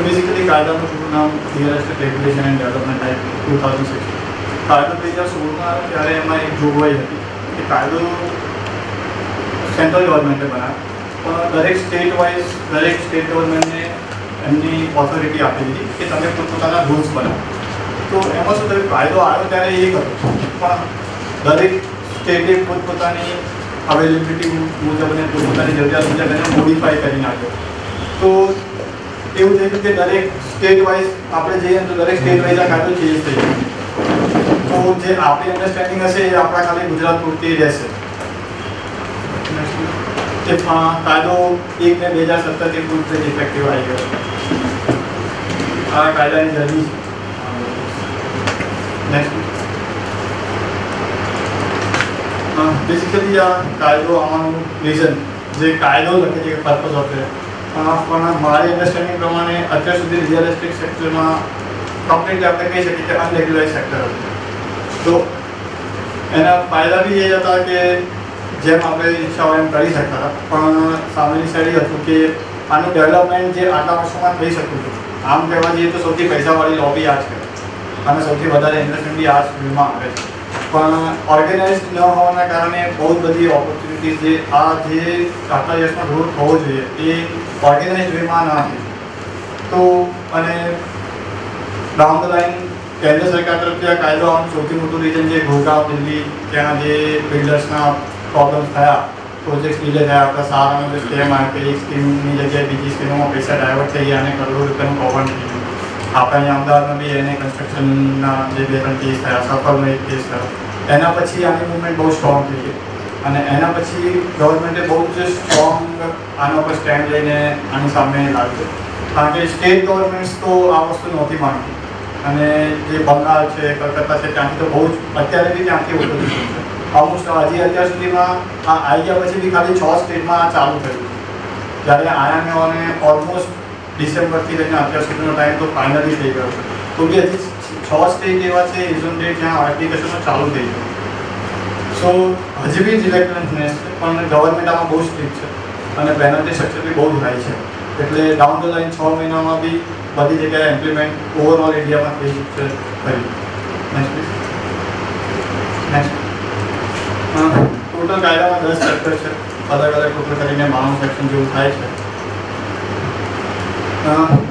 Basically કાયદાનું પૂરું નામ real estate regulation and development act 2006. કાયદો 2016માં આવ્યો ત્યારે એમાં એક જોગવાઈ હતી કે કાયદો સેન્ટ્રલ ગવર્મેન્ટે બનાવ્યો, પણ દરેક સ્ટેટ વાઇઝ દરેક સ્ટેટ ગવર્મેન્ટને એમની ઓથોરિટી આપી દીધી કે તમે પોતપોતાના રૂલ્સ બનાવો. તો એમાં શું થયું, કાયદો આવ્યો ત્યારે એક હતો, પણ દરેક સ્ટેટે પોતપોતાની અવેલેબિલિટી મુજબ અને પોતપોતાની જરૂરિયાત મુજબ એને મોડિફાઈ કરી નાખ્યો. તો એવું થયું કે દરેક સ્ટેટ વાઇઝ આપણે જઈએ તો દરેક સ્ટેટ વાઇઝ આ કાયદો ચેન્જ થઈ ગયો. તો જે આપણી અન્ડરસ્ટેન્ડિંગ હશે એ આપણા ખાલી ગુજરાત પૂરતી રહેશે. કે કાયદો 1 મે 2017થી પૂરતી ઇફેક્ટિવ આવી ગયો. આ કાયદાની જર્ની છે. નેક્સ્ટ બેઝિકલી આ કાયદો આવવાનું રીઝન જે કાયદો લખે છે કે પર્પઝ ઓફ છે, પણ મારી અન્ડરસ્ટેન્ડિંગ પ્રમાણે અત્યાર સુધી રિયલ એસ્ટેટ સેક્ટરમાં કમ્પ્લીટલી આપણે કહી શકીએ કે અનરેગ્યુલાઇઝ સેક્ટર હતું. તો એના ફાયદા બી એ હતા કે જેમ આપણે ઈચ્છા હોય એમ કરી શકતા હતા, પણ સામેની સાઈડ એ હતું કે આનું ડેવલપમેન્ટ જે આટલા વર્ષોમાં થઈ શકતું હતું. આમ કહેવા જઈએ તો સૌથી પૈસાવાળી લોબી આ જ છે અને સૌથી વધારે ઇન્વેસ્ટમેન્ટ બી આ જ ફિલ્ડમાં આવે છે. પણ ઓર્ગેનાઇઝ ન હોવાના કારણે બહુ બધી ઓપોર્ચ્યુનિટીઝ જે આટલા યર્સમાં ગ્રોથ હોવો જોઈએ એ ઓર્ગેનાઇઝ વેમાં ના થઈ. તો અને ડાઉન ધ લાઈન કેન્દ્ર સરકાર તરફથી આ કાયદો આવવાનું સૌથી મોટું રીઝન જે ગુરગાંવ દિલ્હી ત્યાં જે બિલ્ડર્સના પ્રોબ્લેમ્સ થયા, પ્રોજેક્ટ ડીલે થયા, આપણા સારાનો જે સ્કેમ આવ્યો કે એક સ્કીમની જગ્યાએ બીજી સ્કીમોમાં પૈસા ડાયવર્ટ થઈ ગયા અને કરોડો રૂપિયાનું કવર નહીં થયું. આપણે અહીંયા અમદાવાદમાં બી એને કન્સ્ટ્રક્શનના જે 2-3 કેસ થયા, સફળનો એક કેસ થયો, એના પછી આની મૂવમેન્ટ બહુ સ્ટ્રોંગ થઈ ગઈ અને એના પછી ગવર્મેન્ટે બહુ જ સ્ટ્રોંગ આના પર સ્ટેન્ડ લઈને આની સામે લાગ્યું. કારણ કે સ્ટેટ ગવર્મેન્ટ્સ તો આ વસ્તુ નહોતી માનતી અને જે બંગાળ છે, કલકત્તા છે, ત્યાંથી તો બહુ જ અત્યારે બી ત્યાંથી ઓપોઝિશન છે. ઓલમોસ્ટ હજી અત્યાર સુધીમાં આ આવી ગયા પછી બી ખાલી 6 સ્ટેટમાં આ ચાલુ થયું. જ્યારે આયાને ઓલમોસ્ટ ડિસેમ્બરથી લઈને અત્યાર સુધીનો ટાઈમ તો ફાઇનલી થઈ ગયો છે. તો બી હજી 6 સ્ટેટ એવા છે ઇઝન ડેટ જ્યાં એપ્લિકેશનો ચાલુ થઈ ગયું. સો હજી બી રિલેક્ટન્સનેસ છે, પણ ગવર્મેન્ટ આમાં બહુ સ્ટ્રિક્ટ છે અને પેનલ્ટી સ્ટ્રક્ચર બી બહુ જ હાઈ છે. એટલે ડાઉન ધ લાઈન 6 મહિનામાં બી બધી જગ્યાએ ઇમ્પ્લિમેન્ટ ઓવરઓલ ઇન્ડિયામાં થઈ શકશે ખરી. Next please. નેક્સ્ટ ટોટલ કાયદામાં 10 સેક્ટર છે, અલગ અલગ ટોટલ કરીને 92 સેક્શન જેવું થાય છે.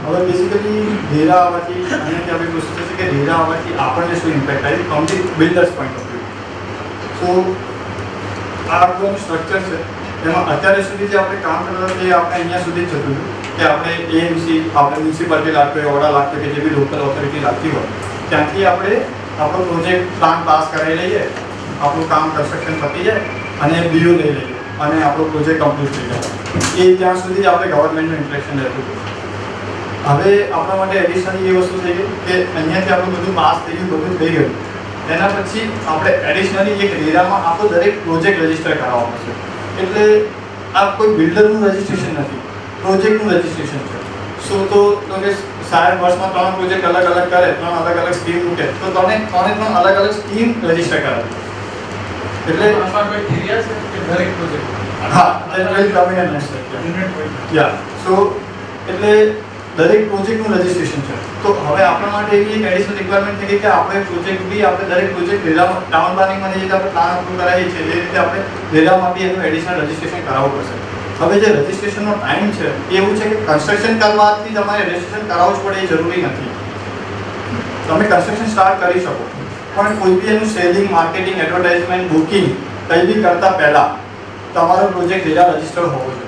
હવે બેઝિકલી રેરા આવવાથી અહીંયાથી આપણે પૂછવું છે કે રેરા આવવાથી આપણને શું ઇમ્પેક્ટ આવી from the builders point of view. So આ આખું સ્ટ્રક્ચર છે એમાં અત્યારે સુધી જે આપણે કામ કરતા હતા એ આપણે અહીંયા સુધી જ જતું હતું કે આપણે એએમસી, આપણે મ્યુનિસિપાલિટી લાગતો હોય, ઓર્ડર લાગતો કે જે બી લોકલ ઓથોરિટી લાગતી હોય ત્યાંથી આપણે આપણો પ્રોજેક્ટ પ્લાન પાસ કરાવી લઈએ, આપણું કામ કન્સ્ટ્રક્શન પતી જાય અને બીઓ લઈ લઈએ અને આપણો પ્રોજેક્ટ કમ્પ્લીટ થઈ જાય. એ ત્યાં સુધી જ આપણે ગવર્મેન્ટનું ઇન્ટરેક્શન રહેતું હતું. હવે આપણા માટે એડિશનલી એ વસ્તુ થઈ ગઈ કે અહીંયાથી આપણું બધું પાસ થઈ ગયું, બધું થઈ ગયું. એના પછી આપણે એડિશનલી એક રેરામાં આપણો દરેક પ્રોજેક્ટ રજિસ્ટર કરાવવો પડશે. એટલે આ કોઈ બિલ્ડરનું રજિસ્ટ્રેશન નથી, પ્રોજેક્ટનું રજિસ્ટ્રેશન છે. શું તો કે સાહેબ વર્ષમાં 3 પ્રોજેક્ટ અલગ અલગ કરે, 3 અલગ અલગ સ્કીમ મૂકે તો ત્રણે અલગ અલગ સ્કીમ રજિસ્ટર કરાવી. એટલે દરેક પ્રોજેક્ટ હા યા સો એટલે દરેક પ્રોજેક્ટનું રજિસ્ટ્રેશન છે. તો હવે આપણા માટે એવી એક એડિશનલ રિક્વાયરમેન્ટ થઈ ગઈ કે આપણે પ્રોજેક્ટ બી આપણે દરેક પ્રોજેક્ટ રેરામાં ટાઉન પ્લાનિંગમાં જે રીતે આપણે પ્લાન અપ્રૂવ કરાવીએ છીએ એ રીતે આપણે રેરામાં બી એનું એડિશનલ રજિસ્ટ્રેશન કરાવવું પડશે. હવે જે રજિસ્ટ્રેશનનો ટાઈમ છે એ એવું છે કે કન્સ્ટ્રક્શન કરવાથી તમારે રજિસ્ટ્રેશન કરાવવું જ પડે એ જરૂરી નથી. તમે કન્સ્ટ્રક્શન સ્ટાર્ટ કરી શકો પણ કોઈ બી એનું સેલિંગ, માર્કેટિંગ, એડવર્ટાઇઝમેન્ટ, બુકિંગ કંઈ બી કરતાં પહેલાં તમારો પ્રોજેક્ટ રેરા રજિસ્ટર હોવો જોઈએ.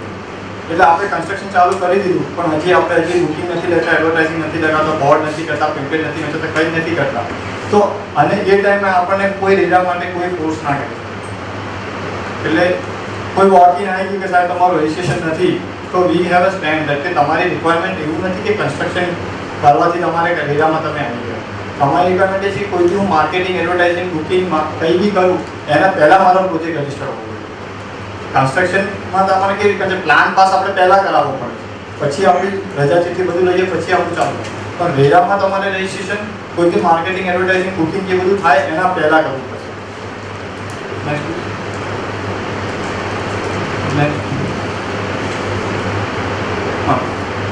એટલે આપણે કન્સ્ટ્રક્શન ચાલુ કરી દીધું પણ આપણે બુકિંગ નથી લેતા, એડવર્ટાઇઝિંગ નથી લગાવતા, બોર્ડ નથી કરતા, પેમ્પલેટ નથી વેચતા, કંઈ નથી કરતા તો અને એ ટાઈમે આપણને કોઈ રેરા માટે કોઈ ફોર્સ ના કરે. એટલે કોઈ વોકિંગ આવી ગયું કે સાહેબ તમારું રજિસ્ટ્રેશન નથી તો વી હેવ અ સ્ટેન્ડર્ડ કે તમારી રિક્વાયરમેન્ટ એવું નથી કે કન્સ્ટ્રક્શન કરવાથી તમારે રેરામાં તમે આવી ગયા. તમારી રિક્વાયરમેન્ટ એ છે કોઈ બી હું માર્કેટિંગ, એડવર્ટાઇઝિંગ, બુકિંગ કંઈ બી કરું એના પહેલાં મારો પ્રોજેક્ટ રજિસ્ટર હોવો જોઈએ. કન્સ્ટ્રક્શનમાં તમારે કેવી રીતે પ્લાન પાસ આપણે પહેલાં કરાવવો પડે, પછી આપણી રજા ચિઠ્ઠી બધું લઈએ પછી આપણું ચાલુ. પણ રેરામાં તમારે રજિસ્ટ્રેશન કોઈ બી માર્કેટિંગ, એડવર્ટાઇઝિંગ, બુકિંગ જે બધું થાય એના પહેલાં કરવું પડશે.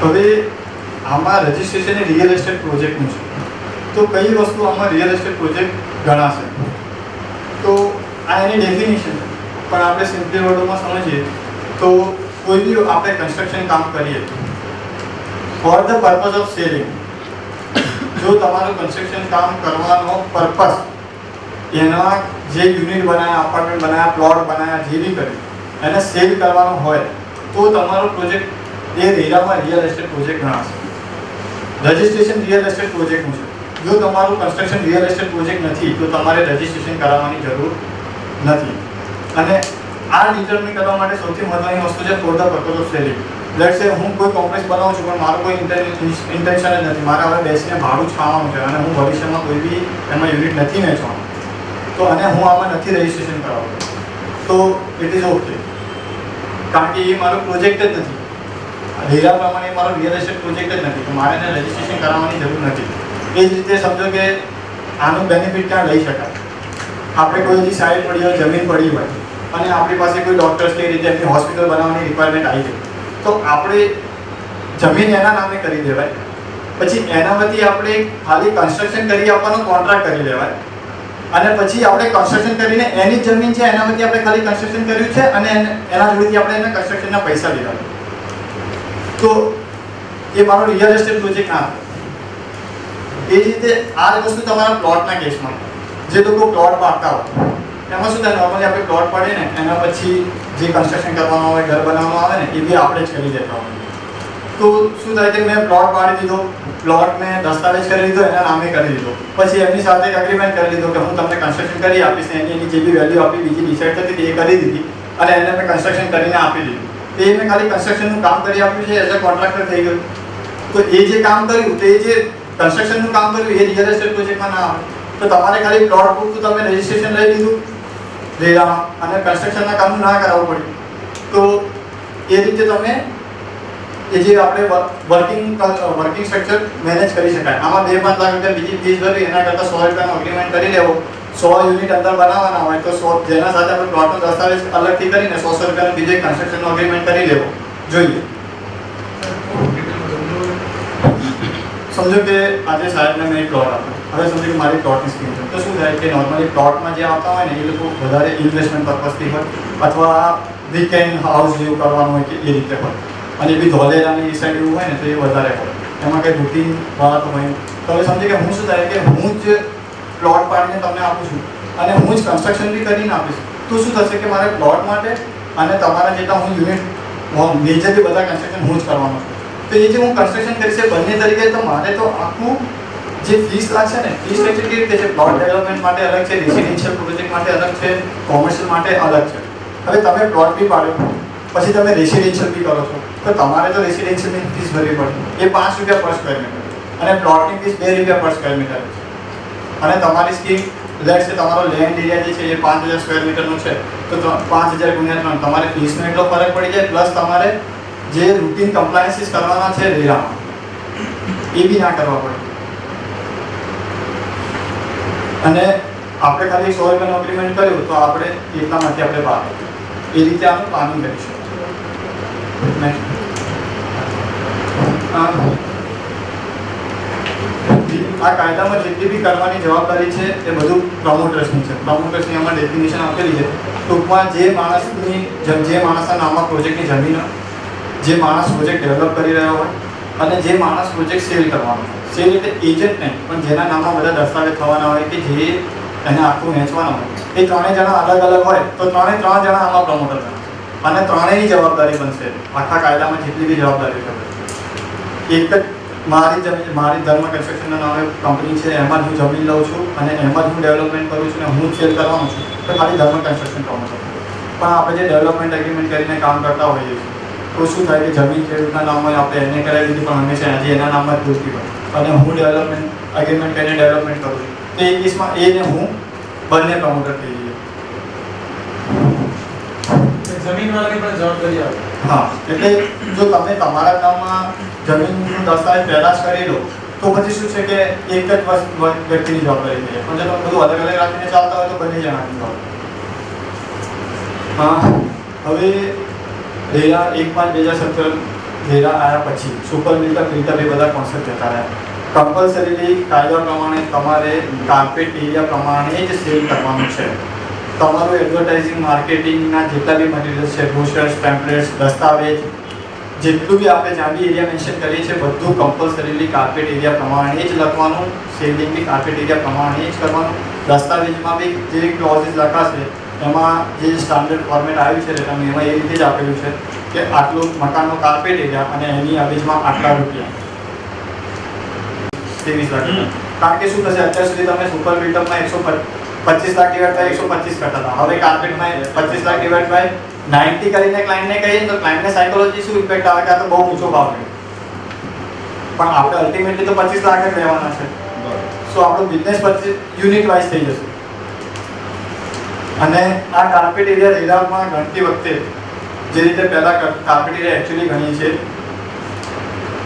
હવે આમાં રજિસ્ટ્રેશન એ રિયલ એસ્ટેટ પ્રોજેક્ટનું છે. તો કઈ વસ્તુ આમાં રિયલ એસ્ટેટ પ્રોજેક્ટ ગણાશે? તો આ એની ડેફિનેશન છે, પણ આપણે સિમ્પલી વર્ડોમાં સમજીએ તો કોઈ બી આપણે કન્સ્ટ્રક્શન કામ કરીએ for the purpose of selling, જો તમારું કન્સ્ટ્રક્શન કામ કરવાનો પર્પઝ એના જે યુનિટ બનાવ્યા, અપાર્ટમેન્ટ બનાવ્યા, પ્લોટ બનાવ્યા, જે બી કર્યું એને સેલ કરવાનો હોય તો તમારો પ્રોજેક્ટ એ રેરામાં રિયલ એસ્ટેટ પ્રોજેક્ટ ગણાશે. રજિસ્ટ્રેશન રિયલ એસ્ટેટ પ્રોજેક્ટનું છે. જો તમારું કન્સ્ટ્રક્શન રિયલ એસ્ટેટ પ્રોજેક્ટ નથી તો તમારે રજિસ્ટ્રેશન કરાવવાની જરૂર નથી. અને આ ડિટરમિન કરવા માટે સૌથી મહત્વની વસ્તુ છે for the purpose of selling. Let's સે હું કોઈ કોમ્પ્લેક્સ બનાવું છું પણ મારું કોઈ ઇન્ટેન્શન જ નથી, મારે હવે બેસીને ભાડું જ ખાવાનું છે અને હું ભવિષ્યમાં કોઈ બી એમાં યુનિટ નથી વેચવાનું, તો અને હું આમાં નથી રજિસ્ટ્રેશન કરાવતો તો ઇટ ઇઝ ઓકે, કારણ કે એ મારો પ્રોજેક્ટ જ નથી. રેરા પ્રમાણે મારો રિયલ એસ્ટેટ પ્રોજેક્ટ જ નથી, તો મારે એને રજિસ્ટ્રેશન કરાવવાની જરૂર નથી. એ જ રીતે સમજો કે આનું બેનિફિટ ક્યાં લઈ શકાય. આપણે કોઈ હજી સાઈડ પડી હોય, જમીન પડી હોય અને આપણી પાસે કોઈ ડૉક્ટર્સ કે રીતે એમની હોસ્પિટલ બનાવવાની રિક્વાયરમેન્ટ આવી ગઈ, તો આપણે જમીન એના નામે કરી દેવાય, પછી એનામાંથી આપણે ખાલી કન્સ્ટ્રક્શન કરી આપવાનો કોન્ટ્રાક્ટ કરી લેવાય અને પછી આપણે કન્સ્ટ્રક્શન કરીને એની જમીન છે એનામાંથી આપણે ખાલી કન્સ્ટ્રક્શન કર્યું છે અને એના જોડેથી આપણે એના કન્સ્ટ્રક્શનના પૈસા લીધા, તો એ મારો રિયલ એસ્ટેટ પ્રોજેક્ટ ના. એ જ રીતે આ વસ્તુ તમારા પ્લોટના કેસમાં, જે લોકો પ્લોટ પાડતા હોય એમાં શું થાય, નોર્મલી આપણે પ્લોટ પાડીએ ને એના પછી જે કન્સ્ટ્રક્શન કરવાનું હોય, ઘર બનાવવાનું આવે ને એ બી આપણે જ કરી દેતા હોય. તો શું થાય કે મેં પ્લોટ પાડી દીધો, પ્લોટ મેં દસ્તાવેજ કરી દીધો, એના નામે કરી દીધો, પછી એમની સાથે એક એગ્રીમેન્ટ કરી દીધો કે હું તમને કન્સ્ટ્રક્શન કરી આપીશ, એની જે બી વેલ્યુ આપી બીજી ડિસાઇડ થતી એ કરી દીધી અને એને મેં કન્સ્ટ્રક્શન કરીને આપી દીધું. તો એ મેં ખાલી કન્સ્ટ્રક્શનનું કામ કરી આપ્યું છે, એઝ અ કોન્ટ્રાક્ટર થઈ ગયું. તો એ જે કામ કર્યું, તો એ જે કન્સ્ટ્રક્શનનું કામ કર્યું એ રિયલ એસ્ટેટ પ્રોજેક્ટમાં ના આવે. તો તમારે ખાલી પ્લોટ પૂરતું તમે રજિસ્ટ્રેશન લઈ લીધું રેરામાં અને કન્સ્ટ્રક્શનના કામનું ના કરાવવું પડ્યું, તો એ રીતે તમે એ જે આપણે વર્કિંગ સ્ટ્રક્ચર મેનેજ કરી શકાય. આમાં 2-5 લાખ રૂપિયા બીજી ફીસ ભરી એના કરતાં 100 રૂપિયાનો અગ્રીમેન્ટ કરી લેવો, 100 યુનિટ અંદર બનાવવાના હોય તો 100 જેના સાથે આપણે પ્લોટનો દસ્તાવેજ અલગથી કરીને 100 રૂપિયાનો બીજો કન્સ્ટ્રક્શનનો અગ્રીમેન્ટ કરી લેવો જોઈએ. સમજો કે આજે સાહેબને મેં એક પ્લોટ આપ્યો, હવે સમજો કે મારી પ્લોટની સ્કીમ છે, તો શું થાય કે નોર્મલી પ્લોટમાં જે આવતા હોય ને એ લોકો વધારે ઇન્વેસ્ટમેન્ટ પર્પઝથી હોય અથવા વીકેન્ડ હાઉસ જેવું કરવાનું હોય કે એ રીતે હોય, અને એ બી ધોલેરાની એ સાઈડ એવું હોય ને તો એ વધારે હોય, એમાં કંઈ રૂટીન વાત હોય. તો હવે સમજો કે હું શું થાય કે હું જ પ્લોટ પાડીને તમને આપું છું અને હું જ કન્સ્ટ્રક્શન બી કરીને આપીશ, તો શું થશે કે મારે પ્લોટ માટે અને તમારા જેટલા હું યુનિટ મેજરલી બધા કન્સ્ટ્રક્શન હું જ કરવાનો છું. તો એ જે હું કન્સ્ટ્રક્શન કરીશ એ બંને તરીકે, તો મારે તો આખું જે ફીસ લાગશે ને, ફીસ સ્ટ્રક્ચર કેવી રીતે છે, પ્લોટ ડેવલપમેન્ટ માટે અલગ છે, રેસિડેન્શિયલ પ્રોજેક્ટ માટે અલગ છે, કોમર્શિયલ માટે અલગ છે. હવે તમે પ્લોટ બી પાડ્યો પછી તમે રેસિડેન્શિયલ બી કરો છો તો તમારે તો રેસિડેન્શિયલની ફીસ ભરવી પડે, એ 5 રૂપિયા પર સ્ક્વેર મીટર અને પ્લોટની ફીસ 2 રૂપિયા પર સ્ક્વેર મીટર છે. અને તમારી સ્કીમ લેટ્સ સે તમારો લેન્ડ એરિયા જે છે એ 5000 સ્ક્વેર મીટરનો છે, તો 5000 ગુણ્યા 3 તમારે ફીસનો એટલો ફરક પડી જાય, પ્લસ તમારે જે રૂટીન કમ્પ્લાયન્સીસ કરવાના છે રેરામાં એ બી ના કરવા પડે. અને આપણે ખાલી 100 રૂપિયાનું અગ્રીમેન્ટ કર્યું તો આપણે એટલામાંથી આપણે બહાર, એ રીતે આનું પ્લાનિંગ કરીશું. આ કાયદામાં જેટલી બી કરવાની જવાબદારી છે એ બધું પ્રમોટર્સની છે. પ્રમોટર્સની આમાં ડેફિનેશન આપેલી છે. ટૂંકમાં જે માણસના નામમાં પ્રોજેક્ટની જમીન હોય, જે માણસ પ્રોજેક્ટ ડેવલપ કરી રહ્યો હોય અને જે માણસ પ્રોજેક્ટ સેલ કરવાનો હોય, સેલ એટલે એજન્ટ નહીં પણ જેના નામમાં બધા દસ્તાવેજ થવાના હોય કે જે એને આખું વેચવાનું હોય, એ ત્રણેય જણા અલગ અલગ હોય તો 3 જણા આમાં પ્રમોટર બનશે અને ત્રણેયની જવાબદારી બનશે. આખા કાયદામાં જેટલી બી જવાબદારી છે એક જ મારી ધર્મ કન્સ્ટ્રક્શનના નામે કંપની છે, એમાં જ હું જમીન લઉં છું અને એમાં જ હું ડેવલપમેન્ટ કરું છું અને હું જ સેલ કરવાનું છું, તો ખાલી ધર્મ કન્સ્ટ્રક્શન પ્રમોટર. પણ આપણે જે ડેવલપમેન્ટ એગ્રીમેન્ટ કરીને કામ કરતા હોઈએ છીએ તો શું થાય કે જમીન ખેડૂતના નામમાં આપણે એને કરાવી દીધી પણ હંમેશા હજી એના નામમાં જ પૂછતી હોય અને હું ડેવલપમેન્ટ એગ્રીમેન્ટ કરીને ડેવલપમેન્ટ કરું છું, તો એ કેસમાં એને હું બંને પ્રમોટર થઈ જઈએ. જમીનવાળાની પણ જવાબદારી આવે. હા, એટલે જો તમે તમારા નામમાં જમીનનું દસ્તાવેજ પહેલાં જ કરી લો તો પછી શું છે કે એક જ વ્યક્તિની જવાબદારી થઈ જાય, પણ જો તમે બધું અલગ અલગ રાખીને ચાલતા હોય તો બંને જણાની જવાબદારી. હા, હવે રેરા 1/5/2017 રેરા આવ્યા પછી સુપર બિલ્ટર એ બધા કોન્સેપ્ટ જતા રહ્યા. કમ્પલસરીલી કાયદા પ્રમાણે તમારે કાર્પેટ એરિયા પ્રમાણે જ સેલ કરવાનું છે. તમારું એડવર્ટાઇઝિંગ માર્કેટિંગના જેટલા બી મટીરિયલ્સ છે, બ્રોશર્સ, પેમ્પલેટ્સ, દસ્તાવેજ, જેટલું બી આપણે જ્યાં બી એરિયા મેન્શન કરીએ છીએ બધું કમ્પલસરીલી કાર્પેટ એરિયા પ્રમાણે જ લખવાનું. સેલિંગ બી કાર્પેટ એરિયા પ્રમાણે જ કરવાનું. દસ્તાવેજમાં બી જે ક્લોઝિસ લખાશે એમાં જે સ્ટાન્ડર્ડ ફોર્મેટ આવ્યું છે તમે એમાં એ રીતે જ આપેલું છે કે આટલું મકાનનો કાર્પેટ એરિયા અને એની અવેજમાં આટલા રૂપિયા 23 લાખ. કારણ કે શું થશે, અત્યાર સુધી તમે સુપર બિલ્ટઅપમાં 125 લાખ ડિવાઇડ બાય 125 કરતા હતા. હવે કાર્પેટમાં 25 લાખ ડિવાઇડ બાય 90 કરીને ક્લાયન્ટને કહીએ તો ક્લાયન્ટને સાયકોલોજી શું ઇફેક્ટ આવે કે આ તો બહુ ઊંચો ભાવ છે, પણ આપણે અલ્ટિમેટલી તો 25 લાખ જ લેવાના છે. સો આપણો બિઝનેસ 25 યુનિટ વાઇઝ થઈ જશે. અને આ કાર્પેટ એરિયા રેરામાં ગણતી વખતે જે રીતે પહેલાં કાર્પેટ એરિયા એકચ્યુઅલી ગણીએ છીએ,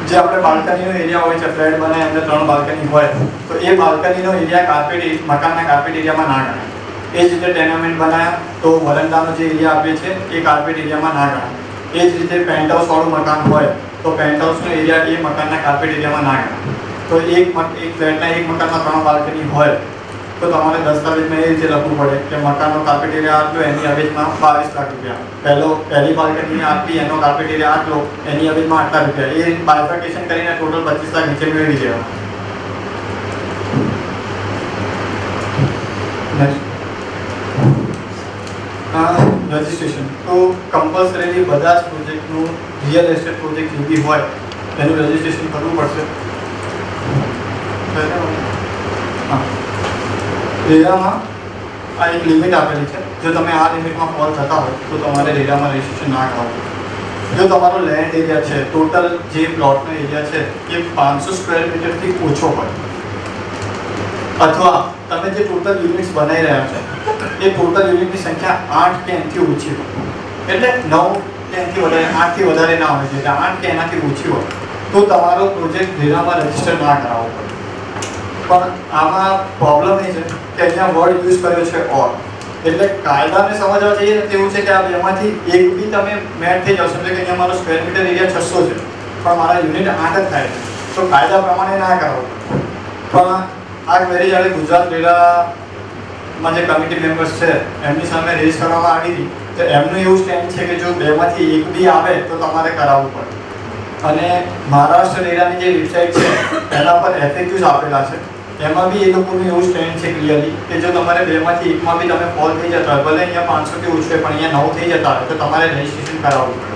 જે આપણે બાલ્કનીનો એરિયા હોય છે, ફ્લેટ બને અંદર 3 બાલ્કની હોય તો એ બાલ્કનીનો એરિયા કાર્પેટ મકાનના કાર્પેટ એરિયામાં ના ગણાય. એ જ રીતે ટેનામેન્ટ બનાવ્યા તો વરંડાનો જે એરિયા આપે છે એ કાર્પેટ એરિયામાં ના ગણાય. એ જ રીતે પેન્ટહાઉસ વાળું મકાન હોય તો પેન્ટહાઉસનો એરિયા એ મકાનના કાર્પેટ એરિયામાં ના ગણાય. તો એક ફ્લેટના એક મકાનમાં 3 બાલ્કની હોય તો તમારે દસ્તાવેજમાં એ રીતે લખવું પડે કે મકાનનો કાર્પેટ એરિયા આટલો, એની અવેજમાં 22 લાખ રૂપિયા. પહેલી બાલ્કની આટલી, એનો કાર્પેટ એરિયા આટલો, એની અવેજમાં આટલા રૂપિયા. એ બાયફર્કેશન કરીને ટોટલ 25 લાખ નીચે મેળવી દેવા. રજિસ્ટ્રેશન તો કમ્પલસરીલી બધા જ પ્રોજેક્ટનું, રિયલ એસ્ટેટ પ્રોજેક્ટ જે બી હોય એનું રજિસ્ટ્રેશન કરવું પડશે. રેરામાં આ એક લિમિટ આપેલી છે. જો તમે આ લિમિટમાં ફોલ થતા હોય તો તમારે રેરામાં રજિસ્ટ્રેશન ના કરાવવું. જો તમારો લેન્ડ એરિયા છે, ટોટલ જે પ્લોટનો એરિયા છે એ 500 સ્ક્વેર મીટરથી ઓછો હોય, અથવા તમે જે ટોટલ યુનિટ્સ બનાવી રહ્યા છો એ ટોટલ યુનિટની સંખ્યા 8 કે એનાથી ઓછી હોય, એટલે 9 કે એનાથી વધારે, 8 થી વધારે ના હોય, એટલે 8 કે એનાથી ઓછી હોય તો તમારો પ્રોજેક્ટ રેરામાં રજિસ્ટર ના કરાવવો પડે. પણ આમાં પ્રોબ્લેમ એ છે કે અહીંયા વર્ડ યુઝ કર્યો છે ઓર, એટલે કાયદાને સમજવા જઈએ ને તેવું છે કે આ બેમાંથી એક બી તમે મેચ થઈ જાવ. સમજો કે અહીંયા મારો સ્ક્વેર મીટર એરિયા 600 છે પણ મારા યુનિટ 8 જ થાય છે તો કાયદા પ્રમાણે ના કરાવવું. પણ આ ક્વેરી જ્યારે ગુજરાત રેરામાં જે કમિટી મેમ્બર્સ છે એમની સામે રેઝ કરવામાં આવી હતી તો એમનું એવું સ્ટેન્ડ છે કે જો બેમાંથી એક બી આવે તો તમારે કરાવવું પડે. અને મહારાષ્ટ્ર રેરાની જે વેબસાઇટ છે એના પર FAQs આપેલા છે, એમાં બી એ લોકોનું એવું સ્ટેન્ડ છે ક્લિયરલી કે જો તમારે બેમાંથી એકમાં બી તમે ફોલ થઈ જતા હોય, ભલે અહીંયા 500 થી ઓછું હોય પણ અહીંયા 9 થઈ જતા હોય તો તમારે રજિસ્ટ્રેશન કરાવવું પડે.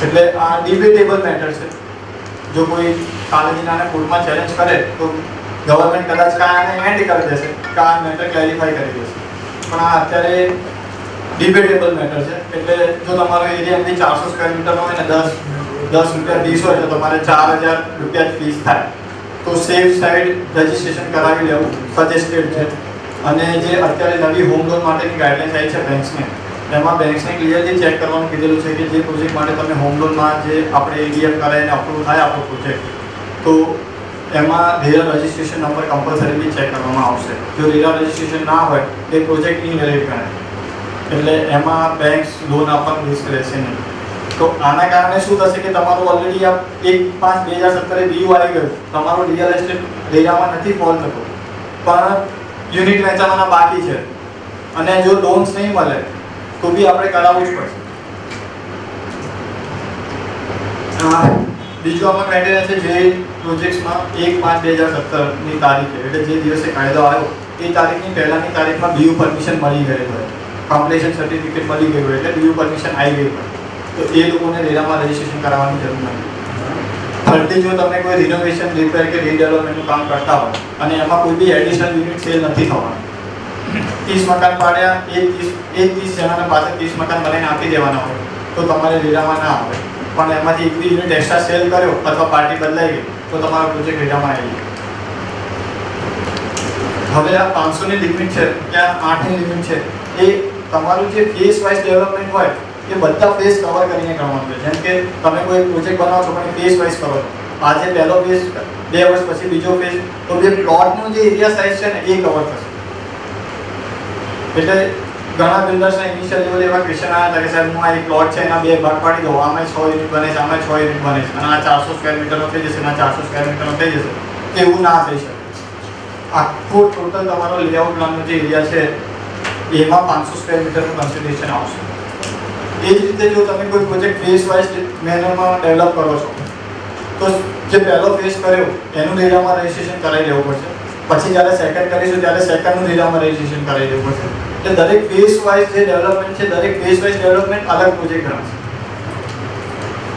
એટલે આ ડિબેટેબલ મેટર છે. જો કોઈ કાલેજીનાને કોર્ટમાં ચેલેન્જ કરે તો ગવર્મેન્ટ કદાચ કાંઈ એન્ડ કરી દેશે, આ મેટર ક્લેરિફાઈ કરી દેશે. પણ આ અત્યારે ડિબેટેબલ મેટર છે. એટલે જો તમારો એરિયા બી 400 સ્ક્વેર મીટરનો હોય ને 10 રૂપિયા ફીસ હોય તો તમારે 4000 રૂપિયા ફીસ થાય. તો સેફ સાઇડ રજિસ્ટ્રેશન કરાવી લેવું સજેસ્ટેડ છે. અને જે અત્યારે નવી હોમ લોન માટેની ગાઈડલાઇન્સ આવી છે બેંક્સને, એમાં બેંક્સને ક્લિયરલી ચેક કરવાનું કીધેલું છે કે જે પ્રોજેક્ટ માટે તમે હોમ લોનમાં જે આપણે ADF કરાવીને અપ્રૂવ થાય આપણો પ્રોજેક્ટ તો એમાં રેરા રજિસ્ટ્રેશન નંબર કમ્પલસરીલી ચેક કરવામાં આવશે. જો રેરા રજિસ્ટ્રેશન ના હોય તો એ પ્રોજેક્ટ ઇનવેલિડ ગણાય, એટલે એમાં બેંક્સ લોન આપવાનું રિસ્ક રહેશે નહીં. તો આના કારણે શું થશે કે તમારું ઓલરેડી આ 1/5/2017 BU આવી ગયું, તમારો રિયલ એસ્ટેટ રેરામાં નથી ફોલ થતો પણ યુનિટ વેચાવાના બાકી છે અને જો લોન્સ નહીં મળે તો બી આપણે કરાવવું જ પડશે. બીજું આમાં ક્રાઇટેરિયા છે જે પ્રોજેક્ટ્સમાં 1/5/2017ની તારીખે, એટલે જે દિવસે કાયદો આવ્યો એ તારીખની પહેલાંની તારીખમાં BU પરમિશન મળી ગયેલું હોય, કમ્પ્લીશન સર્ટિફિકેટ મળી ગયું હોય, એટલે BU પરમિશન આવી ગઈ હોય તો એ લોકોને રેરામાં રજિસ્ટ્રેશન કરાવવાની જરૂર નથી. થર્ટી જો તમે કોઈ રિનોવેશન, રિપેર કે રીડેવલપમેન્ટનું કામ કરતા હોય અને એમાં કોઈ બી એડિશનલ યુનિટ સેલ નથી થવાનું, 30 મકાન પાડ્યા, એ 30 જણાને પાછળ 30 મકાન બનાવીને આપી દેવાના હોય તો તમારે રેરામાં ના આવે. પણ એમાંથી એક બી યુનિટ એક્સ્ટ્રા સેલ કર્યો અથવા પાર્ટી બદલાઈ ગઈ તો તમારો પ્રોજેક્ટ રેરામાં આવી ગયો. હવે આ 500ની લિમિટ છે, ત્યાં 8ની લિમિટ છે, એ તમારું જે ફેઝ વાઇઝ ડેવલપમેન્ટ હોય એ બધા ફેઝ કવર કરીને કરવાનું છે. જેમ કે તમે કોઈ પ્રોજેક્ટ બનાવો છો પણ ફેઝ વાઇઝ કરો છો, આજે પહેલો ફેઝ, 2 વર્ષ પછી બીજો ફેઝ, તો જે પ્લોટનો જે એરિયા સાઇઝ છે ને એ કવર થશે. એટલે ઘણા બિલ્ડર્સના ઇનિશિયલ લેવલે એવા ક્વેશ્ચન આવ્યા હતા કે સાહેબ હું આ એક પ્લોટ છે એના બે ભાગ પાડી દઉં, આમાં 100 યુનિટ બને છે, આમાં 6 યુનિટ બને છે, અને આ 400 સ્ક્વેર મીટરનો થઈ જશે, આ 400 સ્ક્વેર મીટરનો થઈ જશે. એવું ના થઈ શકે. આખો ટોટલ તમારો લેઆઉટ પ્લાનનો જે એરિયા છે એમાં 500 સ્ક્વેર મીટરનું કન્સિડરેશન આવશે. એ જ રીતે જો તમે કોઈ પ્રોજેક્ટ ફેઝ વાઇઝ મેનરમાં ડેવલપ કરો છો તો જે પહેલો ફેઝ કર્યો એનું રેરામાં રજિસ્ટ્રેશન કરાવી લેવું પડશે. પછી જ્યારે સેકન્ડ કરીશું ત્યારે સેકન્ડનું રેરામાં રજિસ્ટ્રેશન કરાવી દેવું પડશે. એટલે દરેક ફેઝ વાઇઝ જે ડેવલપમેન્ટ છે દરેક ફેઝ વાઇઝ ડેવલપમેન્ટ અલગ પ્રોજેક્ટ ગણાશે.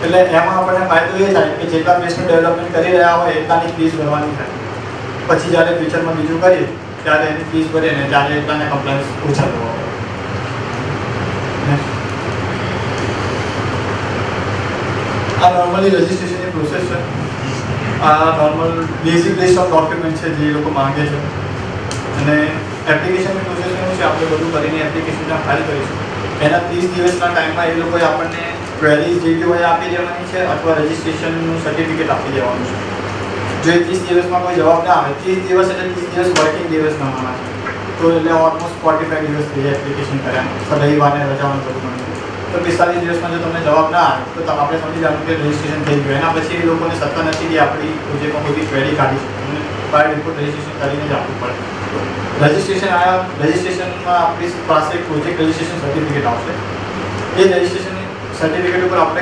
એટલે એમાં આપણને ફાયદો એ થાય કે જેટલા ફેઝનું ડેવલપમેન્ટ કરી રહ્યા હોય એટલાની ફીસ ભરવાની થાય. પછી જ્યારે ફ્યુચરમાં બીજું કરીએ ત્યારે એની ફીસ ભરીએ ને ત્યારે એટલાને કમ્પ્લાયન્સ ઓછા થવા હોય. આ નોર્મલી રજિસ્ટ્રેશનની પ્રોસેસ છે. આ normal basic list of document છે જે એ લોકો માંગે છે. અને એપ્લિકેશનની પ્રોસેસ શું છે, આપણે બધું કરીને એપ્લિકેશનને ફાઇલ કરીશું. એના 30 દિવસના ટાઈમમાં એ લોકોએ આપણને ક્વેરીઝ જે બી હોય આપી દેવાની છે અથવા રજિસ્ટ્રેશનનું સર્ટિફિકેટ આપી દેવાનું છે. જો એ 30 દિવસમાં કોઈ જવાબ ના આવે, 30 દિવસ એટલે 30 દિવસ વર્કિંગ દિવસ ગણવાના છે. તો એટલે ઓલમોસ્ટ 45 દિવસ થઈ જાય એપ્લિકેશન કર્યા, રવિવારને રજાઓનું કરવું પડે. તો 45 દિવસમાં જો તમને જવાબ ના આવે તો આપણે સમજી જવાનું કે રજિસ્ટ્રેશન થઈ ગયું. એના પછી એ લોકોને સત્તા નથી કે આપણી પ્રોજેક્ટમાં કોઈ ક્વેરી કાઢી શકે. બાય ડિફોલ્ટ રજિસ્ટ્રેશન કરીને જ આપવું પડે. રજિસ્ટ્રેશન આવ્યા, રજિસ્ટ્રેશનમાં આપણી પાસે પ્રોજેક્ટ રજિસ્ટ્રેશન સર્ટિફિકેટ આવશે. એ રજિસ્ટ્રેશન સર્ટિફિકેટ ઉપર આપણે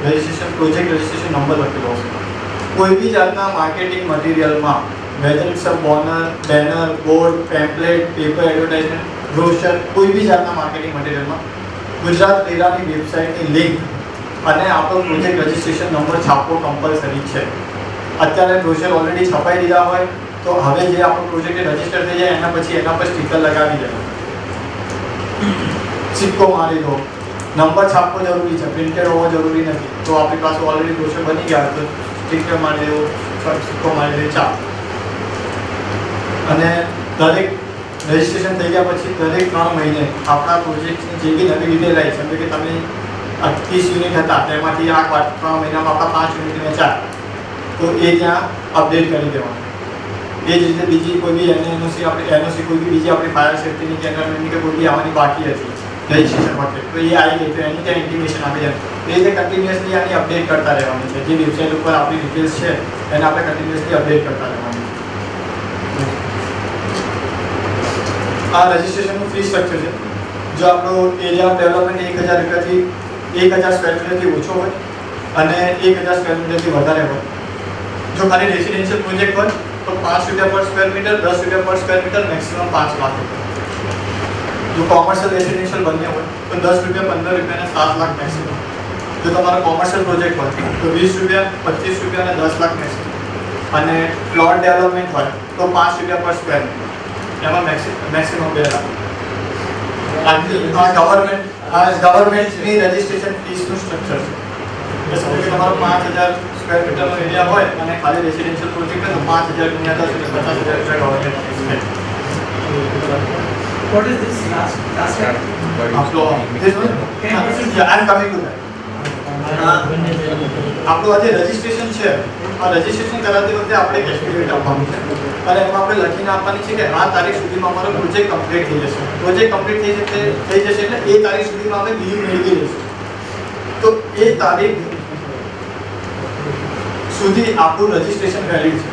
રજિસ્ટ્રેશન પ્રોજેક્ટ રજિસ્ટ્રેશન નંબર લખેલો હશે. કોઈ બી જાતના માર્કેટિંગ મટીરિયલમાં whether it's a banner, board, pamphlet, paper advertisement, brochure, કોઈ બી જાતના માર્કેટિંગ મટીરિયલમાં ગુજરાત રેરાની વેબસાઇટની લિંક અને આપણો પ્રોજેક્ટ રજિસ્ટ્રેશન નંબર છાપવો કમ્પલસરી છે. અત્યારે બ્રોશર ઓલરેડી છપાઈ દીધા હોય તો હવે જે આપણો પ્રોજેક્ટ રજિસ્ટર થઈ જાય એના પછી એના પર સ્ટીકર લગાવી દેવાનું, સિક્કો મારી દો. નંબર છાપવો જરૂરી છે, પ્રિન્ટેડ હોવો જરૂરી નથી. તો આપણી પાસે ઓલરેડી બ્રોશર બની ગયા તો સ્ટીકર મારી દેવો, સિક્કો મારી દે, ચાલ. અને દરેક રજિસ્ટ્રેશન થઈ ગયા પછી દરેક 3 મહિને આપણા પ્રોજેક્ટની જે બી નવી ડિટેલ આવી, સમજો કે તમે 30 યુનિટ હતા તેમાંથી આ 3 મહિનામાં આપણા 5 યુનિટ વેચાયા તો એ ત્યાં અપડેટ કરી દેવાનું. એ જ રીતે બીજી કોઈ બી એનઓસી કોઈ બી બીજી આપણી ફાયર સેફ્ટીની કે એન્વાયરમેન્ટની કે કોઈ બી આવવાની બાકી હતી રજિસ્ટ્રેશન વખતે તો એ આવી ગઈ તો એની ત્યાં ઇન્ટિમેશન આપી જાય. એ રીતે કન્ટિન્યુઅસલી આની અપડેટ કરતા રહેવાની છે. જે વેબસાઇટ ઉપર આપણી ડિટેલ્સ છે એને આપણે કન્ટિન્યુઅસલી અપડેટ કરતા રહેવાની છે. આ રજિસ્ટ્રેશનનું ફી સ્ટ્રક્ચર છે. જો આપણો એરિયા ઓફ ડેવલપમેન્ટ 1000 રૂપિયાથી 1000 સ્ક્વેર મીટરથી ઓછો હોય અને 1000 સ્ક્વેર મીટરથી વધારે હોય, જો ખાલી રેસિડેન્શિયલ પ્રોજેક્ટ હોય તો 5 રૂપિયા પર સ્ક્વેર મીટર, 10 રૂપિયા પર સ્ક્વેર મીટર, મેક્સિમમ 5 લાખ રૂપિયા. જો કોમર્શિયલ રેસિડેન્શિયલ બંને હોય તો 10 રૂપિયા, 15 રૂપિયા અને 7 લાખ મેક્સિમમ. જો તમારો કોમર્શિયલ પ્રોજેક્ટ હોય તો 20 રૂપિયા, 25 રૂપિયા અને 10 લાખ મેક્સિમમ. અને પ્લોટ ડેવલપમેન્ટ હોય તો 5 રૂપિયા પર સ્ક્વેર મીટર, એમાં મેક્સિમમ 2 લાખ. આ ગવર્મેન્ટની રજિસ્ટ્રેશન ફીસનું સ્ટ્રક્ચર છે. એટલે સમજો કે તમારો 5000 સ્ક્વેર મીટરનો એરિયા હોય અને ખાલી રેસિડેન્શિયલ પ્રોજેક્ટ હોય તો 5000 ગુણ્યા 10 એટલે 50000 રૂપિયા government. What is this last step? આપણું આજે રજિસ્ટ્રેશન છે, આ રજિસ્ટ્રેશન કરાવતી વખતે આપણે એક એફિડેવિટ આપવાનું છે અને એમાં આપણે લખીને આપવાની છે કે આ તારીખ સુધીમાં અમારો પ્રોજેક્ટ કમ્પ્લીટ થઈ જશે. પ્રોજેક્ટ કમ્પ્લીટ થઈ જશે એટલે એ તારીખ સુધીમાં આપણે લીવ મેળવી લઈશું. તો એ તારીખ સુધી આપણું રજિસ્ટ્રેશન વેલિડ છે.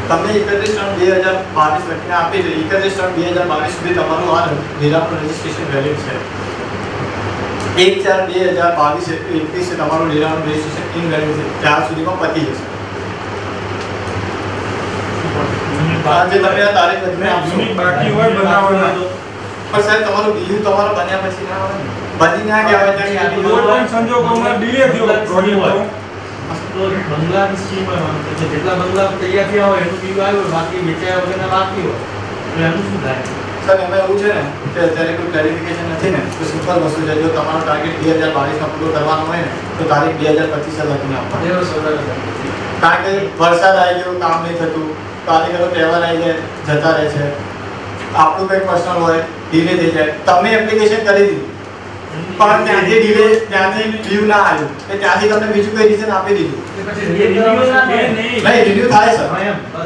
તમને 31/3/2022 લખીને આપી છે, 31/3/2022 સુધી તમારું આ રેરાનું રજિસ્ટ્રેશન વેલિડ છે. 1/4/2022 તમારું રેરાનું રજિસ્ટ્રેશન ઇનવેલિડ છે, ત્યાર સુધીમાં પતી જશે. આજે તમે આ તારીખ લખીને આપશો બાકી હોય બનાવવાના તો પણ સાહેબ તમારું બીયુ તમારો બન્યા પછી ના આવે, બની ના ગયા હોય કોઈ પણ સંજોગોમાં ડિલે થયો પ્રોજેક્ટ તો બંગલાની સ્કીમ હોય કે જેટલા બંગલા તૈયાર થયા હોય એનું બીજું આવ્યું બાકી વેચાયા વગરના બાકી હોય એટલે એનું શું થાય? સર એમાં એવું છે ને કે અત્યારે કોઈ ક્લેરિફિકેશન નથી ને તો સિમ્પલ વસ્તુ છે. જો તમારો ટાર્ગેટ 2022માં પૂરો કરવાનો હોય ને તો તારીખ 2025 લખીને આપવાનો. એવો સવાલ છે. કારણ કે વરસાદ આવી ગયો, કામ નહીં થતું, કાર્યકરો તહેવાર આવી જાય, જતા રહે છે, આપણું કંઈક પર્સનલ હોય, ડિલે થઈ જાય. તમે એપ્લિકેશન કરી દીધી પણ ત્યાંથી લીવ ના આવ્યું કે ત્યાંથી તમને બીજું કોઈ રીઝન આપી દીધું. નહીં, રિન્યુ થાય સર,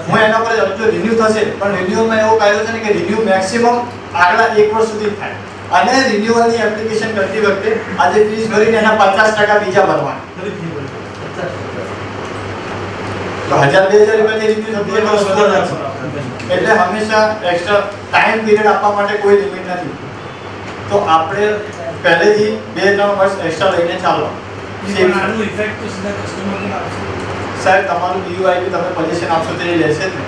હું એના પર જો રિન્યુ થશે પણ રિન્યુમાં એવો કાયદો છે ને કે રિન્યુ મેક્સિમમ આગલા 1 વર્ષ સુધી થાય. અને રિન્યુઅલની એપ્લિકેશન કરતી વખતે આજે ફીસ ભરીને એના 50% બીજા ભરવાના. ફરીથી બોલો. 1000 2000 રૂપિયાની રિન્યુ થતી હોય તો સુધાર નથી. એટલે હંમેશા એક્સ્ટ્રા ટાઈમ પીરિયડ આપવા માટે કોઈ લિમિટ નથી. તો આપણે પહેલેથી 2-3 વર્ષ એક્સ્ટ્રા લઈને ચાલવા. આનું ઇફેક્ટ તો સીધા કસ્ટમરને આવશે. સાહેબ તમારું બીયુઆઈ તમે પોઝિશન આપશો તો એ લેશે જ ને.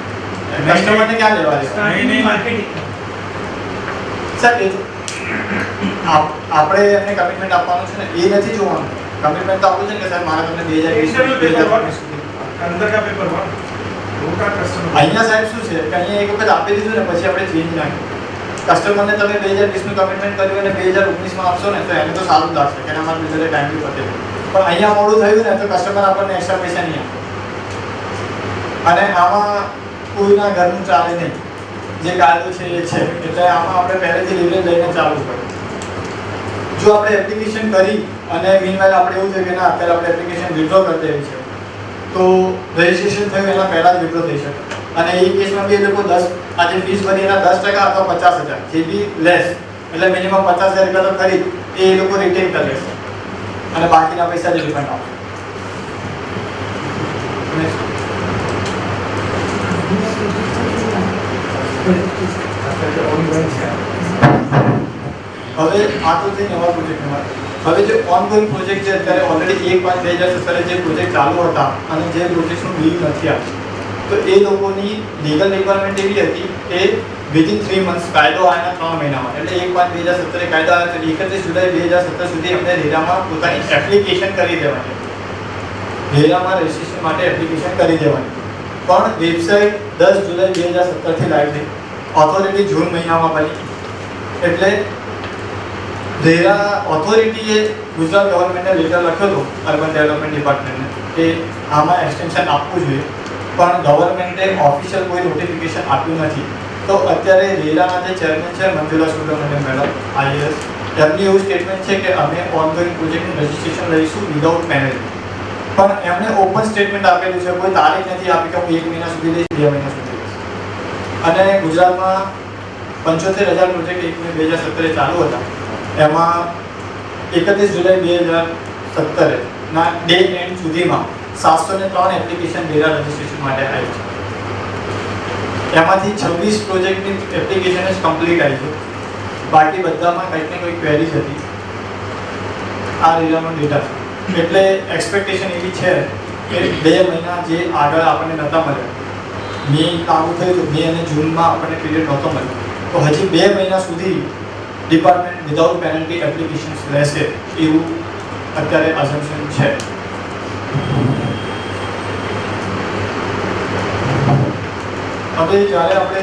કસ્ટમરને ક્યાં લેવા દેવા? નહીં, માર્કેટિંગ. સાહેબ એ તો આપણે એમને કમિટમેન્ટ આપવાનું છે ને, એ નથી જોવાનું. કમિટમેન્ટ તો આપવું છે ને કે સાહેબ મારે તમને 2020 સુધી अंदर का पेपर हुआ वो का कस्टमर અહીંયા સાહેબ શું છે કે અહીંયા એક વખત આપી દીધું ને પછી આપણે ચેન્જ ના કરીએ. કસ્ટમરને તમે 2020 નું કમિટમેન્ટ કર્યું અને 2019 માં આપશો ને તો એને તો સારું જ લાગશે કે અમારે બિઝનેસ ટાઈમ બી પતે. પણ અહીંયા મોડું થયું ને તો કસ્ટમર આપણને એક્સ્ટ્રા પૈસા નહીં આપે. અને આમાં કોઈના ઘરનું ચાલે નહીં. જે કાયદો છે એ છે. એટલે આમાં આપણે પહેલેથી લીવરેજ લઈને ચાલુ કરીએ. જો આપણે એપ્લિકેશન કરી અને મીનવાઇલ આપણે એવું થયું કે ના અત્યારે આપણે એપ્લિકેશન વિથડ્રો કરી દેવી છે તો રજિસ્ટ્રેશન થયું એના પહેલા જ વિથડ્રો થઈ શકે. અને એ કેસમાં બી એ લોકો 10 આજે ફીસ ભરી એના 10% અથવા 50,000 જે બી લેસ એટલે મિનિમમ 50,000 રૂપિયા તો ખરી એ લોકો રિટેન કરી લેશે અને બાકીના પૈસા જ રિફંડ આપશે. હવે આ તો થઈ નવા પ્રોજેક્ટમાં. હવે જે ઓનગોઈંગ પ્રોજેક્ટ છે અત્યારે ઓલરેડી 1/5/2017 જે પ્રોજેક્ટ ચાલુ હતા અને જે પ્રોજેક્ટનું બિલ નથી આવ્યું તો એ લોકોની લીગલ રિક્વાયરમેન્ટ એવી હતી કે વિધિન 3 મંથ્સ કાયદો આવ્યાના 3 મહિનામાં એટલે 1/5/2017 કાયદો આવ્યો તો 31 જુલાઈ 2017 સુધી અમને રેરામાં પોતાની એપ્લિકેશન કરી દેવાની. રેરામાં રજિસ્ટ્રેશન માટે એપ્લિકેશન કરી દેવાની. પણ વેબસાઇટ 10 જુલાઈ 2017 થી લાઈવ થઈ. ઓથોરિટી જૂન મહિનામાં બની. એટલે રેરા ઓથોરિટીએ ગુજરાત ગવર્મેન્ટને લેટર લખ્યો હતો અર્બન ડેવલપમેન્ટ ડિપાર્ટમેન્ટને કે આમાં એક્સટેન્શન આપવું જોઈએ પણ ગવર્મેન્ટે ઓફિશિયલ કોઈ નોટિફિકેશન આપ્યું નથી. તો અત્યારે રેરાના જે ચેરમેન છે મંજુલા સુબ્રમણ્યમ મેડમ આઈએએસ એમની એવું સ્ટેટમેન્ટ છે કે અમે ઓનગોઈંગ પ્રોજેક્ટનું રજિસ્ટ્રેશન લઈશું વિધાઉટ પેનલ્ટી. પણ એમણે ઓપન સ્ટેટમેન્ટ આપેલું છે કોઈ તારીખ નથી આપી કે હું 1 મહિના સુધી લઈશ 2 મહિના સુધી લઈશ. અને ગુજરાતમાં 75,000 પ્રોજેક્ટ 1/2017 ચાલુ હતા. એમાં 31 જુલાઈ 2017 ના ડે એન્ડ સુધીમાં 703 એપ્લિકેશન રેરા રજિસ્ટ્રેશન માટે આવી છે. એમાંથી 26 પ્રોજેક્ટની એપ્લિકેશન જ કમ્પ્લીટ આવી છે. બાકી બધામાં કંઈક ને કંઈક ક્વેરીઝ હતી. આ રેરાનો ડેટા છે. એટલે એક્સપેક્ટેશન એવી છે કે 2 મહિના જે આગળ આપણને નહોતા મળ્યા મે લાગુ થયું હતું મે અને જૂનમાં આપણને પીરિયડ નહોતો મળ્યો તો હજી 2 મહિના સુધી ડિપાર્ટમેન્ટ વિધાઉટ પેનલ્ટી એપ્લિકેશન્સ લેશે એવું અત્યારે અઝમ્પશન છે. હવે જ્યારે આપણે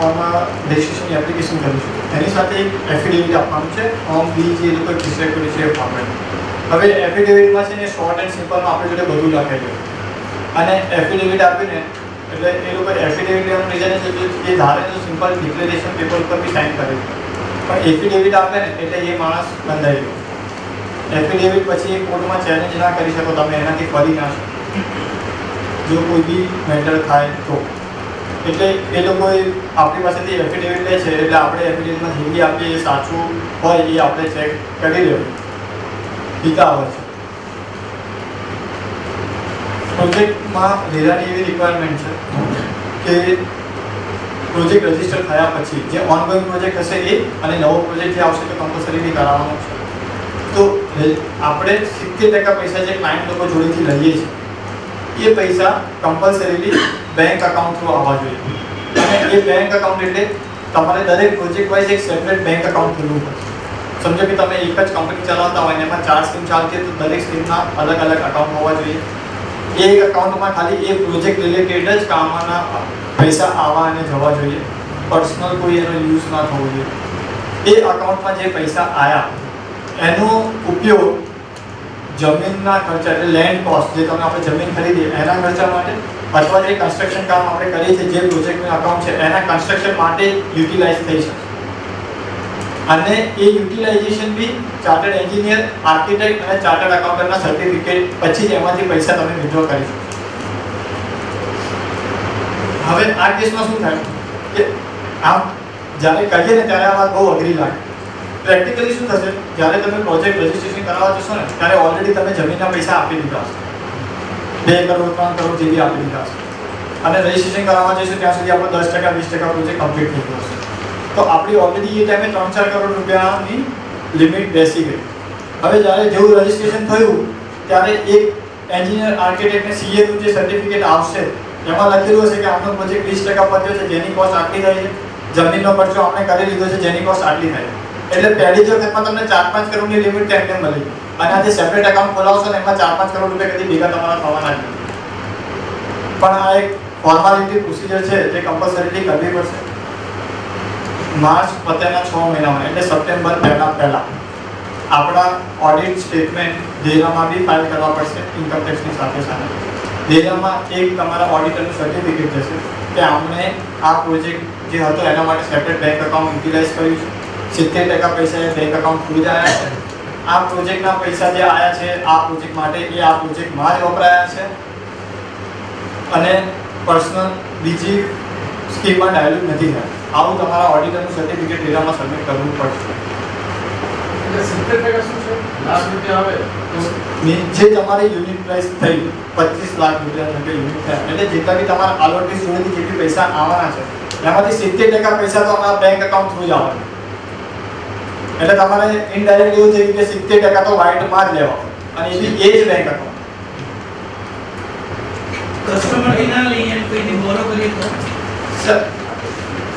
આમાં રજિસ્ટ્રેશનની એપ્લિકેશન કરીશું એની સાથે એક એફિડેવિટ આપવાનું છે ફોર્મ બી જે લોકોએ પ્રિસ્ક્રાઇબ કર્યું છે એ ફોર્મેટ. હવે એફિડેવિટમાં છે ને શોર્ટ એન્ડ સિમ્પલમાં આપણે જોડે બધું લખેલું અને એફિડેવિટ આપીને એટલે એ લોકો એફિડેવિટ લેવાનું રીઝન છે કે એ ધારે તો સિમ્પલ ડિક્લેરેશન પેપર ઉપર બી સાઇન કરે પણ એફિડેવિટ આપે ને એટલે એ માણસ બંધાઈ ગયો. એફિડેવિટ પછી એ કોર્ટમાં ચેલેન્જ ના કરી શકો તમે એનાથી ફરી ના શકો જો કોઈ બી મેટર થાય તો. એટલે એ લોકોએ આપણી પાસેથી એફિડેવિટ લે છે એટલે આપણે એફિડેવિટમાં જે બી આપીએ એ સાચું હોય એ આપણે ચેક કરી લેવું પિતા આવે છે. પ્રોજેક્ટમાં રેરાની એવી રિક્વાયરમેન્ટ છે કે પ્રોજેક્ટ રજિસ્ટર થયા પછી જે ઓનગોઈંગ પ્રોજેક્ટ હશે એ અને નવો પ્રોજેક્ટ જે આવશે તો કમ્પલસરીલી કરાવવાનો છે. તો આપણે 70% પૈસા જે ક્લાયન્ટ લોકો જોડેથી લઈએ છીએ એ પૈસા કમ્પલસરીલી બેંક અકાઉન્ટ થ્રુ આવવા જોઈએ. અને એ બેંક અકાઉન્ટ એટલે તમારે દરેક પ્રોજેક્ટ વાઇઝ એક સેપરેટ બેંક અકાઉન્ટ ખોલવું પડશે. સમજો કે તમે એક જ કંપની ચલાવતા હોય એમાં 4 સ્કીમ ચાલતી હોય તો દરેક સ્કીમના અલગ અલગ અકાઉન્ટ હોવા જોઈએ. એ અકાઉન્ટમાં ખાલી એ પ્રોજેક્ટ રિલેટેડ જ કામના પૈસા આવવા અને જવા જોઈએ. પર્સનલ કોઈ એનો યુઝ ના થવો જોઈએ. એ અકાઉન્ટમાં જે પૈસા આવ્યા એનો ઉપયોગ જમીનના ખર્ચા એટલે લેન્ડ કોસ્ટ જે તમે આપણે જમીન ખરીદીએ એના ખર્ચા માટે અથવા જે કન્સ્ટ્રક્શન કામ આપણે કરીએ છીએ જે પ્રોજેક્ટનું અકાઉન્ટ છે એના કન્સ્ટ્રક્શન માટે યુટિલાઇઝ થઈ શકે. અને એ યુટિલાઇઝેશન બી ચાર્ટર્ડ એન્જિનિયર આર્કિટેક્ટ અને ચાર્ટર્ડ એકાઉન્ટન્ટના સર્ટિફિકેટ પછી જ એમાંથી પૈસા તમે વિથડ્રો કરી શકો. હવે આ કેસમાં શું થાય કે આમ જ્યારે કહીએ ને ત્યારે આ વાત બહુ અઘરી લાગે પ્રેક્ટિકલી શું થશે, જ્યારે તમે પ્રોજેક્ટ રજિસ્ટ્રેશન કરાવવા જશો ને ત્યારે ઓલરેડી તમે જમીનના પૈસા આપી દીધા હશે, 2 કરોડ 3 કરોડ જેવી આપી દીધા હશે અને રજિસ્ટ્રેશન કરાવવા જઈશું ત્યાં સુધી આપણો 10% 20% પ્રોજેક્ટ કમ્પ્લીટ થઈ ગયો હશે. તો આપણી ઓલરેડી એ ટાઈમે 3-4 કરોડ રૂપિયાની લિમિટ બેસી ગઈ. હવે જ્યારે જેવું રજિસ્ટ્રેશન થયું ત્યારે એક એન્જિનિયર આર્કિટેક્ટને CA નું જે સર્ટિફિકેટ આવશે એમાં લખેલું હશે કે આપણો પ્રોજેક્ટ 20% પત્યો છે જેની કોસ્ટ આટલી થાય છે, જમીનનો ખર્ચો આપણે કરી લીધો છે જેની કોસ્ટ આટલી થાય છે. એટલે પહેલી જ વખતમાં તમને 4-5 કરોડની લિમિટ તેમ મળી ગઈ અને આ જે સેપરેટ એકાઉન્ટ ખોલાવશો ને એમાં 4-5 કરોડ રૂપિયા કદી ભેગા તમારા થવાના જ નથી. પણ આ એક ફોર્માલિટી પ્રોસિજર છે જે કમ્પલસરીલી કરવી પડશે. માર્ચ પત્યાના 6 મહિનામાં એટલે સપ્ટેમ્બર પહેલા આપણા ઓડિટ સ્ટેટમેન્ટ ડેરામાં બી ફાઇલ કરવા પડશે ઇન્કમ ટેક્સની સાથે. ડેરામાં એક તમારા ઓડિટરનું સર્ટિફિકેટ જશે કે આપણે આ પ્રોજેક્ટ જે હતો એના માટે સેપરેટ બેંક એકાઉન્ટ યુટિલાઇઝ કર્યું છે, 70% પૈસા એ બેંક એકાઉન્ટ થ્રુ જ આવ્યા છે, આ પ્રોજેક્ટના પૈસા જે આવ્યા છે આ પ્રોજેક્ટ માટે એ આ પ્રોજેક્ટમાં જ વપરાયા છે અને પર્સનલ બીજી સ્કીમમાં ડાયલ્યુટ નથી થયા. આવું તમારા ઓડિટરનું સર્ટિફિકેટ ડેરામાં સબમિટ કરવું પડશે. એટલે 70% શું છે? લાખ રૂપિયા આવે તો જે તમારી યુનિટ પ્રાઇસ થઈ 25 લાખ રૂપિયા તરીકે યુનિટ થયા એટલે જેટલા બી તમારા આલોટી જોડેથી જેટલી પૈસા આવવાના છે એમાંથી 70% પૈસા તો અમારા બેંક એકાઉન્ટ થ્રુ જ આવવાના. એટલે તમારે ઇનડાયરેક્ટ એવું થયું કે 70% તો વાઇટમાં જ લેવા અને એ બી એ જ બેંક એકાઉન્ટ. કસ્ટમર ના લઈએ અને કોઈથી બોરો કરીએ તો સર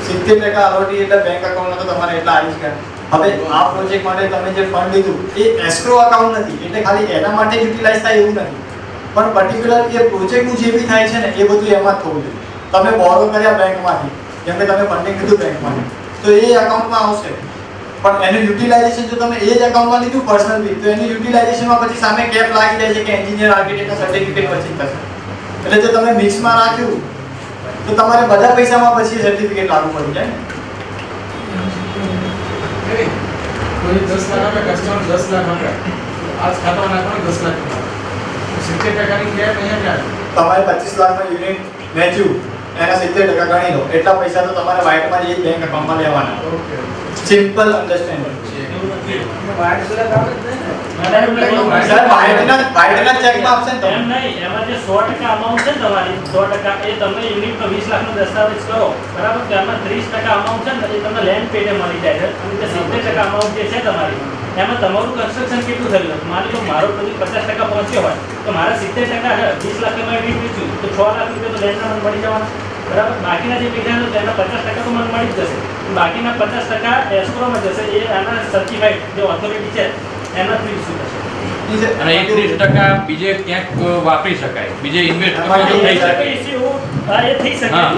70% આલોટી એટલે બેંક એકાઉન્ટમાં તો તમારે એટલા આવી જ ગયા. હવે આ પ્રોજેક્ટ માટે તમે જે ફંડ લીધું એ એસ્ક્રો એકાઉન્ટ નથી એટલે ખાલી એના માટે યુટિલાઇઝ થાય એવું નથી, પણ પર્ટિક્યુલર એ પ્રોજેક્ટનું જે બી થાય છે ને એ બધું એમાં જ થવું જોઈએ. તમે બોરો કર્યા બેંકમાંથી, જેમ કે તમે ફંડિંગ લીધું બેંકમાંથી, તો એ એકાઉન્ટમાં આવશે, પણ એનું યુટિલાઇઝેશન જો તમે એ જ એકાઉન્ટમાં લીધું પર્સનલ બી, તો એની યુટિલાઇઝેશનમાં પછી સામે કેપ લાગી જાય છે કે એન્જિનિયર આર્કિટેક્ટના સર્ટિફિકેટ પછી થશે. એટલે જો તમે મિક્સમાં રાખ્યું તો તમારે બધા પૈસામાં પછી સર્ટિફિકેટ લાગુ પડી જાય ને. કોઈ 10 લાખ આપે, કસ્ટમર 10 લાખ આપે, આજ ખાતામાં નાખવાનું 10 લાખ રૂપિયા. 70%ની કેપ અહીંયા ક્યાં? તમારે 25 લાખનું યુનિટ વેચ્યું એના 70% ગણી લો, એટલા પૈસા તો તમારે વાઇટમાં જ બેંક એકાઉન્ટમાં લેવાના. Okay simple understanding. White colour આવે જ નહીં ને. સર વાઇટના ચેકમાં આપશે ને એમ નહીં, એમાં જે 100% અમાઉન્ટ છે ને તમારી 100% એ તમે યુનિટનો 20 લાખનો દસ્તાવેજ કરો બરાબર, તો એમાં 30% અમાઉન્ટ છે ને એ તમને લેન્ડ પેડે મળી જાય છે અને જે 70% અમાઉન્ટ જે છે તમારી એમાં તમારું કન્સ્ટ્રક્શન કેટલું થયું છે. માની લો મારો પ્રોજેક્ટ 50% પહોંચ્યો હોય તો મારા 70% 20 લાખમાં યુનિટ વેચ્યું તો 6 લાખ રૂપિયા તો લેન્ડના મને મળી જવાના બરાબર. બાકીના જે પૈસા છે તેના 50% તો મને મળી જ જશે, બાકીના 50% એસ્ક્રોમાં જશે, એ આના સર્ટિફાઈડ જે ઓથોરિટી છે એના થ્રુ ઇસ્યુ થશે. અને 30% બીજે ક્યાંક વાપરી શકાય, બીજે ઇન્વેસ્ટ થઈ શકે. એ થઈ શકે. હા.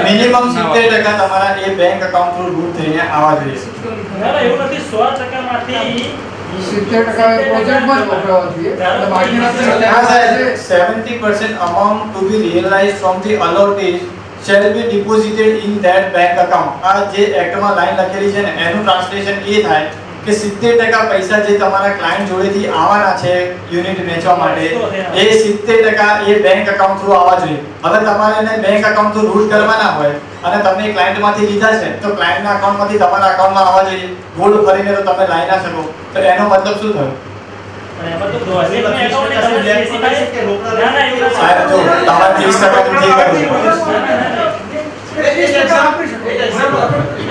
મિનિમમ 70% તમારા એ બેંક એકાઉન્ટ થ્રુ રૂટ થઈને આવવા જોઈએ. ના, ના, એવું નથી. 100% માંથી 70% પ્રોજેક્ટમાં જ વપરાવા જોઈએ અને બાકીના હા sir, 70% amount to be realized from the allotee shall be deposited in that bank account. આ જે એક્ટમાં લાઈન લખેલી છે ને એનું ટ્રાન્સલેશન એ થાય કે 70% પૈસા જે તમારા ક્લાયન્ટ જોડેથી આવવાના છે યુનિટ વેચવા માટે એ 70% એ બેંક એકાઉન્ટ થ્રુ આવવા જોઈએ. હવે તમારે એને બેંક એકાઉન્ટ થ્રુ રૂટ કરવાના હોય અને તમે ક્લાયન્ટમાંથી લીધા છે તો ક્લાયન્ટના એકાઉન્ટમાંથી તમારા એકાઉન્ટમાં આવવા જોઈએ. ગોલ્ડ ફરીને તો તમે લાવી ના શકો, તો એનો મતલબ શું થયો? અને એમાં તો પ્રોજેક્ટના એકાઉન્ટે તમે specify ના, ના, એવું નથી. સાહેબ જો તમારે 30% તો ઠીક કરવું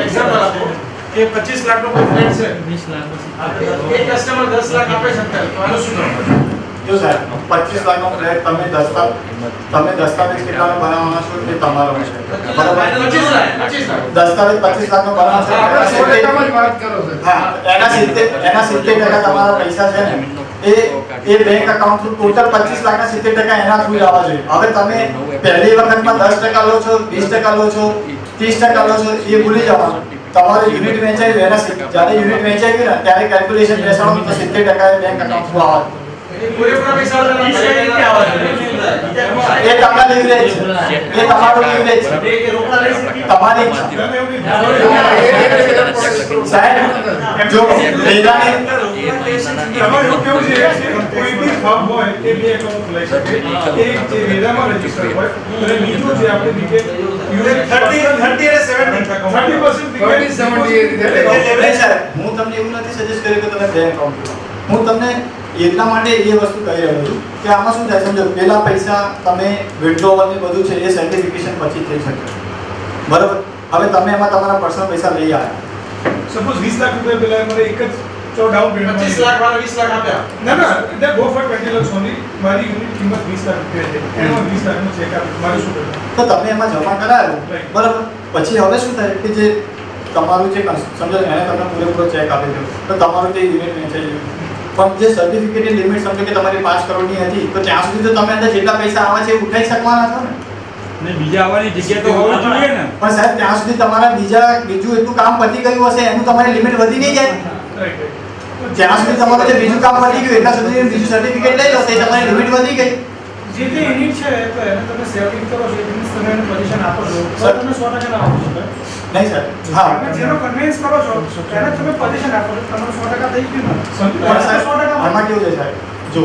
એક્ઝામ્પલ આપો કે 25 લાખનો કોઈ ફ્લેટ છે, 20 લાખ એક કસ્ટમર 10 લાખ આપે છે તો આનું શું કરવાનું? જો સાહેબ 25 લાખનો ફ્લેટ તમે દસ્તાવેજ કેટલાનો બનાવવાના છો એ તમારો છે બરાબર. 25 લાખ દસ્તાવેજ 25 લાખનો બનાવવાનો છે આપણે 100% જ વાત કરો છો. હા, એના 70% તમારા પૈસા છે ને એ બેંક એકાઉન્ટ થ્રુ ટોટલ 25 લાખના 70% એના થ્રુ જ આવવા જોઈએ. હવે તમે પહેલી વખતમાં 10% લો છો, 20% લો છો, 30% લો છો એ ભૂલી જવાનું. તમારે યુનિટ વેચાયું એના જ્યારે યુનિટ વેચાઈ ગયું ને ત્યારે કેલ્ક્યુલેશન બેસાડો તો 70% બેંક એકાઉન્ટ થ્રુ આવવા જોઈએ. પૂરેપૂરા પૈસા ઈ કઈ રીતે આવે છે? એ તમારા લીવરેજ છે, એ તમારું લીવરેજ છે, એ રોકડા લઈ શકીએ. તમારી ઈચ્છા. સાહેબ જો રેરાને તમારે એવું કેવું છે કે કોઈ બી ફર્મ હોય એ બે એકાઉન્ટ લઈ શકે. એક જે વેરામાં રજીસ્ટર હોય અને બીજું જે આપણે બીજે યુએન 30 અને 70 30% 30-70 એ રીતે. નહીં સાહેબ, હું તમને એવું નથી સજેસ્ટ કર્યું કે તમે બે એકાઉન્ટ ખોલો. હું તમને એટલા માટે એ વસ્તુ કહી રહ્યો છું કે આમાં શું થાય સમજો, પેલા પૈસા તમે વિડ્રોવલ ને બધું છે એ સર્ટિફિકેશન પછી થઈ શકે, બરાબર? હવે તમે એમાં તમારા પર્સનલ પૈસા લઈ આવ્યા, સપોઝ 20 લાખ રૂપિયા પેલા મને એક જ ડાઉન પેમેન્ટ 25 લાખ વાળા 20 લાખ આપ્યા. ના એટલે ગો ફોર 20 લાખ સોની મારી યુનિટ કિંમત 20 લાખ રૂપિયા છે એમાં 20 લાખનો ચેક આપે મારે શું કરવું? તો તમે એમાં જમા કરાવ્યો, બરાબર? પછી હવે શું થાય કે જે તમારું જે સમજો એને તમને પૂરેપૂરો ચેક આપી દો તો તમારું જે યુનિટ વેચાઈ ગયું, પણ જે સર્ટિફિકેટની લિમિટ સમજો કે તમારી 5 કરોડની હતી તો ત્યાં સુધી તો તમે અંદર જેટલા પૈસા આવે છે એ ઉઠાઈ શકવાના છો ને. ને બીજા આવવાની જગ્યા તો હોવી જોઈએ ને. પણ સાહેબ ત્યાં સુધી તમારા બીજું એટલું કામ પતી ગયું હશે એનું તમારી લિમિટ વધી નહીં જાય. જ્યાં સુધી તમારું જે બીજું કામ પતી ગયું એટલા સુધી બીજું સર્ટિફિકેટ લઈ લો તો તમારી લિમિટ વધી ગઈ. જે તે યુનિટ છે તો એને તમે સેવિંગ કરો છો એટલે તમે એને પોઝિશન આપો છો તો તમે 100% ના આપો છો. નહીં સર, હા તમે જેનો કન્વિન્સ કરો છો એને તમે પોઝિશન આપો છો તમારું 100% થઈ ગયું ને. પણ સાહેબ આમાં કેવું છે સાહેબ, જો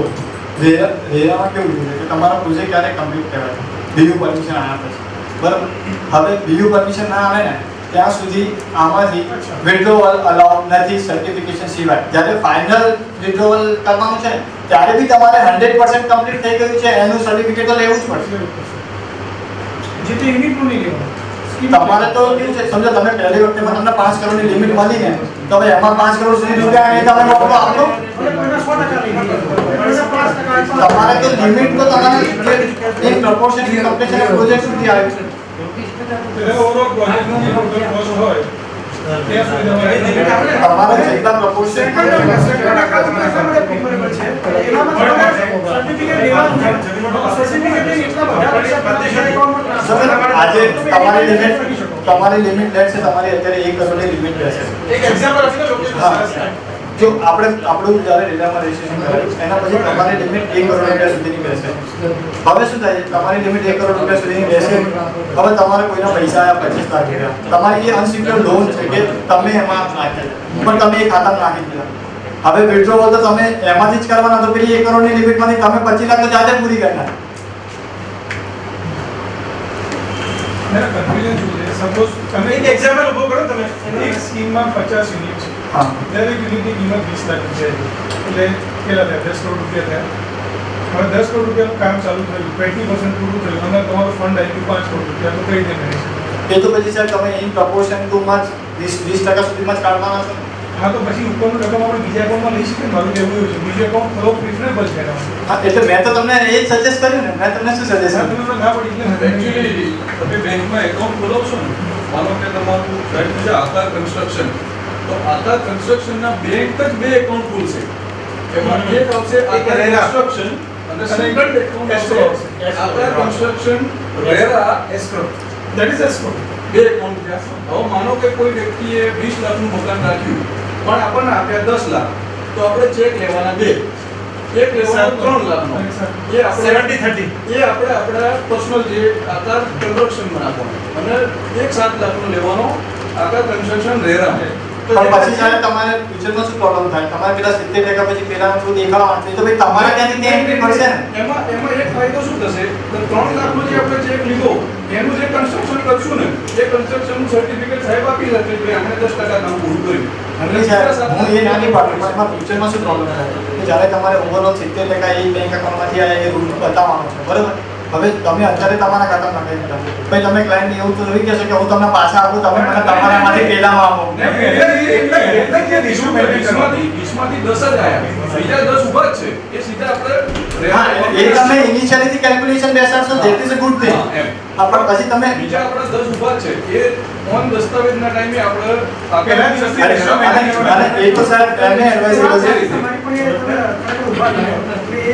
રેરામાં કેવું છે કે તમારો પ્રોજેક્ટ ક્યારે કમ્પ્લીટ કરાય બીયુ પરમિશન આવ્યા પછી, બરાબર? હવે બીયુ પરમિશન ના આવે ને ત્યાં સુધી આમાંથી વિડ્રોવલ અલાઉ નથી સર્ટિફિકેશન સિવાય. જ્યારે ફાઇનલ વિડ્રોવલ કરવાનું છે ત્યારે બી તમારે 100% કમ્પ્લીટ થઈ ગયું છે એનું સર્ટિફિકેટ તો લેવું જ પડશે. જે તે યુનિટનું નહીં લેવાનું. તમારે તો કેવું છે સમજો તમે પહેલી વખતેમાં તમને 5 કરોડની લિમિટ મળી ને તો હવે એમાં 5 કરોડ સુધી રૂપિયા એ તમે મોકલો આપો. તમારે તો લિમિટ તો તમારે in proportion to completion of project સુધી આવે છે. એટલે ઓવરઓલ પ્રોજેક્ટનું જે ટોટલ કોસ્ટ હોય ત્યાં સુધી તમારે તમારે જેટલા પ્રપોર્શન આજે તમારી લિમિટ લેટ છે તમારી અત્યારે 1 કરોડની લિમિટ રહેશે. એક એક્ઝામ્પલ આપી દો. હા, જો આપણું જ્યારે રેરામાં રજીસ્ટ્રેશન કરાયું એના પછી તમારી લિમિટ 1 કરોડ રૂપિયા સુધીની રહેશે. હવે શું થાય, તમારી લિમિટ 1 કરોડ રૂપિયા સુધીની રહેશે. હવે તમારે કોઈના પૈસા આવ્યા 25 લાખ રૂપિયા, તમારી એ અનસિક્યોર્ડ લોન છે કે તમે એમાં નાખી પણ તમે એ ખાતામાં નાખી દીધા. હવે વિડ્રોવલ તો તમે એમાંથી જ કરવાના, તો પેલી 1 કરોડની લિમિટમાંથી તમે 25 લાખ તો જાતે પૂરી કરના. મેરા કન્ફ્યુઝન શું છે, સપોઝ તમે એક એક્ઝામ્પલ ઉભો કરો. તમે એક સ્કીમમાં 50 યુનિટ છે, હા, દરેક યુનિટની કિંમત 20 લાખ રૂપિયા છે એટલે કેટલા થયા? 10 કરોડ રૂપિયા થયા. હવે 10 કરોડ રૂપિયાનું કામ ચાલુ થયું, 20% પૂરું થયું અને તમારું ફંડ આવી ગયું 5 કરોડ રૂપિયા, તો કઈ રીતે મેળવી શકો? એ તો પછી સર તમે ઇન પ્રપોર્શન ટુમાં જ 20% સુધીમાં જ કાઢવાના છો. હા, તો પછી ઉપરનું રકમ આપણે બીજા એકાઉન્ટમાં લઈ શકીએ. મારું કહેવું એવું છે બીજું એકાઉન્ટ થોડો પ્રિફરેબલ છે એના માટે. હા, એટલે મેં તો તમને એ જ સજેસ્ટ કર્યું ને. મેં તમને શું સજેસ્ટ સર કર્યું? તમને ના પડી એટલે એકચ્યુઅલી તમે બેંકમાં એકાઉન્ટ ખોલો છો ને, માનો કે તમારું સાઈડ છે આકાર કન્સ્ટ્રક્શન, તો આકાર કન્સ્ટ્રક્શનના બેંક જ બે એકાઉન્ટ ખોલશે. એમાં એક આવશે આકાર કન્સ્ટ્રક્શન અને સેકન્ડ એકાઉન્ટ આવશે આકાર construction RERA escrow, that is escrow. બે એકાઉન્ટ થયા. હવે માનો કે કોઈ વ્યક્તિએ 20 લાખનું મકાન રાખ્યું પણ આપણને આપ્યા 10 લાખ, તો આપણે ચેક લેવાના બે, એક લેવાનો 3 લાખનો, એ આપણે 70-30 એ આપણે આપણા પર્સનલ જે આકાર કન્સ્ટ્રક્શનમાં નાખવાનો અને એક 7 લાખનો લેવાનો આકાર કન્સ્ટ્રક્શન રેરા. પણ પછી જ્યારે તમારે ફ્યુચરમાં શું પ્રોબ્લેમ થાય, તમારે પેલા 70% પછી પેલાનું થોડું દેખાડવાનું છે તો ભાઈ તમારે ત્યાંથી તે એન્ટ્રી પડશે ને. એમાં એક ફાયદો શું થશે કે 3 લાખનો જે આપણે ચેક લીધો એનું જે કન્સ્ટ્રક્શન કરશું ને એ કન્સ્ટ્રક્શનનું સર્ટિફિકેટ સાહેબ આપી શકે કે આપણે 10% કામ પૂરું કર્યું. એટલે સાહેબ હું એ નાની પાડું પણ એમાં ફ્યુચરમાં શું પ્રોબ્લેમ થાય કે જ્યારે તમારે ઓવરઓલ 70% એ બેંક એકાઉન્ટમાંથી આ એ રૂલ બતાવવાનો છે, બરાબર? હવે તમે અત્યારે તમારા ખાતામાં નાખી દીધા, પછી તમે ક્લાયન્ટને એવું તો જોઈ કહેશો કે હું તમને પાછા આપું, તમે મને તમારામાંથી પહેલામાં આપો. ને એટલે કે 20માંથી 10 જ આયા, બીજા 10 ઊભા જ છે, એ સીધા આપણે હા, એ તમે ઇનિશિયલીથી કેલ્ક્યુલેશન બેસાડશો, that is a good thing. એમ. હા, પણ પછી તમે બીજા આપણા 10 ઊભા જ છે, એ ઓન દસ્તાવેજના ટાઈમે આપણે પહેલાથી અને એ તો સાહેબ એમને એડવાઇઝેબલ છે. તમારી પણ એ તમે ઉભા થયો એટલે એ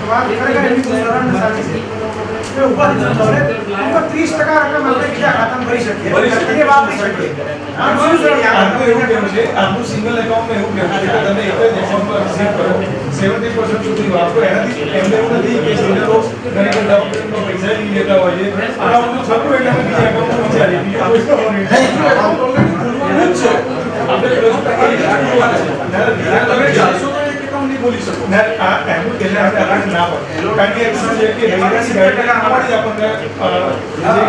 વાત ખરેખર એની ઉદાહરણ સાચી છે. એ ઉભા થયો એટલે ઉપર 30% રકમ આપણે બીજા ખાતામાં ભરી શકીએ, એ વાપરી શકીએ. આનું શું છે? આનું એવું કેવું છે, આનું સિંગલ એકાઉન્ટમાં એવું કેવું છે કે તમે એક જ એકાઉન્ટ પર રિસીવ કરો 70% સુધી નથી વાપરો એનાથી એમને એવું નથી કે બિલ્ડરો ઘણી વાર ડેવલપમેન્ટનો પૈસા લઈ લેતા હોય છે અને આ બધું થતું એટલે અમે બીજા એકાઉન્ટમાં વિચારીએ બીજું કોઈ કરવાનું નથી. એકાઉન્ટ ઓલરેડી ખુલ્લું જ છે. આપણે રજૂ કરી રાખવાનું છે. તમે ચાલશો તો એક એકાઉન્ટ નહીં બોલી શકો. ના આ એનું એટલે આપણે અલગ ના પડે કારણ કે શું છે કે રેગ્યુલેશન ગાઈડલાઈન પ્રમાણે જ આપણને જે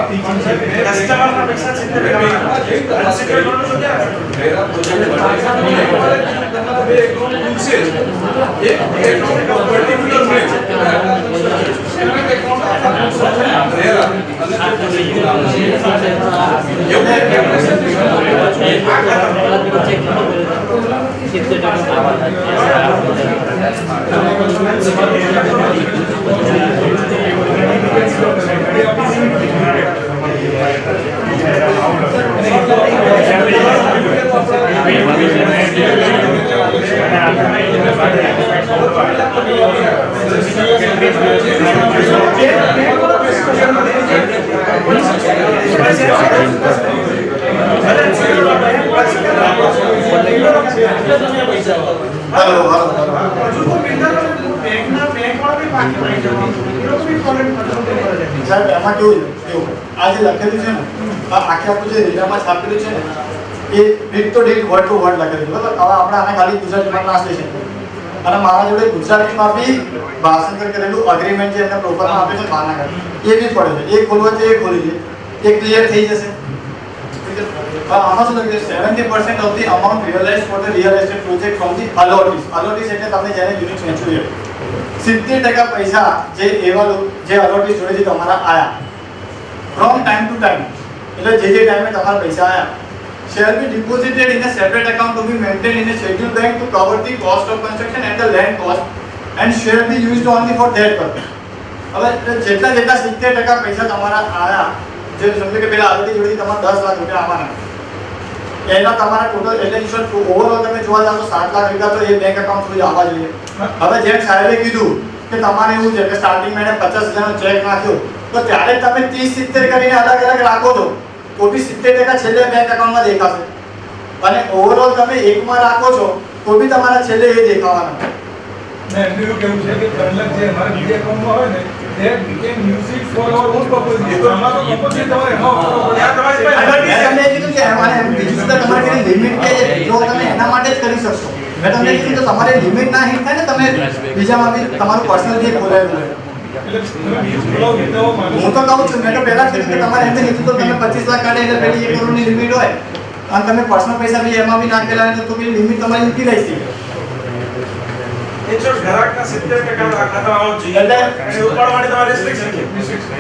ટીચિંગ છે કસ્ટમરના પૈસા 70% અનસિક્યોર્ડ લોન તો ક્યાં રેરા પ્રોજેક્ટ તમારા બે એકાઉન્ટ ખુલશે જ. એક એકાઉન્ટ પર્ટિક્યુલર છે એના એકાઉન્ટ રેરા સાહેબ એમાં કેવું આ જે લખેલું છે ને આ આખું જે રીડામાં છાપેલું છે ને એ ડીટ ટુ ડીટ વર્ડ ટુ વર્ડ લખેલું છે બરાબર. હવે આપણે આને ખાલી ગુજરાતીમાં ટ્રાન્સલેશન અને મારા જોડે ગુજરાતીમાં બી ભાષાંતર કરેલું અગ્રીમેન્ટ જે એમને પ્રોપરમાં આપે છે બાના એ બી પડે છે. એ ખોલવા છે એ ખોલી છે એ ક્લિયર થઈ જશે. આમાં શું લખ્યું છે 70% of the amount realise for the real estate project from the allottees. Allottees એટલે તમે જેને યુનિટ વેચ્યું છે 70% પૈસા જે એવા જે અલોટીસ જોડેથી તમારા આયા ફ્રોમ ટાઈમ ટુ ટાઈમ એટલે જે ટાઈમે તમારા પૈસા આયા shall be deposited in a separate account to be maintained in a scheduled bank to cover the cost of construction and the land cost and shall be used only for that purpose. હવે જેટલા 70% પૈસા તમારા આયા જે સમજો કે પેલા આલતી જોડેથી તમારા 10 લાખ રૂપિયા આવવાના એના તમારા ટોટલ એટલે ઇન્સ્યોર ઓવરઓલ તમે જોવા જાવ તો 7 લાખ રૂપિયા તો એ બેંક એકાઉન્ટ સુધી આવવા જોઈએ. હવે જેમ સાહેબે કીધું કે તમારે એવું છે કે સ્ટાર્ટિંગમાં એને 50,000 નો ચેક નાખ્યો તો ત્યારે તમે 30-70 કરીને અલગ અલગ રાખો છો તો બી 70% છેલ્લે બેંક એકાઉન્ટમાં દેખાશે અને ઓવરઓલ તમે એકમાં રાખો છો તો બી તમારા છેલ્લે એ દેખાવાના. મેં એમનું એવું કેવું છે કે 3 લાખ જે અમારા બીજા એકાઉન્ટમાં હોય ને that we can use it for our own purpose. આમાં તો compulsory તમારે એમાં વાપરવો પડે. આ તમારી પાસે મેં તમને કીધું કે અમારે બીજું તો તમારે કોઈ લિમિટ કે જો તમે એના માટે જ કરી શકશો. મેં તમને કીધું તો તમારે લિમિટ ના હિટ થાય ને તમે બીજામાં બી તમારું પર્સનલ જે ખોલાયેલું હોય એટલે તમે બીજું ખોલાવો કે તો માનો હું તો કહું છું મેં તો પહેલા કીધું કે તમારે એમને કીધું તો તમે 25 લાખ કાઢે એટલે પેલી 1 કરોડની લિમિટ હોય અને તમે પર્સનલ પૈસા બી એમાં બી નાખેલા હોય તો પેલી લિમિટ તમારી યુટિલાઇઝ થઈ જાય. એ જો ગ્રાહકના 70% ખાતામાં આવવું જોઈએ એટલે અને ઉપાડવા માટે તમારે restriction છે.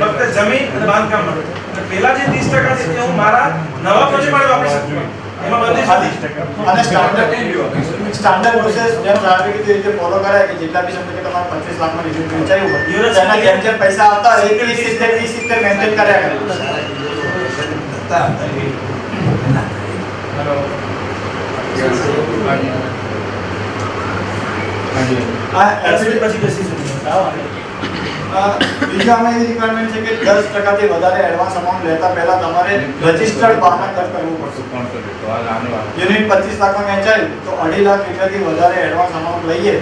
ફક્ત જમીન અને બાંધકામ માટે. અને પેલા જે 30% છે તે હું મારા નવા પ્રોજેક્ટ માટે વાપરી શકું. એમાં બધી અને સ્ટાન્ડર્ડ પ્રોસેસ જેમ સાહેબે કીધું એ રીતે ફોલો કરાય કે જેટલા બી સમજો કે તમારે 25 લાખમાં રિઝલ્ટ વેચાયું હોય તેના જેમ પૈસા આવતા હોય 30-70 મેન્ટેન કર્યા કરે. પછી બેસીશું. બીજા અમે એવી રિક્વાયરમેન્ટ છે કે 10% થી વધારે એડવાન્સ અમાઉન્ટ લેતા પહેલા તમારે રજિસ્ટર્ડ બાના કર કરવું પડશે. યુનિટ 25 લાખમાં વેચાય તો 2.5 લાખ રૂપિયાથી વધારે એડવાન્સ અમાઉન્ટ લઈએ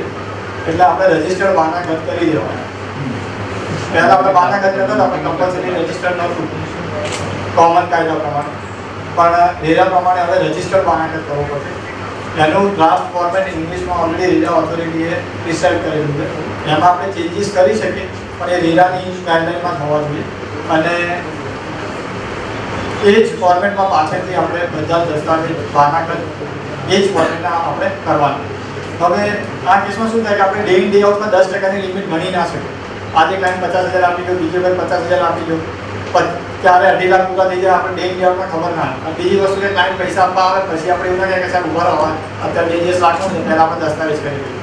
એટલે આપણે રજિસ્ટર્ડ બાના કર કરી દેવાના. પહેલા આપણે બાના કર કરતા આપણે કમ્પલસરી રજિસ્ટર્ડ નહોતું કોમન કાયદા પ્રમાણે પણ રેરા પ્રમાણે હવે રજિસ્ટર્ડ બાના કર કરવો પડશે. એનું ડ્રાફ્ટ ફોર્મેટ ઇંગ્લિશમાં ઓલરેડી રેરા ઓથોરિટીએ ડિસાઇડ કરેલું છે. એમાં આપણે ચેન્જીસ કરી શકીએ પણ એ રેરાની ગાઈડલાઇનમાં થવા જોઈએ અને એ જ ફોર્મેટમાં પાછળથી આપણે બધા દસ્તાવેજ બાનાકર એ જ ફોર્મેટના આપણે કરવાનું. હવે આ કેસમાં શું થાય કે આપણે ડે ઇન ડે આઉટમાં 10%ની લિમિટ ગણી ના શકીએ. આજે ક્લાયન્ટ 50,000 આપી ગયો, બીજો વખત 50,000 આપી ગયો, ત્યારે 2.5 લાખ પૂરા થઈ જાય આપણે ડે ઇન ડે આઉટમાં ખબર ના આવે. બીજી વસ્તુ કે ક્લાયન્ટ પૈસા આપવા આવે પછી આપણે એવું ના કહે કે સાહેબ ઉભા રહો અત્યારે 2 લાખનું છે પહેલાં આપણે દસ્તાવેજ કરી દઈએ.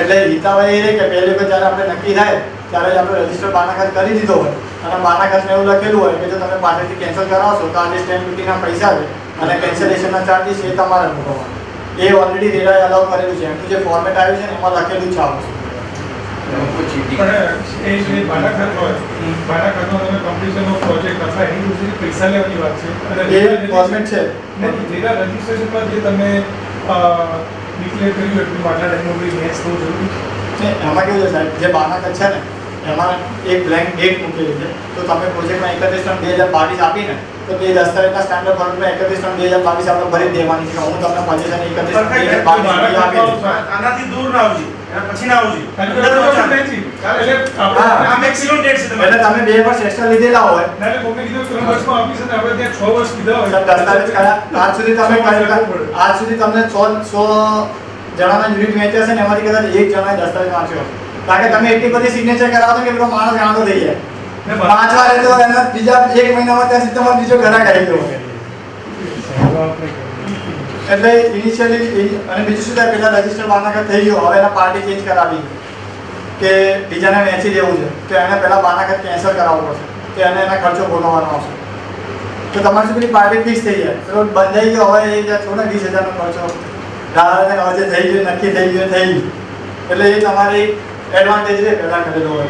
એટલે હિતાવય એ રહે કે પહેલી વખત જ્યારે આપણે નક્કી થાય ત્યારે જ આપણે રજિસ્ટર બાનાખત કરી દીધો હોય અને બાનાખતમાં એવું લખેલું હોય કે જો તમે પાછળથી કેન્સલ કરાવશો તો આજે સ્ટેમ્પ ડ્યુટીના પૈસા છે અને કેન્સલેશનના ચાર્જીસ એ તમારે ભરવાના. એ ઓલરેડી રેરાએ અલાઉ કરેલું છે. એમનું જે ફોર્મેટ આવ્યું છે ને એમાં લખેલું જ છે આ વસ્તુ. પણ એ જે બાનાખત હોય બાનાખતમાં તમે કમ્પ્લીશન ઓફ પ્રોજેક્ટ અથવા એની દૂસરી પૈસા લેવાની વાત છે અને એ ફોર્મેટ છે જેના રજિસ્ટ્રેશનમાં જે તમે ડિક્લેર કર્યું એટલું આટલા ટાઈમમાં બી મેચ થવું જરૂરી છે. એમાં કેવું છે સાહેબ, જે બાનાકત છે ને એમાં એક બ્લેન્ક ડેટ મૂકેલી છે. તો તમે પ્રોજેક્ટમાં 31/3/2022 આપીને તો તે દસ્તાવેજના સ્ટાન્ડર્ડ ફોર્મેટમાં 31/3/2022 આપણે ભરી દેવાની છે. હું તમને પોઝિશન 31/3/2022 આપી દઉં. આનાથી દૂર ના આવજી, એના પછી ના આવજી. એટલે આ મેક્સિમમ ડેટ છે તમારી. એટલે તમે 2 વર્ષ એક્સ્ટ્રા લીધેલા હોય એટલે કોઈને કીધું 3 વર્ષમાં આપી છે ને આપણે ત્યાં 6 વર્ષ કીધા હોય. સર, દસ્તાવેજ કયા આજ સુધી તમે આજ સુધી તમને 100 જણાના યુનિટ વેચ્યા છે ને એમાંથી કદાચ એક જણાએ દસ્તાવેજ વાંચ્યો હશે. કારણ કે તમે એટલી બધી સિગ્નેચર કરાવો કે પેલો માણસ ગાંડો થઈ જાય. 5 વાર તો એના બીજા 1 મહિનામાં ત્યાં સિસ્ટમમાં બીજો ગ્રાહક આવી ગયો. એટલે ઇનિશિયલી અને બીજું શું થાય, પેલા રજિસ્ટર બાનાકત થઈ ગયો, હવે એના પાર્ટી ચેન્જ કરાવી કે બીજાને વેચી દેવું છે તો એને પહેલા બાનાકત કેન્સલ કરાવવું પડશે, તો એને એના ખર્ચો ભોગવવાનો આવશે. તો તમારી શું પેલી પાર્ટી ફિક્સ થઈ જાય, તો બંધાઈ ગયો હવે એ જ્યાં છો ને 20,000નો ખર્ચો હવે જે થઈ ગયું નક્કી થઈ ગયું થઈ ગયું. એટલે એ તમારી એડવાન્ટેજ રહે પહેલાં કરેલો હોય.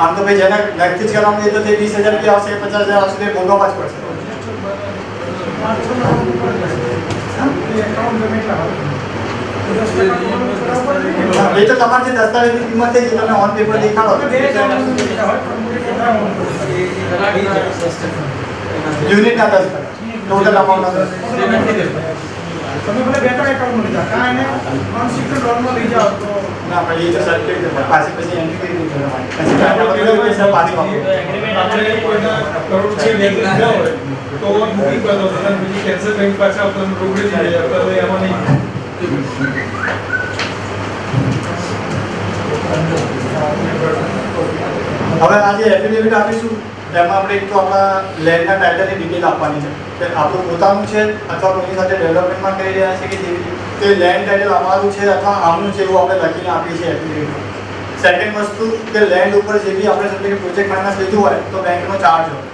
આમ તો ભાઈ જેને નક્કી જ કરવાનું એ તો તે 20,000 રૂપિયા આવશે 50,000 આવશે તે ભોગવવા જ પડશે. એ તો તમારી જે દસ્તાવેજની કિંમત થઈ છે તમે ઓન પેપર દેખાડો યુનિટના 10% ટોટલ અમાઉન્ટના 10%. તમે ભલે 2-3 એકાઉન્ટમાં લીધા, કાં એને અનસિક્યોર્ડ લોનમાં લઈ જાઓ તો ના પણ એ તો સર્ટિફિકેટ પાછી પછી એન્ટ્રી કરી દીધી તમારી પછી કાઢવા પૈસા પાછી વાપરો. આપણે કોઈના કરોડ છે બેંક લીધા હોય તો બુકિંગ કરતો હતો અને બીજી કેન્સલ બેંક પાછા આપણને રોકડી દીધી આપણે એમાં નહીં. હવે આજે એફિડેવિટ આપીશું એમાં આપણે એક તો આપણા લેન્ડના ટાઇટલની ડિટેલ આપવાની છે કે આપણું પોતાનું છે અથવા કોઈની સાથે ડેવલપમેન્ટમાં કરી રહ્યા છે કે જેવી તે લેન્ડ ટાઇટલ અમારું છે અથવા આમનું છે એવું આપણે લખીને આપીએ છીએ એફિડેવિટમાં. સેકન્ડ વસ્તુ કે લેન્ડ ઉપર જે બી આપણે સમજીએ કે પ્રોજેક્ટ ફાઇનાન્સ લીધું હોય તો બેંકનો ચાર્જ હોય,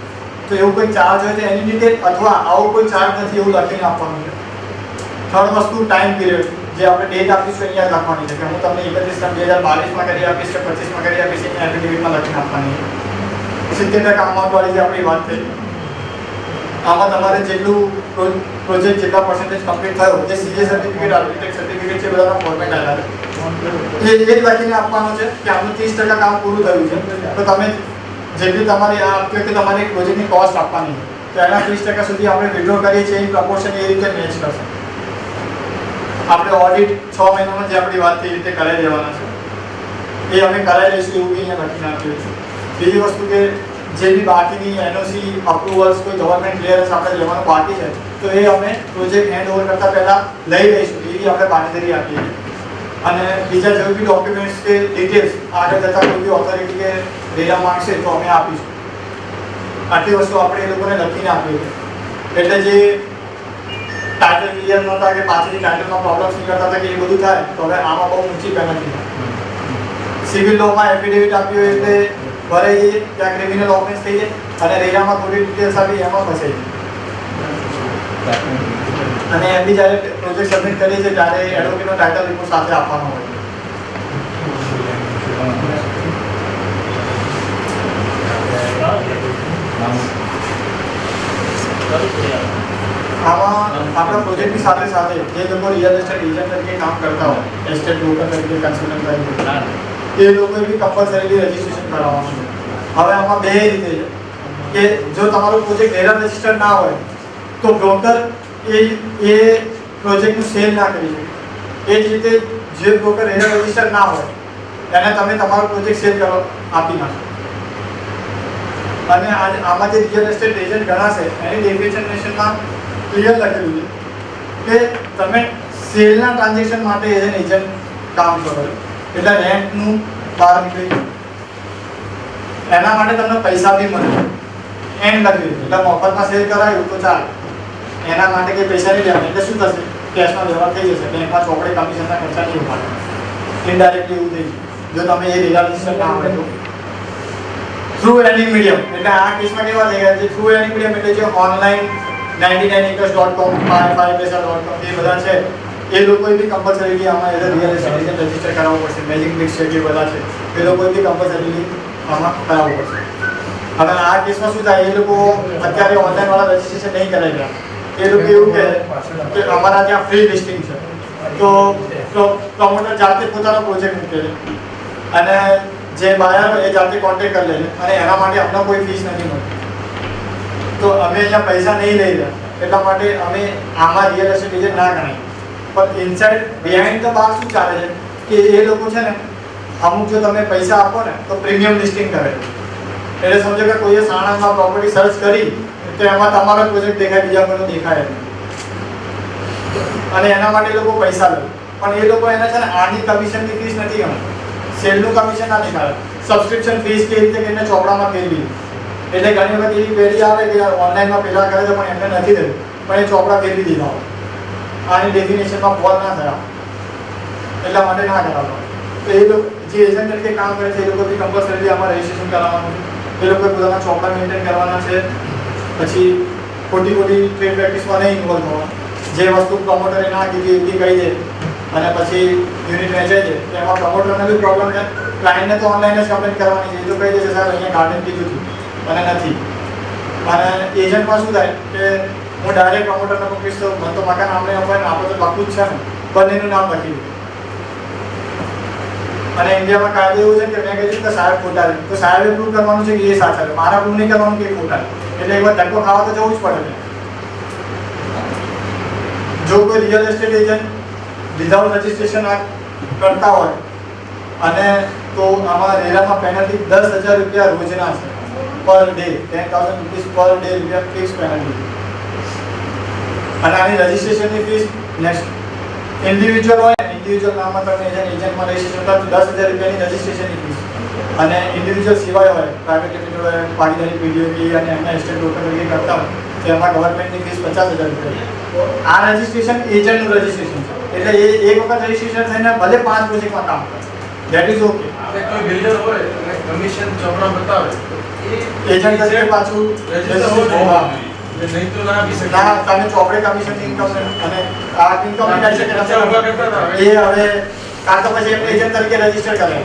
તો એવું કોઈ ચાર્જ હોય તો એની ડિટેલ અથવા આવો કોઈ ચાર્જ નથી એવું લખીને આપવાનું છે. થર્ડ વસ્તુ ટાઈમ પીરિયડ, જે આપણે ડેટ આપીશું અહીંયા લખવાની છે કે હું તમને 31/3/2022માં કરી આપીશ કે 25માં કરી આપીશ અહીંયા એફિડેવિટમાં લખીને આપવાની છે. 70% અમાઉન્ટવાળી જે આપણી વાત થઈ, આમાં તમારે જેટલું પ્રોજેક્ટ જેટલા પર્સન્ટેજ કમ્પ્લીટ થયો જે સીએ સર્ટિફિકેટ આર્કિટેક્ટ સર્ટિફિકેટ છે બધાના ફોર્મેટ આવ્યા છે એ લખીને આપવાનું છે કે આમનું 30% કામ પૂરું થયું છે. તો તમે જેટલી તમારી આ વખતે તમારી પ્રોજેક્ટની કોસ્ટ આપવાની છે તો એના 30% સુધી આપણે વિડ્રો કરીએ છીએ એ પ્રપોર્શન એ રીતે મેચ કરશે. આપણે ઓડિટ 6 મહિનામાં જે આપણી વાત થઈ રીતે કરાવી દેવાના છે એ અમે કરાવી લઈશું એવું બી અહીંયા લખીને આપ્યું છે. બીજી વસ્તુ કે જે બી બાકીની એનઓસી અપ્રુવલ્સ કોઈ ગવર્મેન્ટ ક્લિયરન્સ આપણે લેવાનું બાકી છે તો એ અમે પ્રોજેક્ટ હેન્ડ ઓવર કરતાં પહેલાં લઈ લઈશું એવી આપણે બાંહેધરી આપીએ છીએ. અને બીજા જેવું બી ડોક્યુમેન્ટ્સ કે ડિટેલ્સ આગળ જતાં કોઈ બી ઓથોરિટી કે ડેટા માંગશે તો અમે આપીશું. આટલી વસ્તુ આપણે એ લોકોને લખીને આપીએ છીએ. એટલે જે ટાઇટલ ક્લિયર નહોતા કે પાછળથી ટાઇટલમાં પ્રોબ્લેમ્સ નીકળતા હતા કે એ બધું થાય તો હવે આમાં બહુ ઊંચી પેનલ્ટી થાય. સિવિલ લોમાં એફિડેવિટ આપ્યું એટલે ભરાઈ જઈએ ત્યાં ક્રિમિનલ ઓફેન્સ થઈ જાય અને રેરામાં થોડી ડિટેલ્સ આપી એમાં ફસાઈ જાય. અને એમ બી જ્યારે પ્રોજેક્ટ સબમિટ કરીએ છીએ ત્યારે એડવોકેટનો ટાઇટલ રિપોર્ટ સાથે આપવાનો હોય. આમાં આપણા પ્રોજેક્ટની સાથે સાથે જે લોકો રિયલ એસ્ટેટ એજન્ટ તરીકે કામ કરતા હોય, એસ્ટેટ બ્રોકર તરીકે, કન્સલ્ટન્ટ તરીકે, એ લોકોએ બી કમ્પલસરીલી રજિસ્ટ્રેશન કરાવવાનું છે. હવે આમાં બે રીતે છે કે જો તમારું પ્રોજેક્ટ રેરા રજિસ્ટર્ડ ના હોય તો બ્રોકર એ પ્રોજેક્ટનું સેલ ના કરી શકે. એ જ રીતે જે બ્રોકર રેરા રજિસ્ટર્ડ ના હોય એને તમે તમારો પ્રોજેક્ટ સેલ કરો આપી નાખો. અને આમાં જે રિયલ એસ્ટેટ એજન્ટ ગણાશે એની ડેફિનેશનમાં ક્લિયર લખેલું છે કે તમે સેલના ટ્રાન્ઝેક્શન માટે એઝ એન એજન્ટ કામ કરો એટલે રેન્ટનું બહાર નીકળી એના માટે તમને પૈસા બી મળે એન્ડ લખ્યું એટલે મફતમાં સેલ કરાયું તો ચાલે, એના માટે કંઈ પૈસા નહીં લેવાના. એટલે શું થશે, કેશનો વ્યવહાર થઈ જશે, બેંકમાં ચોપડે કમિશનના ખર્ચા નહીં ઉપાડે. ઇનડાયરેક્ટલી એવું થઈ જો તમે એ રેરા રજિસ્ટર ના હોય તો થ્રુ એની મીડિયમ. એટલે આ કેસમાં કેવા થઈ ગયા છે થ્રુ એની મીડિયમ એટલે જે ઓનલાઈન 99acres.com, 5paisa.com એ બધા છે એ લોકોએ બી કમ્પલસરીલી આમાં as real estate agent register કરાવવું પડશે. મેજિક મિક્સ છે જે બધા છે એ લોકોએ બી કમ્પલસરીલી આમાં કરાવવું પડશે. હવે આ કેસમાં શું થાય, એ લોકો અત્યારે ઓનલાઈન વાળા રજિસ્ટ્રેશન નહીં કરાવી રહ્યા. એ લોકો એવું કહે કે અમારા ત્યાં ફ્રી લિસ્ટિંગ છે તો પ્રમોટર જાતે પોતાનો પ્રોજેક્ટ મૂકે છે અને જે બાયર એ જાતે કોન્ટેક્ટ કરી લે છે અને એના માટે અમને કોઈ ફીસ નથી મળતી. તો અમે અહીંયા પૈસા નહીં લઈ રહ્યા એટલા માટે અમે આમાં રિયલ એસ્ટેટ એજન્ટ ના ગણાય. પણ ઇનસાઇડ બિહાઇન્ડ ધ બાર શું ચાલે છે કે એ લોકો છે ને અમુક જો તમે પૈસા આપો ને તો પ્રીમિયમ લિસ્ટિંગ કરે છે. એટલે સમજો કે કોઈએ સાણંદમાં પ્રોપર્ટી સર્ચ કરી તો એમાં તમારો પ્રોજેક્ટ દેખાય, બીજા કોઈનો દેખાય નહીં. અને એના માટે એ લોકો પૈસા લે. પણ એ લોકો એને છે ને આની કમિશનની ફીસ નથી ગણતા, સેલનું કમિશન ના દેખાડે. સબસ્ક્રિપ્શન ફીસ કે રીતે એને ચોપડામાં ફેરવી. એટલે ઘણી વખત એવી ક્વેરી આવે કે ઓનલાઈનમાં પહેલાં કરે છે પણ એમને નથી થયું, પણ એ ચોપડા ફેરવી દીધા હોય. આની ડેફિનેશનમાં ફોલ ના થયા એટલા માટે ના કરાવતા. તો એ લોકો જે એજન્ટ તરીકે કામ કરે છે એ લોકોથી કમ્પલસરીલી આમાં રજિસ્ટ્રેશન કરાવવાનું છે. એ લોકોએ પોતાના ચોપડા મેન્ટેન કરવાના છે. પછી ખોટી ટ્રેડ પ્રેક્ટિસમાં નહીં ઇન્વોલ્વ થવાનું. જે વસ્તુ પ્રમોટરે ના કીધી એ કહી દે અને પછી યુનિટ વેચાય છે એમાં પ્રમોટરને બી પ્રોબ્લેમ છે. ક્લાયન્ટને તો ઓનલાઈન જ કમ્પ્લેન કરવાની છે. એ તો કહી દે છે સાહેબ અહીંયા ગાર્ડન કીધું હતું અને નથી. અને એજન્ટમાં શું થાય કે હું ડાયરેક્ટ પ્રમોટરને પૂછીશ તો મને તો મકાન આપણે અપાય ને આપણે તો પાકું જ છે ને, બંનેનું નામ લખી દઉં. અને ઇન્ડિયામાં કાયદો એવું છે કે મેં કીધું કે સાહેબ ખોટા છે તો સાહેબે પ્રૂવ કરવાનું છે કે એ સાચા છે, મારા પ્રૂવ નહીં કરવાનું કે એ ખોટા છે. એટલે એક વાર ધક્કો ખાવા તો જવું જ પડે છે. જો કોઈ real estate agent without registration કરતા હોય અને તો આમાં રેરામાં પેનલ્ટી 10,000 રૂપિયા રોજના છે per day, 10,000 rupees per day રૂપિયા ફિક્સ પેનલ્ટી. અને આની રજિસ્ટ્રેશનની ફીસ નેક્સ્ટ ઇન્ડિવિજ્યુઅલ હોય, ઇન્ડિવિજ્યુઅલ નામમાં તમે એજન્ટમાં રજિસ્ટ્રેશન કરો તો 10,000 રૂપિયાની રજિસ્ટ્રેશનની ફીસ. અને ઇન્ડિવિજ્યુઅલ સિવાય હોય, પ્રાઇવેટ લિમિટેડ હોય, ભાગીદારી પીડીઓપી અને એમના એસ્ટેટ બ્રોકર તરીકે કરતા હોય તો એમાં ગવર્મેન્ટની ફીસ 50,000 રૂપિયા. આ રજિસ્ટ્રેશન એજન્ટનું રજિસ્ટ્રેશન છે. એટલે એ એક વખત રજિસ્ટ્રેશન થઈને ભલે 5 પ્રોજેક્ટમાં કામ કરે, ધેટ ઇઝ ઓકે. કોઈ બિલ્ડર હોય અને કમિશન ચોપડા બતાવે એજન્ટ તરીકે પાછું રજિસ્ટ્રેશન નહીં તો ના આપી શકે. ના, તમે ચોપડે કમિશનની ઇન્કમ અને આ ઇન્કમ એ હવે કાં તો પછી એમને એજન્ટ તરીકે રજીસ્ટર કરે.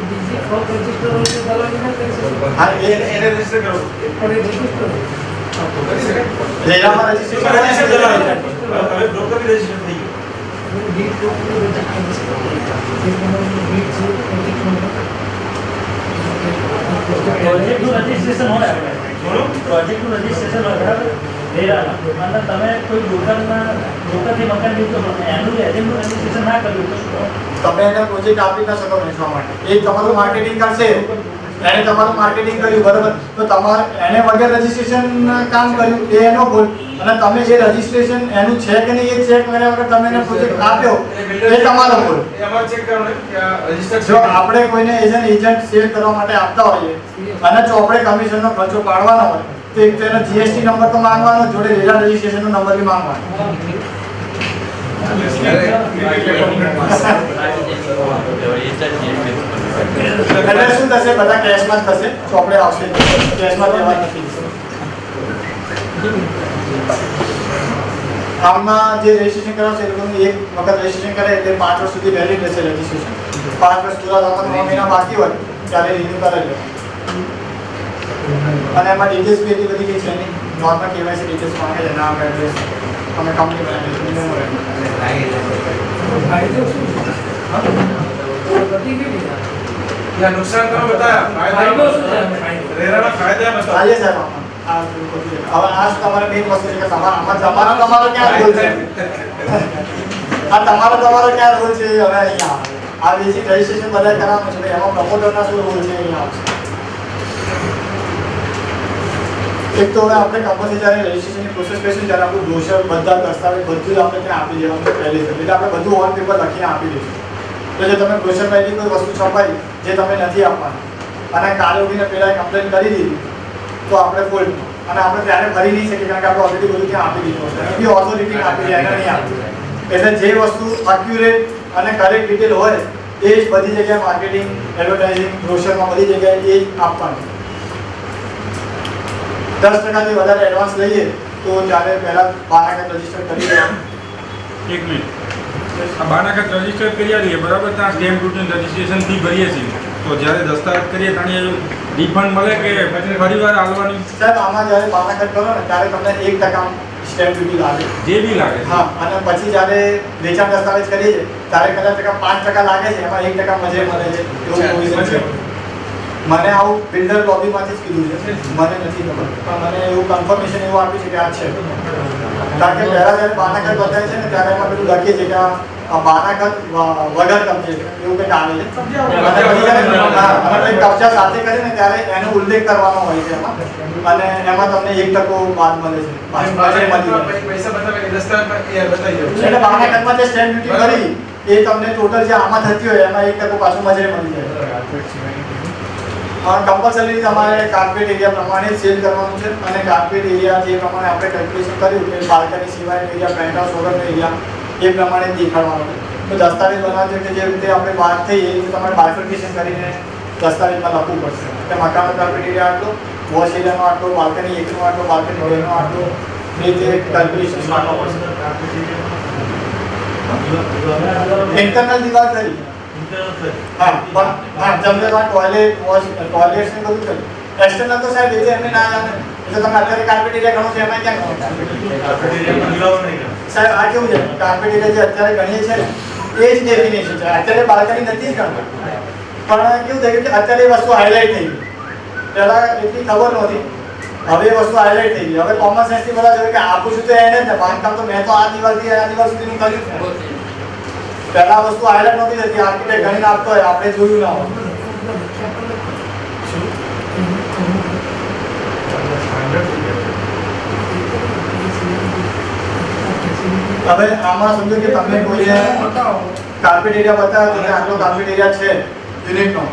બીજી ફોર્મ રજીસ્ટર હોય તો દલાલી ના કરી શકે. હા, એને રજીસ્ટર કરો પણ એ રજીસ્ટર કરી શકે. રેરામાં રજીસ્ટ્રેશન હવે બ્રોકર રજીસ્ટર થઈ ગયું. ડીડ પ્રોપર્ટી રજીસ્ટર કરી શકે. જે તમારું ડીડ છે પ્રોજેક્ટ નંબર પ્રોજેક્ટનું રજિસ્ટ્રેશન હોય આપણે પ્રોજેક્ટનું રજિસ્ટ્રેશન હોય બરાબર રેરામાં. અને તમે કોઈ બ્રોકરથી મકાન લીધું પણ એનું એજન્ટનું રજિસ્ટ્રેશન ના કર્યું તો શું કરો? તમે એને પ્રોજેક્ટ આપી ના શકો વેચવા માટે. એ તમારું માર્કેટિંગ કરશે, એને તમારું માર્કેટિંગ કર્યું બરાબર, તો તમારે એને વગર રજિસ્ટ્રેશન કામ કર્યું એ એનો ભૂલ. અને તમે જે રજિસ્ટ્રેશન એનું છે કે નહીં એ ચેક કર્યા વગર તમે એને પ્રોજેક્ટ આપ્યો એ તમારો ભૂલ. એ અમારે ચેક કરવાનું કે આ રજીસ્ટર જો આપણે કોઈને એજન્ટ સેલ કરવા માટે આપતા હોઈએ અને ચોપડે કમિશનનો ખર્ચો પાડવાનો હોય તો એક તો એનો જીએસટી નંબર તો માંગવાનો, જોડે રેરા રજિસ્ટ્રેશનનો નંબર બી માંગવાનો. એટલે શું થશે, બધા કેશમાં જ થશે, ચોપડે આવશે કેશમાં લેવા નથી. આમાં જે રજિસ્ટ્રેશન કરાવશે એ લોકોનું એક વખત રજિસ્ટ્રેશન કરે એટલે 5 વર્ષ સુધી વેલિડ રહેશે રજિસ્ટ્રેશન. 5 વર્ષ પૂરા થવામાં 9 મહિના બાકી હોય ત્યારે રિન્યુ કરાવી લે. અને એમાં ડિટેલ્સ બી એટલી બધી કંઈ છે નહીં, નોર્મલ કેવાયસી ડિટેલ્સ માંગે છે, નામ એડ્રેસ અમે કંપની બનાવી ફાયદો શું છે? બધી કેવી ત્યાં નુકસાન તમે બતાયા, ફાયદો શું છે? ફાયદો રેરાના ફાયદા બતાવો. આજે સાહેબ આ હવે આ તમારે મેઇન વસ્તુ છે કે તમારો ક્યાં રોલ છે? આ તમારો ક્યાં રોલ છે? હવે અહીંયા આ બેઝિક રજિસ્ટ્રેશન બધા કરાવવાનું છે, એમાં પ્રમોટરના શું રોલ છે અહીંયા આવશે. એક તો હવે આપણે કંપની જ્યારે રજિસ્ટ્રેશનની પ્રોસેસ કરીશું ત્યારે આપણું બ્રોશર બધા દસ્તાવેજ બધું જ આપણે ત્યાં આપી દેવાનું છે પહેલી. એટલે આપણે બધું ઓન પેપર લખીને આપી દઈશું. તો જે તમે બ્રોશરમાં એટલી કોઈ વસ્તુ છપાઈ જે તમે નથી આપવાની અને કાલે ઉઠીને પહેલાં કમ્પ્લેન કરી દીધી તો આપણે ફોલ્ટ અને આપણે ત્યારે ફરી નહીં શકીએ કારણ કે આપણે ઓલરેડી બધું ત્યાં આપી દીધું છે. એની ઓથોરિટી આપી દે, એને નહીં આપી. એટલે જે વસ્તુ અક્યુરેટ અને કરેક્ટ ડિટેલ હોય એ જ બધી જગ્યાએ માર્કેટિંગ, એડવર્ટાઇઝિંગ, બ્રોશરમાં બધી જગ્યાએ એ જ આપવાનું. 10%થી વધારે એડવાન્સ લઈએ તો ત્યારે પહેલાં બાનાખત રજીસ્ટર કરી દેવાનું. એક મિનિટ, આ બાનાખત રજીસ્ટર કરી આવીએ બરાબર, ત્યાં સ્ટેમ્પ ડ્યુટી રજીસ્ટ્રેશન ફી ભરીએ છીએ, તો જ્યારે દસ્તાવેજ કરીએ ત્યારે રિફંડ મળે કે પછી ફરીવાર આવવાની? સાહેબ આમાં જ્યારે બાનાખત કરો ને ત્યારે તમને 1% સ્ટેમ્પ ડ્યુટી લાગે. જે બી લાગે છે. હા, અને પછી જ્યારે વેચાણ દસ્તાવેજ કરીએ છીએ ત્યારે કદાચ 5% લાગે છે, એમાં 1% મજૂરી મળે છે એવું provision છે. મને આવું બિલ્ડર લોબીમાંથી જ કીધું છે, મને નથી ખબર, પણ મને એવું કન્ફર્મેશન એવું આપ્યું છે કે આ છે. કારણ કે પહેલા જ્યારે બાનાખત બતાવે છે ને ત્યારે એમાં પેલું લખીએ છીએ કે આ બાનાખત વગર કબજે છે એવું કંઈક આવે છે. અને પછી જ્યારે કબજા સાથે કરે ને ત્યારે એનો ઉલ્લેખ કરવાનો હોય છે એમાં, અને એમાં તમને 1% બાદ મળે છે. પાછું મજૂરી મળી જાય. પૈસા બતાવે કે દસ્તાવેજ એ બતાવી દઉં. એટલે બાનાખતમાં જે સ્ટેમ્પ ડ્યુટી કરી એ તમને ટોટલ જે આમાં થતી હોય એમાં 1% પાછું મજૂરી મળી જાય. કમ્પલસરી તમારે કાર્પેટ એરિયા પ્રમાણે સેલ કરવાનું છે, અને કાર્પેટ એરિયા જે પ્રમાણે આપણે કેલ્ક્યુલેશન કર્યું કે બાલ્કની સિવાયનો એરિયા, પેન્ટ હાઉસ વગરનો એરિયા એ પ્રમાણે દેખાડવાનો છે. તો દસ્તાવેજ બનાવજો કે જે રીતે આપણે વાત થઈ એ રીતે તમારે બાયફર્કેશન કરીને દસ્તાવેજમાં લખવું પડશે કે મકાનનો કાર્પેટ એરિયા આટલો, વોશ એરિયાનો આટલો, બાલ્કની 1 નો આટલો, બાલ્કની 2 નો આટલો, એ રીતે કેલ્ક્યુલેશન કરવું પડશે. ઇન્ટરનલ દિવાલ કરી હા, પણ હા જમણેમાં ટોયલેટ, વોશ, ટોયલેટ્સ ને બધું કર્યું. એક્સટર્નલ તો સાહેબ એ એમને ના જાણે. એટલે તમે અત્યારે કાર્પેટ એરિયા ગણો છો એમાં ક્યાં ગણો સાહેબ? આ કેવું છે, કાર્પેટ એરિયા જે અત્યારે ગણીએ છે ને એ જ ડેફિનેશન છે. અત્યારે બાલ્કની નથી જ ગણતા, પણ કેવું થયું કે અત્યારે એ વસ્તુ હાઇલાઇટ થઈ ગઈ. પહેલાં એટલી ખબર નહોતી, હવે એ વસ્તુ હાઇલાઇટ થઈ ગઈ. હવે કોમન સેન્સથી બધા જોયું કે આપું છું તો એને જ ને, બાંધકામ તો મેં તો આ દિવાલથી આ દિવાલ સુધીનું કર્યું છે. પહેલા વસ્તુ હાઇલાઇટ નહોતી થતી, આર્કિટેક્ટ ગણીને આપતો હોય, આપણે જોયું ના હોય. હવે આમાં સમજો કે તમે કોઈને કાર્પેટ એરિયા બતાવ્યો તો આટલો કાર્પેટ એરિયા છે યુનિટનો,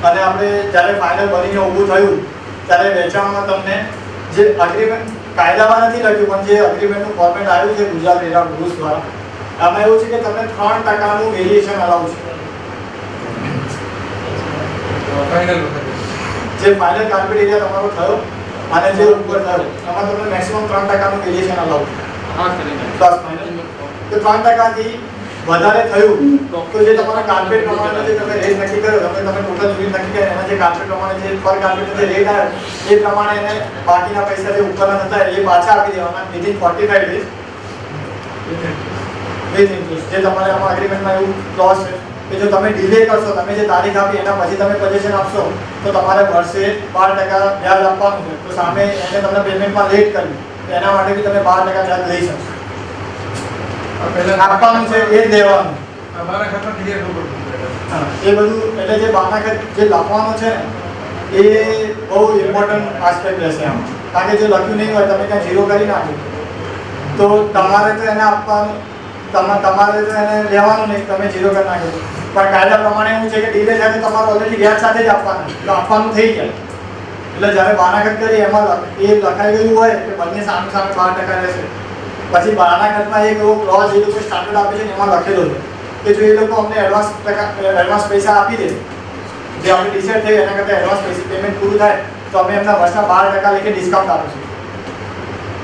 અને આપણે જ્યારે ફાઇનલ બનીને ઊભું થયું ત્યારે વેચાણમાં તમને જે અગ્રીમેન્ટ કાયદામાં નથી લખ્યું પણ જે અગ્રીમેન્ટનું ફોર્મેટ આવ્યું છે ગુજરાત રેરા રૂલ્સ દ્વારા, આમાં એવું છે કે તમને 3%નું વેરિએશન અલાઉ છે. જે ફાઇનલ કાર્પેટ એરિયા તમારો થયો અને જે ઉપર થયો એમાં તમને મેક્સિમમ 3%નું વેરિએશન અલાઉ છે. પ્લસ માઇનસ તો 3%થી વધારે થયું તો જે તમારા કાર્પેટ પ્રમાણે જે તમે રેટ નક્કી કર્યો, તમે ટોટલ યુનિટ નક્કી કર્યા એના જે કાર્પેટ પ્રમાણે જે પર કાર્પેટનો જે રેટ આવ્યો એ પ્રમાણે એને બાકીના પૈસા જે ઉપરના થતા એ પાછા આપી દેવાના વિધિન 45 ડેઝ વિથ ઇન્ટરેસ્ટ. જે તમારે આમાં એગ્રીમેન્ટમાં એવું ક્લોઝ છે કે જો તમે ડિલે કરશો, તમે જે તારીખ આપી એના પછી તમે પોઝિશન આપશો તો તમારે વર્ષે 12% વ્યાજ આપવાનું છે. તો સામે એને તમને પેમેન્ટમાં લેટ કર્યું એના માટે બી તમે 12% વ્યાજ લઈ શકશો. આપવાનું છે એ જ દેવાનું. અમારા ખાતા ક્લિયર કરવું હા, એ બધું એટલે જે બાનાખત જે લખવાનું છે ને એ બહુ ઇમ્પોર્ટન્ટ આસ્પેક્ટ રહેશે આમાં. કારણ કે જે લખ્યું નહીં હોય તમે ત્યાં ઝીરો કરી નાખો તો તમારે તો એને આપવાનું, તમારે તો એને લેવાનું નહીં, તમે ઝીરો કરી નાખો. પણ કાયદા પ્રમાણે એવું છે કે ડીલે સાથે તમારે ઓલરેડી વ્યાજ સાથે જ આપવાનું, તો આપવાનું થઈ જાય. એટલે જ્યારે બાનાખત કરી એમાં એ લખાઈ ગયું હોય કે બંને સામે સામે 12% રહેશે, પછી બાનાખતમાં એક એવો ક્લોઝ એ લોકો સ્ટાન્ડર્ડ આપે છે ને એમાં લખેલો છે કે જો એ લોકો અમને એડવાન્સ પૈસા આપી દે, જે આપણે ડિસાઇડ થયું એના કરતાં એડવાન્સ પૈસા પેમેન્ટ પૂરું થાય તો અમે એમના વર્ષના 12% લેખે ડિસ્કાઉન્ટ આપીશું.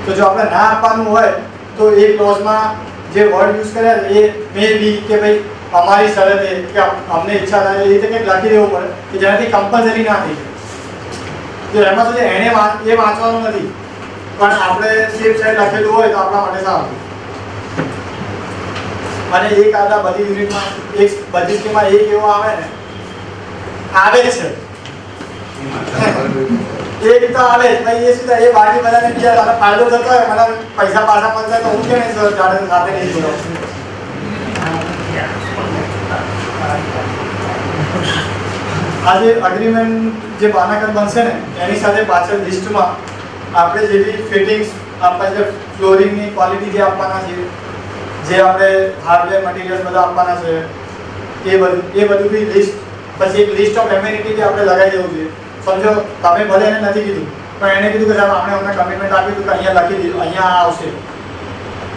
તો જો આપણે ના આપવાનું હોય તો એ ક્લોઝમાં જે વર્ડ યુઝ કર્યા એ મે બી કે ભાઈ અમારી શરતે કે અમને ઈચ્છા થાય એ રીતે કંઈક લખી દેવું પડે કે જેનાથી કમ્પલસરી ના થઈ જાય. તો એમાં શું છે એને એ વાંચવાનું નથી, પણ આપણે સેફ સાઈડ લખેલું હોય તો આપણા માટે સારું. અને એ કાયદા બધી યુનિટમાં એક બધી સ્કીમમાં એક એવો આવે ને આવે છે એક તો આવે જ ભાઈ. એ શું થાય એ બાકી બધાને બીજા ફાયદો થતો હોય, મને પૈસા પાછા મળતા તો હું કેમ નહીં સાથે નહીં જોડાવું. આ જે અગ્રીમેન્ટ જે બાનાખત બનશે ને એની સાથે પાછળ લિસ્ટમાં આપણે જે બી ફિટિંગ્સ આપવા છે, ફ્લોરિંગની ક્વોલિટી જે આપવાના છે, જે આપણે હાર્ડવેર મટીરિયલ્સ બધા આપવાના છે એ બધું બી લિસ્ટ, પછી એક લિસ્ટ ઓફ એમ્યુનિટી બી આપણે લગાવી દેવું જોઈએ. સમજો તમે ભલે એને નથી કીધું પણ એને કીધું કે સાહેબ આપણે અમને કમિટમેન્ટ આપ્યું હતું કે અહીંયા લખી દીધું, અહીંયા આ આવશે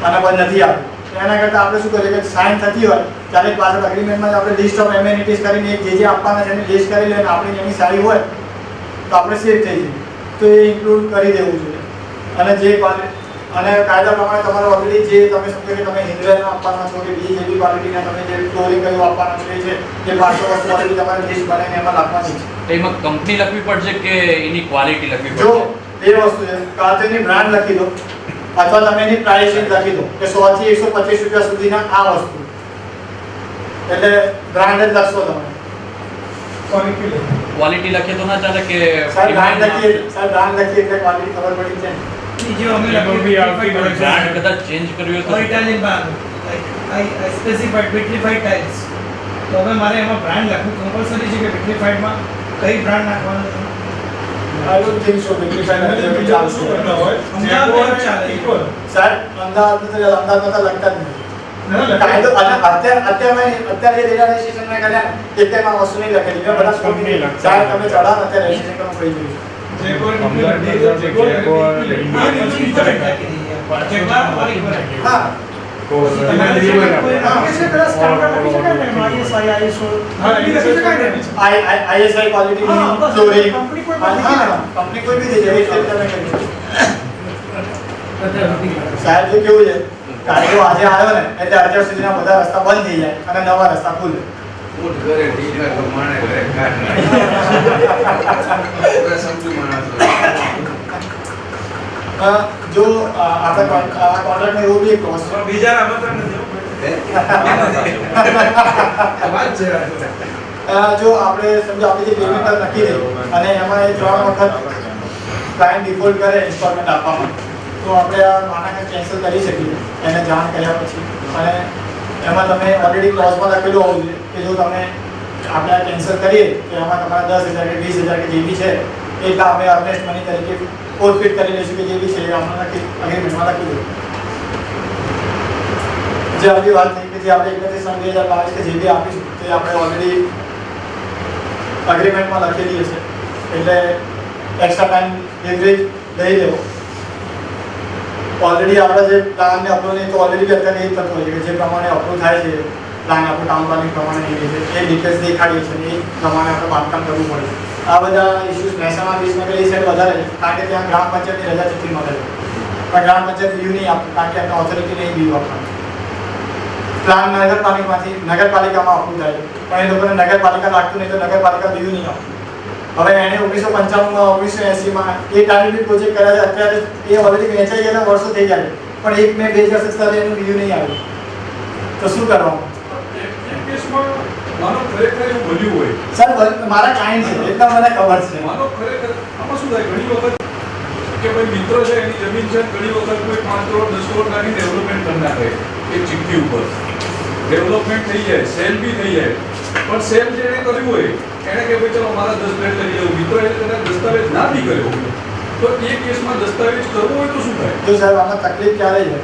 અને પણ નથી આવ્યું. એના કરતાં આપણે શું કરીએ કે સાઇન થતી હોય ત્યારે પાછળ અગ્રીમેન્ટમાં આપણે લિસ્ટ ઓફ એમ્યુનિટીઝ કરીને જે આપવાના છે એની લિસ્ટ કરી લઈએ અને આપણી એની સારી હોય તો આપણે સેફ થઈ જઈએ. તો એ ઇન્ક્લુડ કરી દેવું જોઈએ. અને જે અને કાયદા પ્રમાણે તમારે ઓલરેડી જે તમે સમજો કે તમે હિન્દ્રેલના આપવાના છો કે બીજી જે બી ક્વોલિટીના તમે જે ફ્લોરિંગ કયું આપવાના છો એ છે એ 500 વસ્તુ ઓલરેડી તમારે લિસ્ટ બનાવીને એમાં લખવાની છે. તો એમાં કંપની લખવી પડશે કે એની ક્વોલિટી લખવી જો પડશે? એ વસ્તુ છે કાં તો એની બ્રાન્ડ લખી દો અથવા તમે એની પ્રાઇસ શીટ લખી દો કે 100 થી 125 રૂપિયા સુધીના આ વસ્તુ, એટલે બ્રાન્ડ જ લખશો તમે. ક્વોલિટી લખીએ તો ના ચાલે કે સર બ્રાન્ડ લખીએ એટલે ક્વોલિટી ખબર પડી જાય. जो हमें બ્રાન્ડ કદાચ ચેન્જ કર્યું હોય और તો Italian brand I specified vitrified tiles तो હવે મારે એમાં બ્રાન્ડ લખવું કમ્પલસરી છે કે વિટ્રીફાइड માં કઈ બ્રાન્ડ નાખવાનું છે? I don't think so vitrified નથી ચાલશે. અમદાવાદ ચાલે સર અમદાવાદમાં તો લખતા જ નથી. કાયદો અને અત્યારે જે રજિસ્ટ્રેશન મેં કર્યા ને તેમાં વસ્તુ નહીં લખેલી. મેં બધા સ્કૂલની સાહેબ તમે ચડાવો ને અત્યારે રજિસ્ટ્રેશન કરવું પડી ગયું. હા ISI क्वालिटी फ्लोरिंग कंपनी कोई भी दे जाए स्टेप તમે કરી સાહેબ જો કેવું છે કાયદો આજે આવ્યો ને એટલે અત્યાર સુધીના બધા રસ્તા બંધ થઈ જાય અને નવા રસ્તા ખુલે. ઊંટ કરે ઢીલા તો માણે કરે કાઢ સમજુ માણસ જો આપણે કોન્ટ્રાક્ટમાં એવું બી કોસ્ટ બીજા આમંત્રણ નથી વાત છે. જો આપણે સમજો આપણે જે પેમેન્ટ નક્કી થઈ અને એમાં એ 3 વખત ક્લાયન્ટ ડિફોલ્ટ કરે ઇન્સ્ટોલમેન્ટ આપવામાં, તો આપણે આ નાણાં કેન્સલ કરી શકીએ એને જાણ કર્યા પછી. અને એમાં તમે ઓલરેડી ક્લોઝમાં લખેલું હોવું જોઈએ કે જો તમે આપણે આ કેન્સલ કરીએ તો એમાં તમારા 10,000 કે 20,000 કે જે બી છે એટલા અમે અર્નેસ્ટ મની તરીકે ફોરફિટ કરી લઈશું કે જે બી છે એ અમને અગ્રીમેન્ટમાં લખી દો. જે આપણી વાત થઈ કે જે આપણે 31/2022 કે જે બી આપીશું તે આપણે ઓલરેડી અગ્રીમેન્ટમાં લખેલી હશે, એટલે એક્સ્ટ્રા ટાઈમ લેવરેજ લઈ લેવો. ઓલરેડી આપણા જે પ્લાનને અપ્રૂવ નહીં તો ઓલરેડી અત્યારે એ જ થતું હોય છે કે જે પ્રમાણે અપ્રૂવ થાય છે પ્લાન આપણું ટાઉન પ્લાનિંગ પ્રમાણે નહીં છે એ ડિટેલ્સ દેખાડીએ છીએ એ પ્રમાણે આપણે બાંધકામ કરવું પડે. આ બધા ઇસ્યુઝ મહેસાણા 20 એ સાઈડ વધારે છે કારણ કે ત્યાં ગ્રામ પંચાયતની રજા ચિઠ્ઠી મળે છે, પણ ગ્રામ પંચાયત બીયુ નહીં આપતું કારણ કે એમને ઓથોરિટી નહીં બીયુ આપવાનું. પ્લાન નગરપાલિકામાં અપ્રૂવ થાય છે પણ એ લોકોને નગરપાલિકા લાગતું નહીં તો નગરપાલિકા બીયુ નહીં આપતું. હવે એને 1995માં 1980માં એ ટાઈમે બી પ્રોજેક્ટ કર્યા છે, અત્યારે એ ઓલરેડી વેચાઈ ગયેલા વર્ષો થઈ જાય પણ 1 મે 2017 એનું બીયુ નહીં આવ્યું તો શું કરવાનું? માનો ખરેખર એવું બન્યું હોય સર મારા ક્લાયન્ટ છે એટલે મને ખબર છે. માનો ખરેખર આમાં શું થાય ઘણી વખત કે ભાઈ મિત્ર છે એની જમીન છે, ઘણી વખત કોઈ 5 કરોડ 10 કરોડ લાગી ડેવલપમેન્ટ કરી નાખે એક ચિઠ્ઠી ઉપર, ડેવલપમેન્ટ થઈ જાય, સેલ બી થઈ જાય, પણ સેલ જે એને કર્યું હોય એને કે ભાઈ ચલો મારા 10 ફ્લેટ લઈ લેવું, મિત્રો એને કદાચ દસ્તાવેજ ના બી કર્યો તો એ કેસમાં દસ્તાવેજ કરવો હોય તો શું થાય? જો સાહેબ આમાં તકલીફ ક્યારે છે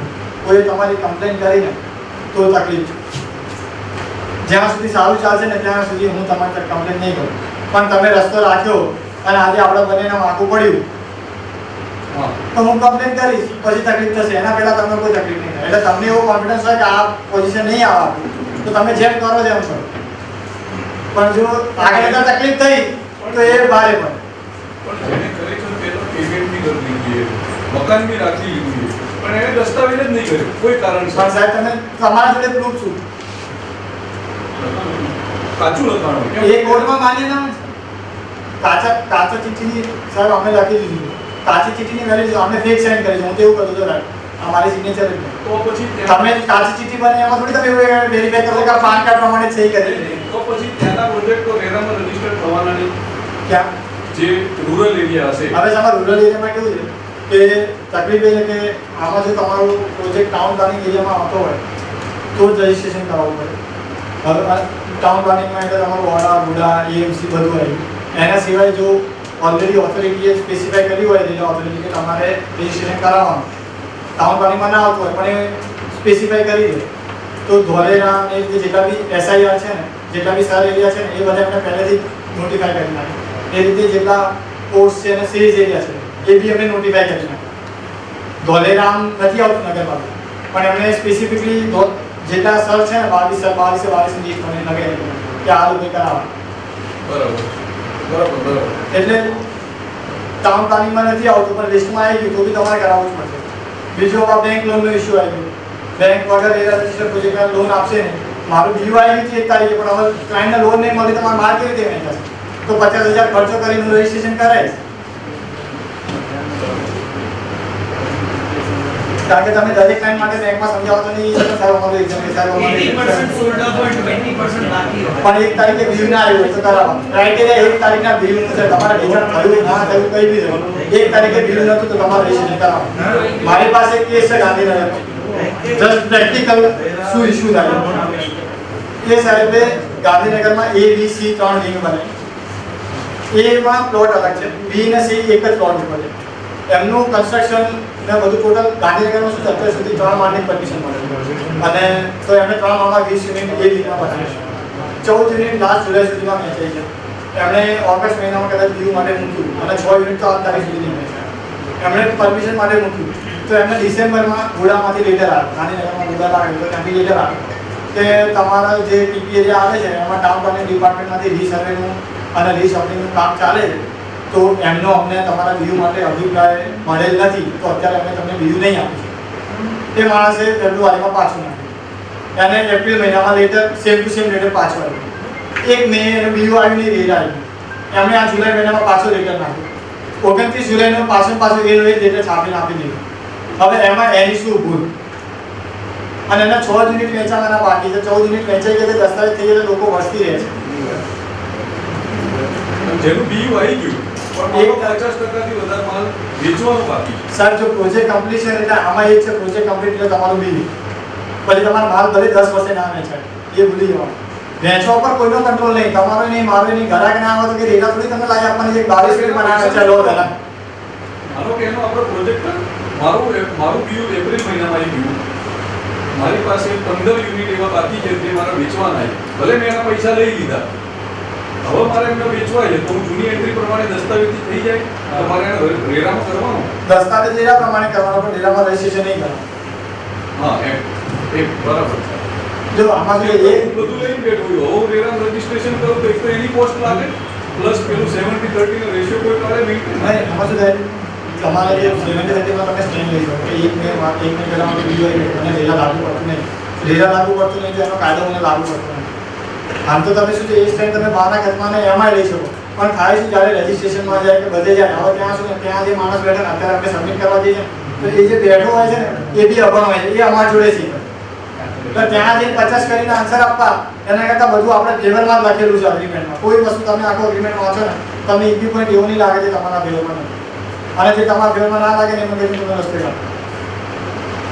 કોઈ તમારી કમ્પ્લેન કરીને તો તકલીફ છે. જ્યાં સુધી સારું ચાલશે ને ત્યાં સુધી હું તમારી કમ્પ્લેન નહીં કરું, પણ તમે રસ્તો રાખ્યો અને આજે આપણે બંનેને માગવું પડ્યું તો હું કમ્પ્લેન કરીશ, પછી તકલીફ થશે. એના પહેલા તમને કોઈ તકલીફ નહીં થાય. એટલે તમને એવો કોન્ફિડન્સ હોય કે આ પોઝિશન નહીં આવવા તો તમે જેમ કરો તેમ કરો. પણ જો આગળ જતા તકલીફ થઈ તો એ ભારે પડે. પણ જેને ખરેખર પેલો પેમેન્ટ બી કરી દીધી મકાન બી રાખી લીધું પણ એને દસ્તાવેજ જ નહીં કર્યો કોઈ કારણસર. પણ સાહેબ તમે તમારા જોડે પ્રૂફ શું કાચું લખાણ હોય એ કોર્ટમાં માન્ય ના હોય. કાચા ચિઠ્ઠીની સાહેબ અમે લખી દીધું કાચી ચિઠ્ઠીની વેલ્યુ અમે ફેક સાઇન કરી છે. હું તો એવું કરું છું અમારી સિગ્નેચર જ નહીં. તો પછી તમે કાચી ચિઠ્ઠી બને એમાં થોડી તમે વેરીફાઈ કરો કે આ પાન કાર્ડ પ્રમાણે સહી કરી છે. તો પછી ત્યાંના પ્રોજેક્ટો રેરામાં રજીસ્ટર થવાના નહીં. ક્યાં જે રૂરલ એરિયા હશે હવે તમારા રૂરલ એરિયામાં કેવું છે કે તકલીફ એ છે કે આમાં જો તમારું પ્રોજેક્ટ ટાઉન પ્લાનિંગ એરિયામાં આવતો હોય તો જ રજીસ્ટ્રેશન કરાવવું પડે. હવે ટાઉન પ્લાનિંગમાં એટલે તમારું વડા ગુડા એએમસી બધું આવ્યું. એના સિવાય જો ઓલરેડી ઓથોરિટીએ સ્પેસિફાઈ કર્યું હોય એટલે ઓથોરિટી કે તમારે રજીસ્ટ્રેશન કરાવવાનું ટાઉન પ્લાનિંગમાં ના આવતું હોય પણ એ સ્પેસિફાઈ કરી દે તો ધોલેરા એ જેટલા બી SIR છે ને જેટલા બી સર એરિયા છે ને એ બધા એમને પહેલેથી નોટિફાઈ કરી નાખે. એ રીતે જેટલા પોસ્ટ છે અને સીરીઝ એરિયા છે એ બી એમને નોટિફાઈ કરી નાખે. ધોલેરામ નથી આવતું નગરપાલિકા પણ એમને સ્પેસિફિકલી જેટલા સર છે ને 22 લિસ્ટ મને લગાવી કે આ લોકો કરાવવા. બરાબર એટલે ટાઉન પ્લાનિંગમાં નથી આવતું પણ લિસ્ટમાં આવી ગયું તો બી તમારે કરાવવું જ પડશે. બીજો આ બેંક લોનનો ઇસ્યુ આવી ગયો. બેંક વગર એરિયા રજિસ્ટર પ્રોજેક્ટમાં લોન આપશે ને મારું બીયુ આવી ગયું 1 તારીખે પણ હવે ક્લાયન્ટને લોન નહીં મળી તો મારે માર કેવી રીતે વહેંચાશે? તો 50,000 ખર્ચો કરીને રજિસ્ટ્રેશન કરાય. કારણ કે તમે દરેક લાઈન માટે બેંકમાં સમજાવો તો નહીં સર અમારું એક્ઝામ કે સર 80% sold out હોય 20% બાકી હોય. પણ એક તારીખે બિલ ના આવ્યું હોય તો કરાવો. ક્રાઇટેરિયા એક તારીખના બિલ નું છે, તમારે વેચાણ થયું ના થયું કઈ બી થયું, એક તારીખે બિલ નતું તો તમારે રજીસ્ટ્રેશન કરાવો. મારી પાસે એક કેસ છે ગાંધીનગર, જસ્ટ પ્રેક્ટિકલ શું ઇશ્યુ થાય એ સાહેબે ગાંધીનગરમાં A B C 3 વિંગ બનાવી. A માં પ્લોટ અલગ છે, B ને C એક જ પ્લોટ ઉપર છે. એમનું કન્સ્ટ્રક્શન ને બધું ટોટલ ગાંધીનગરમાં શું છે અત્યાર સુધી 3 માળની પરમિશન મળે અને તો એમણે 3 માળમાં 20 યુનિટ A વિંગમાં બનાવ્યું. 14 યુનિટ લાસ્ટ જુલાઈ સુધીમાં વેચાઈ છે. એમણે ઓગસ્ટ મહિનામાં કદાચ બીયુ માટે મૂક્યું અને 6 યુનિટ તો આ તારીખ સુધી નહીં વેચાય. એમણે પરમિશન માટે મૂક્યું તો એમને ડિસેમ્બરમાં ગોડામાંથી લેટર આવ્યો, ગાંધીનગરમાં ગોડા લાગે તો ત્યાંથી લેટર આવ્યો કે તમારા જે ટીપી એરિયા આવે છે એમાં ટાઉન પ્લાનિંગ ડિપાર્ટમેન્ટમાંથી રીસર્વેનું અને રીશોપિંગનું કામ ચાલે છે, તો એમનો અમને તમારા બીયુ માટે અભિપ્રાય મળેલ નથી, તો અત્યારે અમે તમને બીયુ નહીં આપીશું. એ માણસે ફેબ્રુઆરીમાં પાછું નાખ્યું અને એપ્રિલ મહિનામાં letter same to same letter પાછું આવ્યું. 1 મે એનું બીયુ આવ્યું નહીં, રેટ આવ્યું. એમણે આ જુલાઈ મહિનામાં પાછું લેટર નાખ્યું. 29 જુલાઈનો પાછું એ લેટર છાપીને આપી દીધું. હવે એમાં એની શું ભૂલ? અને એના 6 યુનિટ વેચાવાના બાકી છે. 14 યુનિટ વેચાઈ ગયા, દસ્તાવેજ થઈ ગયા, લોકો વસ્તી રહે છે. જેનું બીયુ આવી ગયું પણ 50% થી વધારે માલ વેચવાનો બાકી છે. સર જો પ્રોજેક્ટ કમ્પ્લીશન એટલે આમાં એક છે પ્રોજેક્ટ કમ્પ્લીટ એટલે તમારું બિલ, પછી તમારો માલ ભલે 10 વર્ષે ના વેચાય એ ભૂલી જવાનું. વેચવા પર કોઈનો કંટ્રોલ નહીં, તમારો નહીં, મારો નહીં. ઘરાક ના આવે તો કે રેટા થોડી તમે લાવી આપવાની છે. 22 મિનિટ બનાવે છે લો ઘરાક. માનો કે એનો આપણો પ્રોજેક્ટ મારું બીયુ એપ્રિલ મહિનામાં આવી ગયું, મારી પાસે 15 યુનિટ એવા બાકી છે જે મારા વેચવાના છે. ભલે મેં એના પૈસા લઈ લીધા, હવે મારે એમને વેચવા છે તો હું જૂની એન્ટ્રી પ્રમાણે દસ્તાવેજી થઈ જાય તો મારે એને રેરામાં કરવાનું. દસ્તાવેજ રેરા પ્રમાણે કરવાનો પણ રેરામાં રજીસ્ટ્રેશન નહીં કરવાનું. હા એ બરાબર છે. જો આમાં જો એક બધું લઈને બેઠું હોય, હું રેરામાં રજીસ્ટ્રેશન કરું તો એક તો એની કોસ્ટ લાગે પ્લસ પેલું 70-30 નો રેશિયો કોઈ કરે મેઇન્ટેન નહીં, આમાં શું થાય તમારે જે 70-30 માં તમે સ્ટેન્ડ લઈ શકો કે એક મેં પહેલાં બીજું આવી અને રેરા લાગુ પડતું નહીં. રેરા લાગુ પડતું નહીં તો એનો કાયદો મને લાગુ પડતો નહીં. આમ તો તમે શું છે એ સ્ટેન્ડ તમે બહારના ખર્ચમાં ને એમાં લઈ શકો, પણ થાય શું જ્યારે રજીસ્ટ્રેશનમાં જાય કે બધે જાય, હવે ત્યાં શું ને ત્યાં જે માણસ બેઠા ને અત્યારે આપણે સબમિટ કરવા જઈએ તો એ જે બેઠો હોય છે ને એ બી અભણ હોય છે, એ અમારા જોડે શીખે. તો ત્યાં જે 50 કરીને આન્સર આપવા એના કરતાં બધું આપણે ફેવરમાં જ લખેલું છે અગ્રીમેન્ટમાં. કોઈ વસ્તુ તમે આખો અગ્રીમેન્ટ વાંચો ને તમને એક બી પોઈન્ટ એવું નહીં લાગે છે તમારા ફેવરમાં નથી, અને જે તમારા ફેવરમાં ના લાગે ને એમાં તમે રસ્તે કાઢો.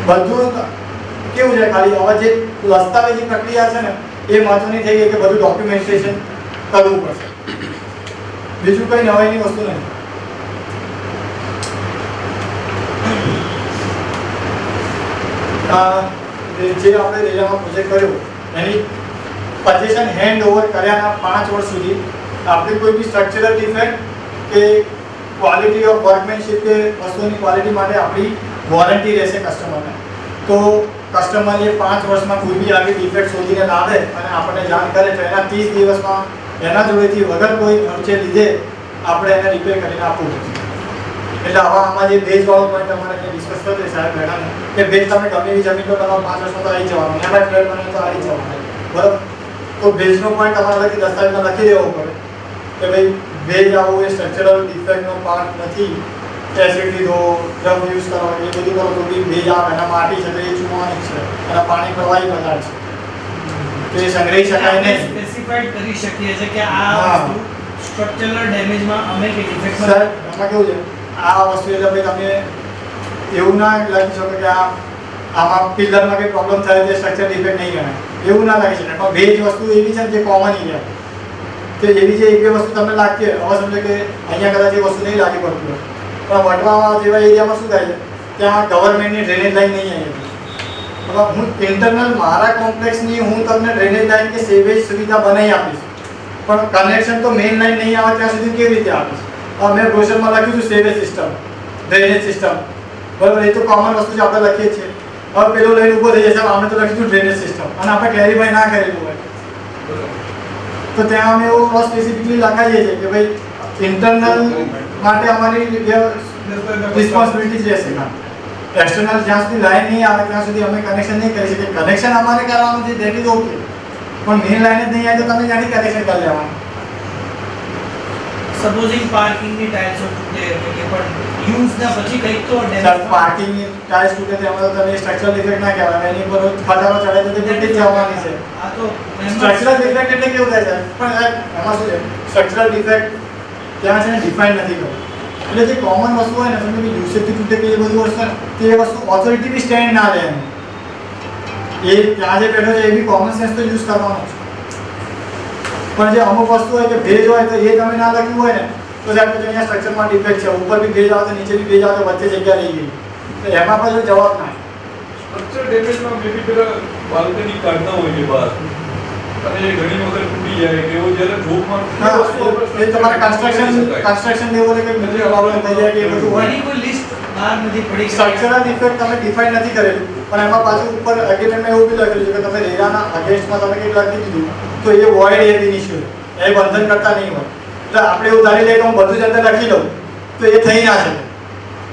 બધું કેવું છે ખાલી હવે જે દસ્તાવેજી પ્રક્રિયા છે ને એ મહત્વની થઈ ગઈ કે બધું ડોક્યુમેન્ટેશન કરવું પડશે, બીજું કંઈ નવાઈની વસ્તુ નહીં. જે આપણે રેરામાં પ્રોજેક્ટ કર્યો એની પોઝિશન હેન્ડ ઓવર કર્યાના 5 વર્ષ સુધી આપણી કોઈ બી સ્ટ્રક્ચરલ ડિફેક્ટ કે ક્વોલિટી ઓફ વર્કમેનશીપ કે વસ્તુની ક્વોલિટી માટે આપણી વોરંટી રહેશે કસ્ટમરને. તો કસ્ટમર એ 5 વર્ષમાં કોઈ બી આવી ડિફેક્ટ શોધીને લાવે અને આપણને જાણ કરે તો એના 30 દિવસમાં એના જોડેથી વગર કોઈ ખર્ચે લીધે આપણે એને રિપેર કરીને આપવું પડશે. એટલે આમાં જે ભેજવાળો પોઈન્ટ અમારે જે ડિસ્કસ થયો છે સાહેબ મેડમ કે ભેજ તમે ગમે એવી જમીન પર તમારે 5 વર્ષમાં તો આવી જવાનું, એમાં ફ્લેટ બને તો આવી જવાનું, બરાબર. તો ભેજનો પોઈન્ટ તમારે લખી દસ્તાવેજમાં લખી દેવો પડે કે ભાઈ ભેજ આવું એ સ્ટ્રક્ચરલ ડિફેક્ટનો પાર્ટ નથી, એસિડ લીધો, ડ્રગ યુઝ કરો એ બધું કરો તો બી ભેજ આવે. એના માટી છે તો એ ચૂમવાની છે, એના પાણી પ્રવાહી પદાર્થ છે તો એ સંગ્રહી શકાય નહીં. સ્પેસિફાઈડ કરી શકીએ છે કે આ વસ્તુ સ્ટ્રક્ચરલ ડેમેજમાં અમે કે સર ડિફેક્ટમાં એમાં કેવું છે આ વસ્તુ એટલે ભાઈ તમે એવું ના લખી શકો કે આમાં પિલરમાં કંઈ પ્રોબ્લેમ થાય તે સ્ટ્રક્ચર ડિફેક્ટ નહીં ગણાય, એવું ના લખી શકાય. પણ ભેજ વસ્તુ એવી છે જે કોમન એરિયા કે એવી જે એક બે વસ્તુ તમને લાગતી હોય, હવે સમજો કે અહીંયા કદાચ એ વસ્તુ નહીં લાગી પડતી હોય પણ વટવામાં જેવા એરિયામાં શું થાય છે ત્યાં ગવર્મેન્ટની ડ્રેનેજ લાઈન નહીં આવી. મતલબ હું ઇન્ટરનલ મારા કોમ્પ્લેક્સની હું તમને ડ્રેનેજ લાઈન કે સેવેજ સુવિધા બનાવી આપીશ, પણ કનેક્શન તો મેઇન લાઈન નહીં આવે ત્યાં સુધી કેવી રીતે આપીશ? મેં બ્રોશરમાં લખ્યું હતું સેવેજ સિસ્ટમ, ડ્રેનેજ સિસ્ટમ, બરાબર. એ તો કોમન વસ્તુ જ આપણે લખીએ છીએ. હવે પેલો લઈને ઊભો થઈ જશે, આપણે તો લખ્યું ડ્રેનેજ સિસ્ટમ અને આપણે ક્લેરિફાઈ ના કરેલું હોય તો ત્યાં અમે એવું સ્પેસિફિકલી લખાઈએ છીએ કે ભાઈ ઇન્ટરનલ માટે અમારી રિસ્પોન્સિબિલિટી જ રહેશે. એક્સટર્નલ જ્યાં સુધી લાઈન નહીં આવે ત્યાં સુધી અમે કનેક્શન નહીં કરી શકીએ. કનેક્શન અમારે કરવાનું છે દેટ ઇઝ ઓકે, પણ મેઇન લાઈન જ નહીં આવે તો તમે ત્યાંથી કનેક્શન કરી લેવાનું. સપોઝિંગ પાર્કિંગની ટાઇલ્સો તૂટે કે પણ યુઝ ને પછી કંઈક તો સર ડેમેજ પાર્કિંગ ટાઇલ્સ તૂટે તેમાં તો તમે સ્ટ્રક્ચરલ ડિફેક્ટ ના કહેવાય, એની પર ખટારો ચડે તો તે તૂટી જ જવાની છે. આ તો સ્ટ્રક્ચરલ ડિફેક્ટ એટલે કેવું થાય છે પણ એમાં શું છે સ્ટ્રક્ચરલ ડિફેક્ટ ત્યાં છે ને ડિફાઇન નથી કર્યું. એટલે જે કોમન વસ્તુ હોય ને સમજો કે યુસેજથી તૂટે કે એ બધી વસ્તુ હોય ને, તે વસ્તુ ઓથોરિટી બી સ્ટેન્ડ ના લે એમ. એ ત્યાં જે બેઠો છે એ બી કોમન સેન્સ તો યુઝ કરવાનો છે. પણ જે અમુક વસ્તુ હોય કે ભેજ હોય તો એ તમે ના લખ્યું હોય ને તો સાહેબ કે અહીંયા સ્ટ્રક્ચરમાં ડિફેક્ટ છે, ઉપર બી ભેજ આવે તો નીચે બી ભેજ આવે તો વચ્ચે જગ્યા રહી ગઈ, તો એમાં પાછો જવાબ ના. સ્ટ્રક્ચર ડેમેજમાં મેબી પેલા બાલ્કની કાઢતા હોય છે બહાર અને એ ઘણી વખત તૂટી જાય કે એવો જ્યારે જોબમાં એ તમારે કન્સ્ટ્રક્શન લેવલે કંઈક બીજી પ્રોબ્લેમ થઈ જાય કે એ બધું હોય. એની કોઈ લિસ્ટ બહાર નથી પડી. સ્ટ્રક્ચરલ ડિફેક્ટ તમે ડિફાઇન નથી કરેલું પણ એમાં પાછું ઉપર એગ્રીમેન્ટમાં એવું બી લખેલું છે કે તમે રેરાના અગેન્સ્ટમાં તમે કંઈક લખી દીધું તો એ વોઇડ એબ ઇનિશિયલ, એ બંધન કરતા નહીં હોય. એટલે આપણે એવું ધારી લઈએ કે હું બધું જ અંદર લખી લઉં તો એ થઈ ના શકે.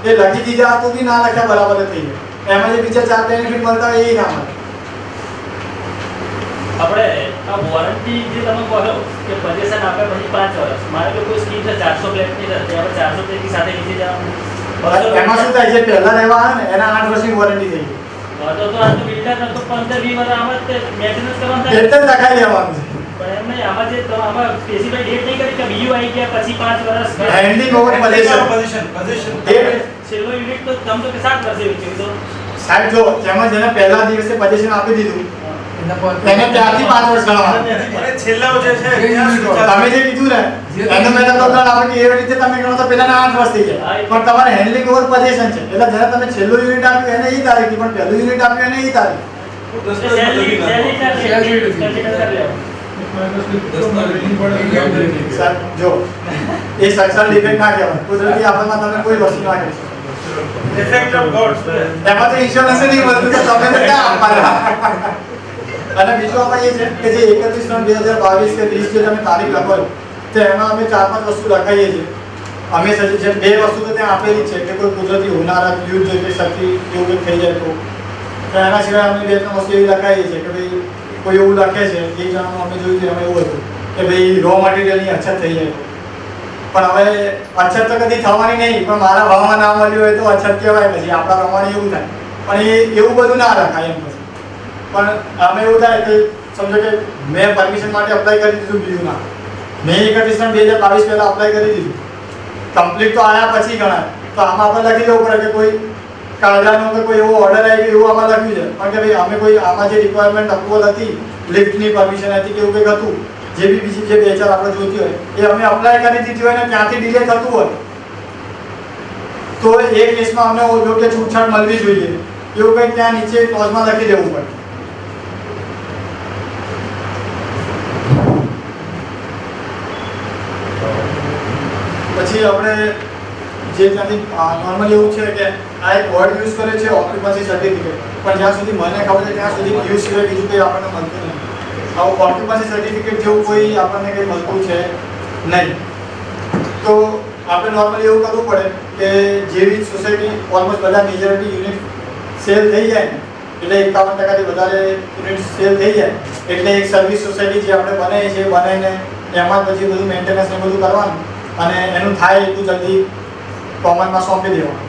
એ લખી દીધા તો બી ના લખ્યા બરાબર જ થઈ જાય. એમાં જે બીજા 4 બેનિફિટ મળતા હોય એ ના મળે. આપણે આ વોરંટી જે તમે કહો કે પજેશન આપે પછી 5 વર્ષ, મારે તો કોઈ સ્કીમ છે 400 પ્લેટની હતી, હવે 400 પ્લેટની સાથે નીચે જવાનું એમાં શું થાય છે પહેલા રહેવા આવે ને એના 8 વર્ષની વોરંટી થઈ ગઈ. તો આ તો બિલ્ડર તો 15-20 વર્ષ આમાં જ મેન્ટેનન્સ કરવાનું થાય. એટલે જ લખાઈ લેવાનું છે. પણ એમ નહીં, આમાં જે આમાં સ્પેસિફાઈ ડેટ નહીં કરી કે બીયુ આવી ગયા પછી 5 વર્ષ હેન્ડિંગ ઓવર પોઝિશન છેલ્લો યુનિટ તો તમ તો કે 7 વર્ષે વેચ્યું તો સાહેબ જો જેમાં જેને પહેલા દિવસે પોઝિશન આપી દીધું એને ત્યારથી 5 વર્ષ ગણવાના. અને છેલ્લો જે છે ત્યાં સુધી તમે જે કીધું ને એનો મેં તમને પ્લાન આપે કે એ રીતે તમે ગણો તો પહેલાના 8 વર્ષ થઈ જાય. પણ તમારે હેન્ડલિંગ ઓવર પોઝિશન છે એટલે જ્યારે તમે છેલ્લું યુનિટ આપ્યું એને એ તારીખ પણ પહેલું યુનિટ આપ્યું એને એ તારીખ. સર જો એ સ્ટ્રક્ચરલ ડિફેક્ટ ના કહેવાય, કુદરતી આફતમાં તમે કોઈ વસ્તુ ના કરી શકો. ઇફેક્ટ ઓફ ગોડ્સ એમાં તો ઇન્સ્યોરન્સ નહીં મળતું તો તમે તો ક્યાં આપવાના. અને બીજું આમાં એ છે કે જે 31/3/2022 કે 20 જે તમે તારીખ લખો છો તો એમાં અમે 4-5 વસ્તુ લખાઈએ છીએ. અમે સજેશન 2 વસ્તુ તો ત્યાં આપેલી છે કે કોઈ કુદરતી હોનારત, યુદ્ધ કે શક્તિ એવું કંઈક થઈ જાય તો એના સિવાય અમે 2-3 વસ્તુ એવી લખાઈએ છીએ કે ભાઈ કોઈ એવું લખે છે એક જણાનું અમે જોયું હતું એમાં એવું હતું કે ભાઈ રો મટીરિયલની અછત થઈ જાય. પણ હવે અછત તો કદી થવાની નહીં, પણ મારા ભાવમાં ના મળ્યું હોય તો અછત કહેવાય, પછી આપણા પ્રમાણે એવું થાય. પણ એ એવું બધું ના રખાય એમ પછી. પણ અમે એવું થાય કે સમજો કે મેં પરમિશન માટે અપ્લાય કરી દીધું, બીજું ના મેં 31/3/2022 પહેલાં અપ્લાય કરી દીધું, કમ્પ્લીટ તો આવ્યા પછી ગણાય. તો આમાં આપણે લખી દેવું પડે કે કોઈ કાયદાનો કે કોઈ એવો ઓર્ડર આવી ગયો એવું આમાં લખ્યું છે પણ કે ભાઈ અમે કોઈ આમાં જે રિક્વાયરમેન્ટ અપ્રુવલ હતી, લિફ્ટની પરમિશન હતી કે એવું કંઈક હતું, જે બી બીજી જે 2-4 આપણે જોઈતી હોય એ અમે અપ્લાય કરી દીધી હોય ને ત્યાંથી ડિલે થતું હોય તો એ કેસમાં અમને યોગ્ય છૂટછાટ મળવી જોઈએ. એવું કંઈક ત્યાં નીચે ક્લોઝમાં લખી દેવું પડે. પછી આપણે જે ત્યાંથી નોર્મલી એવું છે કે આ એક વર્ડ યુઝ કરે છે ઓક્યુપન્સી સર્ટિફિકેટ, પણ જ્યાં સુધી મને ખબર છે ત્યાં સુધી યુઝ સિવાય બીજું કંઈ આપણને મળતું નહીં. આવું ઓક્યુપન્સી સર્ટિફિકેટ જેવું કોઈ આપણને કંઈ મળતું છે નહીં. તો આપણે નોર્મલી એવું કરવું પડે કે જેવી સોસાયટી ઓલમોસ્ટ બધા મેજોરિટી યુનિટ સેલ થઈ જાય ને એટલે 51%થી વધારે યુનિટ સેલ થઈ જાય એટલે એક સર્વિસ સોસાયટી જે આપણે બનાવીએ છીએ બનાવીને એમાં પછી બધું મેન્ટેનન્સ ને બધું કરવાનું અને એનું થાય એટલું જલ્દી કોમનમાં સોંપી દેવાનું.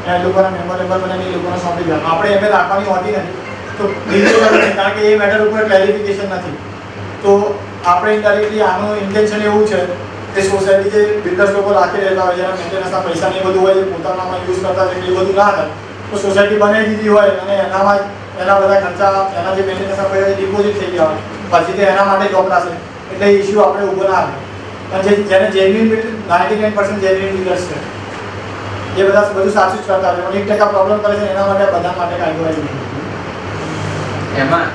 એ લોકોના મેમ્બર બનાવીને એ લોકોને સોંપી દેવાનું. આપણે એમ રાખવાની હોતી નથી તો બીજું કારણ કે એ મેટર ઉપર ક્લેરિફિકેશન નથી. તો આપણે ઇન્ડાયરેક્ટલી આનું ઇન્ટેન્શન એવું છે કે સોસાયટી જે બિલ્ડર્સ લોકો રાખી રહેતા હોય જેના મેન્ટેનન્સના પૈસા ને એ બધું હોય જે પોતાનામાં યુઝ કરતા હોય એ બધું ના થાય તો સોસાયટી બનાવી દીધી હોય અને એનામાં એના બધા ખર્ચા એના જે મેન્ટેનન્સના પૈસા ડિપોઝિટ થઈ ગયા હોય પછી તે એના માટે જ વપરાશે એટલે ઇસ્યુ આપણે ઊભો ના આવે. પણ જેને જેન્યુઇન 99% જેન્યુઇન બિલ્ડર્સ છે એ બધા બધું સાચું જ કરતા હોય પણ 1% પ્રોબ્લેમ કરે છે એના માટે બધા માટે કાયદો આવી ગયો. એમાં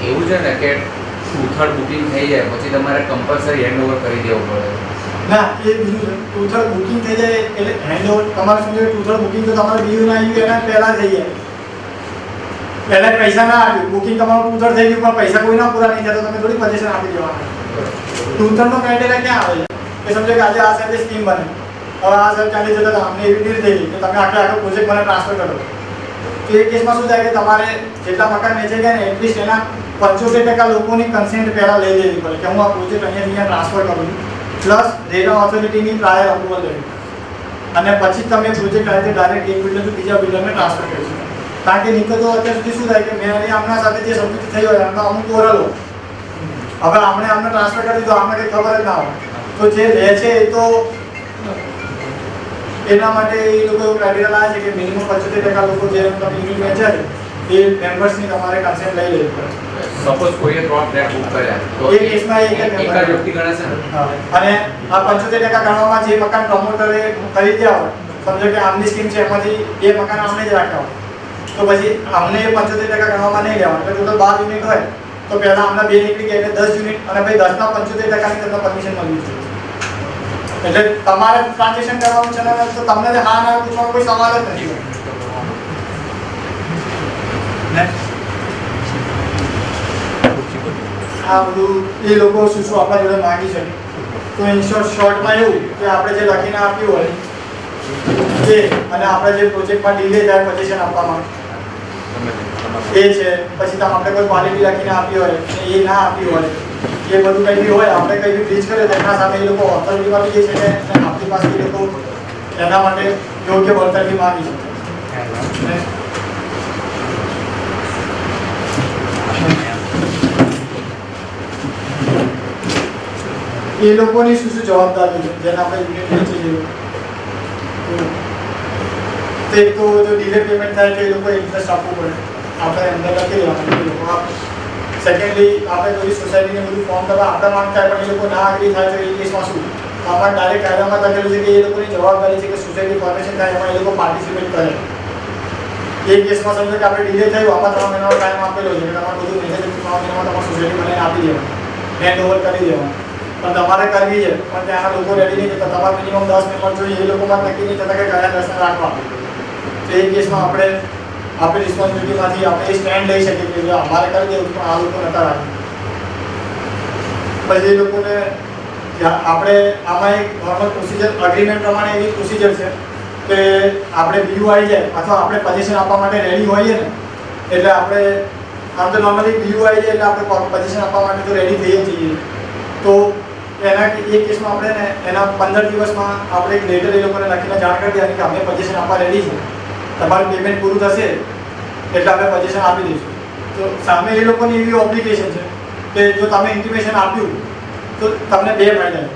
એવું છે ને કે ટુ-થર્ડ બુકિંગ થઈ જાય પછી તમારે કમ્પલસરી હેન્ડઓવર કરી દેવું પડે. ના એ બીજું છે ટુ-થર્ડ બુકિંગ થઈ જાય એટલે હેન્ડઓવર તમારે શું છે ટુ-થર્ડ બુકિંગ તો તમારે બીયુ ના આવ્યું એના પહેલાં થઈ જાય. પહેલાં પૈસા ના આપ્યું બુકિંગ તમારું ટુ-થર્ડ થઈ ગયું પણ પૈસા કોઈ ના પૂરા નહીં થયા તો તમે થોડી પોઝિશન આપી દેવાના. ટુ-થર્ડનો ક્રાઇટેરિયા ક્યાં આવે છે કે સમજો કે આજે આ સાહેબે સ્કીમ બને હવે આ સાહેબ ચાલી જતા હતા અમને એવી ડીલ થઈ ગઈ કે તમે આખો પ્રોજેક્ટ મને ટ્રાન્સફર કરો તો એ કેસમાં શું થાય કે તમારે જેટલા મકાન વેચાઈ ગયા ને એટલીસ્ટ એના 75% લોકોની કન્સેન્ટ પહેલાં લઈ લેવી પડે કે હું આ પ્રોજેક્ટ અહીંયા ટ્રાન્સફર કરું છું પ્લસ રેરા ઓથોરિટીની પ્રાયર અપ્રુવલ લેવી. અને પછી તમે પ્રોજેક્ટ આ રીતે ડાયરેક્ટ એક બિલ્ડરથી બીજા બિલ્ડરને ટ્રાન્સફર કરી શકો. કારણ કે નહીં તો અત્યાર સુધી શું થાય કે મેં અને આમના સાથે જે સમજૂતી થઈ હોય એમનો અમુક ઓરલ હોય. હવે આમને ટ્રાન્સફર કરી દીધું, આમને કંઈ ખબર જ ના હોય, તો જે લે છે એ તો એના માટે એ લોકો એવું ક્રાઇટેરિયા લાવે છે કે મિનિમમ 75% લોકો જે તમે યુનિટ વેચ્યા છે એ મેમ્બર્સની તમારે કન્સેન્ટ લઈ લેવી પડે. સપોઝ કોઈએ 3 ફ્લેટ બુક કર્યા તો એ કેસમાં એક જ એક જ વ્યક્તિ ગણાશે ને? હા. અને આ 75% ગણવામાં જે મકાન પ્રમોટરે ખરીદ્યા હોય, સમજો કે આમની સ્કીમ છે એમાંથી એ મકાન આમને જ રાખ્યા હોય, તો પછી અમને 75% ગણવામાં નહીં લેવાનું. એટલે ટોટલ 12 યુનિટ હોય તો પહેલા આમના 2 નીકળી ગયા એટલે 10 યુનિટ, અને ભાઈ 10 ના 75% ની તમને પરમિશન મળવી જોઈએ. એટલે તમારે ટ્રાન્ઝેક્શન કરવાનું છે ને, તો તમને હા ના પૂછવાનો કોઈ સવાલ જ નથી. આ બધું એ લોકો શું આપણા જોડે માંગી શકે. તો ઇન શોર્ટમાં એવું કે આપણે જે લખીને આપ્યું હોય એ, અને આપણે જે પ્રોજેક્ટમાં ડિલે થાય પોઝિશન આપવામાં એ છે, પછી આપણે કોઈ ક્વોલિટી લખીને આપી હોય એ ના આપી હોય, એ બધું કંઈ બી હોય, આપણે કંઈ બી બ્રીચ કરે તો એના સામે એ લોકો ઓથોરિટી આપી દઈ શકે અને આપણી પાસે એ લોકો એના માટે યોગ્ય વળતર બી માગી શકે. એ લોકોની શું જવાબદારી છે જેને આપણે યુનિટ વેચી જોઈએ. તે તો જો ડિલે પેમેન્ટ થાય તો એ લોકોએ ઇન્ટરેસ્ટ આપવું પડે, આપણે અંદર લખી દેવાનું. સેકન્ડલી આપણે કોઈ સોસાયટીને બધું ફોર્મ કરવા આપણે માંગ થાય પણ એ લોકો ના એગ્રી થાય તો એ કેસમાં શું આમાં ડાયરેક્ટ કાયદામાં લખેલું છે કે એ લોકોની જવાબદારી છે કે સોસાયટી ફોર્મેશન થાય એમાં એ લોકો પાર્ટિસિપેટ કરે. એ કેસમાં સમજો કે આપણે ડિલે થયું, આમાં 3 મહિનાનો ટાઈમ આપેલો છે કે તમારે બધું મેનેજ 3 મહિનામાં તમારે સોસાયટી બનાવીને આપી દેવાનું, હેન્ડ ઓવર કરી દેવાનું. પણ તમારે કરવી છે પણ ત્યાંના લોકો રેડી નહીં થતા, તમારે મિનિમમ 10 મેમ્બર જોઈએ, એ લોકોમાં નક્કી નહીં થતા કે કયા 10 રાખવા. તો એ કેસમાં આપણે આપણી રિસ્પોન્સિબિલિટીમાંથી આપણે એ સ્ટેન્ડ લઈ શકીએ કે અમારે કરી દેવું પણ આ લોકો નતા રાખે. પછી એ લોકોને આપણે આમાં એક નોર્મલ પ્રોસિજર અગ્રીમેન્ટ પ્રમાણે એવી પ્રોસિજર છે કે આપણે બીયુ આવી જાય અથવા આપણે પોઝિશન આપવા માટે રેડી હોઈએ ને, એટલે આપણે આમ તો નોર્મલી બીયુ આવી જાય એટલે આપણે પોઝિશન આપવા માટે તો રેડી થઈ જઈએ. તો એના એ કેસમાં આપણે ને એના 15 દિવસમાં આપણે એક લેટર એ લોકોને લખીને જાણ કરી દેવાની કે અમે પોઝિશન આપવા રેડી છે, તમારું પેમેન્ટ પૂરું થશે એટલે આપણે પોઝિશન આપી દઈશું. તો સામે એ લોકોની એવી ઓબ્લિગેશન છે કે જો તમે ઇન્ટિમેશન આપ્યું તો તમને 2 ફાયદા.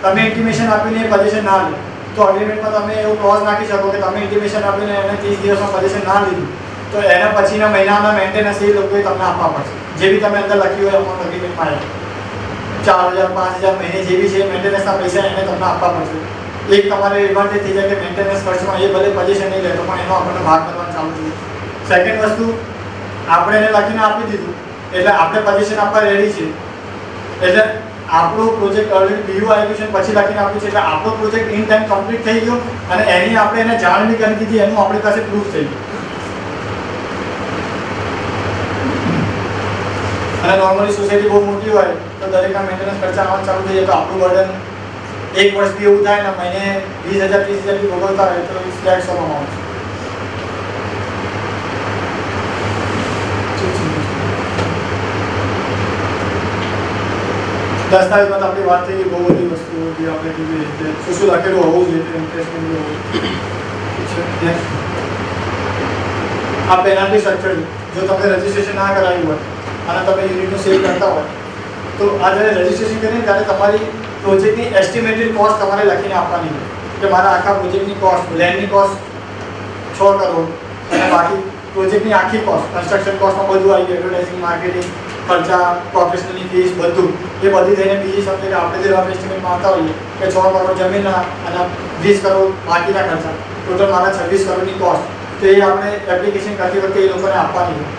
તમે ઇન્ટિમેશન આપીને એ પોઝિશન ના લે તો અગ્રીમેન્ટમાં તમે એવું ક્લોઝ નાખી શકો કે તમે ઇન્ટિમેશન આપીને એને 30 દિવસમાં પોઝિશન ના લીધું તો એના પછીના મહિનાના મેન્ટેનન્સ એ લોકોએ તમને આપવા પડશે. જે બી તમે અંદર લખ્યું હોય અમાઉન્ટ અગ્રીમેન્ટમાં આવે 4000 5000 મહિને જે બી છે મેન્ટેનન્સના પૈસા એને તમને આપવા પડશે. એક તમારે એડવાન્ટેજ થઈ જાય કે મેન્ટેનન્સ ખર્ચમાં એ ભલે પોઝિશન નહીં લેતો પણ એનો આપણને ભાગ કરવાનું ચાલુ થયું. સેકન્ડ વસ્તુ આપણે એને લખીને આપી દીધું એટલે આપણે પોઝિશન આપવા રેડી છે, એટલે આપણો પ્રોજેક્ટ ઓલરેડી બીયુ આવી ગયું છે પછી લખીને આપ્યું છે એટલે આપણો પ્રોજેક્ટ ઇન ટાઈમ કમ્પ્લીટ થઈ ગયો અને એની આપણે એને જાણ બી કરી દીધી, એનું આપણી પાસે પ્રૂફ થઈ ગયું. અને નોર્મલી સોસાયટી બહુ મોટી હોય તો દરેકના મેન્ટેનન્સ ખર્ચા આવવાનું ચાલુ થઈ જાય તો આપણું બર્ડન એક વર્ષ બી એવું થાય ને મહિને 20,000 30,000 બી ભોગવતા હોય તો ફ્લેક્સ ઓફ અમાઉન્ટ. દસ્તાવેજમાં તો આપણી વાત થઈ ગઈ, બહુ બધી વસ્તુઓ જે આપણે કીધી રીતે શું લખેલું હોવું જોઈએ, ઇન્ટરેસ્ટમેન્ટ હોવું જોઈએ. આ પેનાલ્ટી સ્ટ્રક્ચર જો તમે રજિસ્ટ્રેશન ના કરાવ્યું હોય અને તમે યુનિટનું સેલ કરતા હોય તો આ જ્યારે રજિસ્ટ્રેશન કરીને ત્યારે તમારી પ્રોજેક્ટની એસ્ટિમેટેડ કોસ્ટ તમારે લખીને આપવાની હોય કે મારા આખા પ્રોજેક્ટની કોસ્ટ, લેન્ડની કોસ્ટ 6 કરોડ અને બાકી પ્રોજેક્ટની આખી કોસ્ટ, કન્સ્ટ્રક્શન કોસ્ટમાં બધું આવી ગયું, એડવર્ટાઇઝિંગ, માર્કેટિંગ ખર્ચા, પ્રોફેશનલની ફીસ બધું એ બધી થઈને બીજી સમજે કે આપણે જે રફ એસ્ટિમેટમાં આવતા હોઈએ કે 6 કરોડ જમીનના અને 20 કરોડ બાકીના ખર્ચા, ટોટલ મારા 26 કરોડની કોસ્ટ, તો એ આપણે એપ્લિકેશન કરતી વખતે એ લોકોને આપવાની હોય.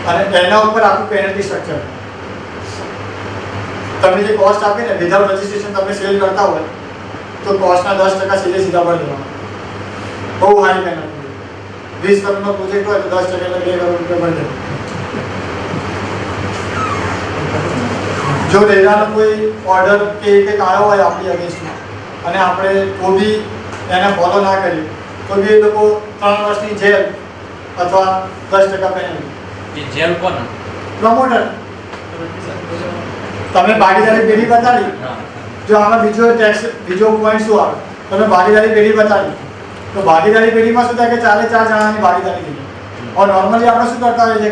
અને એના ઉપર આખું પેનલ્ટી સ્ટ્રક્ચર તમે જે કોસ્ટ આપી ને વિધાઉટ રજિસ્ટ્રેશન તમે સેલ કરતા હોય તો કોસ્ટના 10% સીધા ભરી દેવાના. બહુ હાઈ પેનલ્ટી. 20 કરોડનો પ્રોજેક્ટ હોય તો 10% એટલે 2 કરોડ રૂપિયા ભરી દેવાના. જો રેરાનો કોઈ ઓર્ડર કે કંઈક આવ્યો હોય આપણી અગેન્સ્ટમાં અને આપણે તો બી એને ફોલો ના કરીએ તો બી એ લોકો 3 વર્ષની જેલ અથવા 10% પેનલ્ટી. જેલ કોને? પ્રમોટર. તમે ભાગીદારી પેઢી બતાડી. જો આમાં બીજો પોઈન્ટ શું આવે તમે ભાગીદારી પેઢી બતાવી તો ભાગીદારી પેઢીમાં શું થાય કે 4 જણાની ભાગીદારી થઈ જાય. और નોર્મલી આપણે શું કરતા હોઈએ છે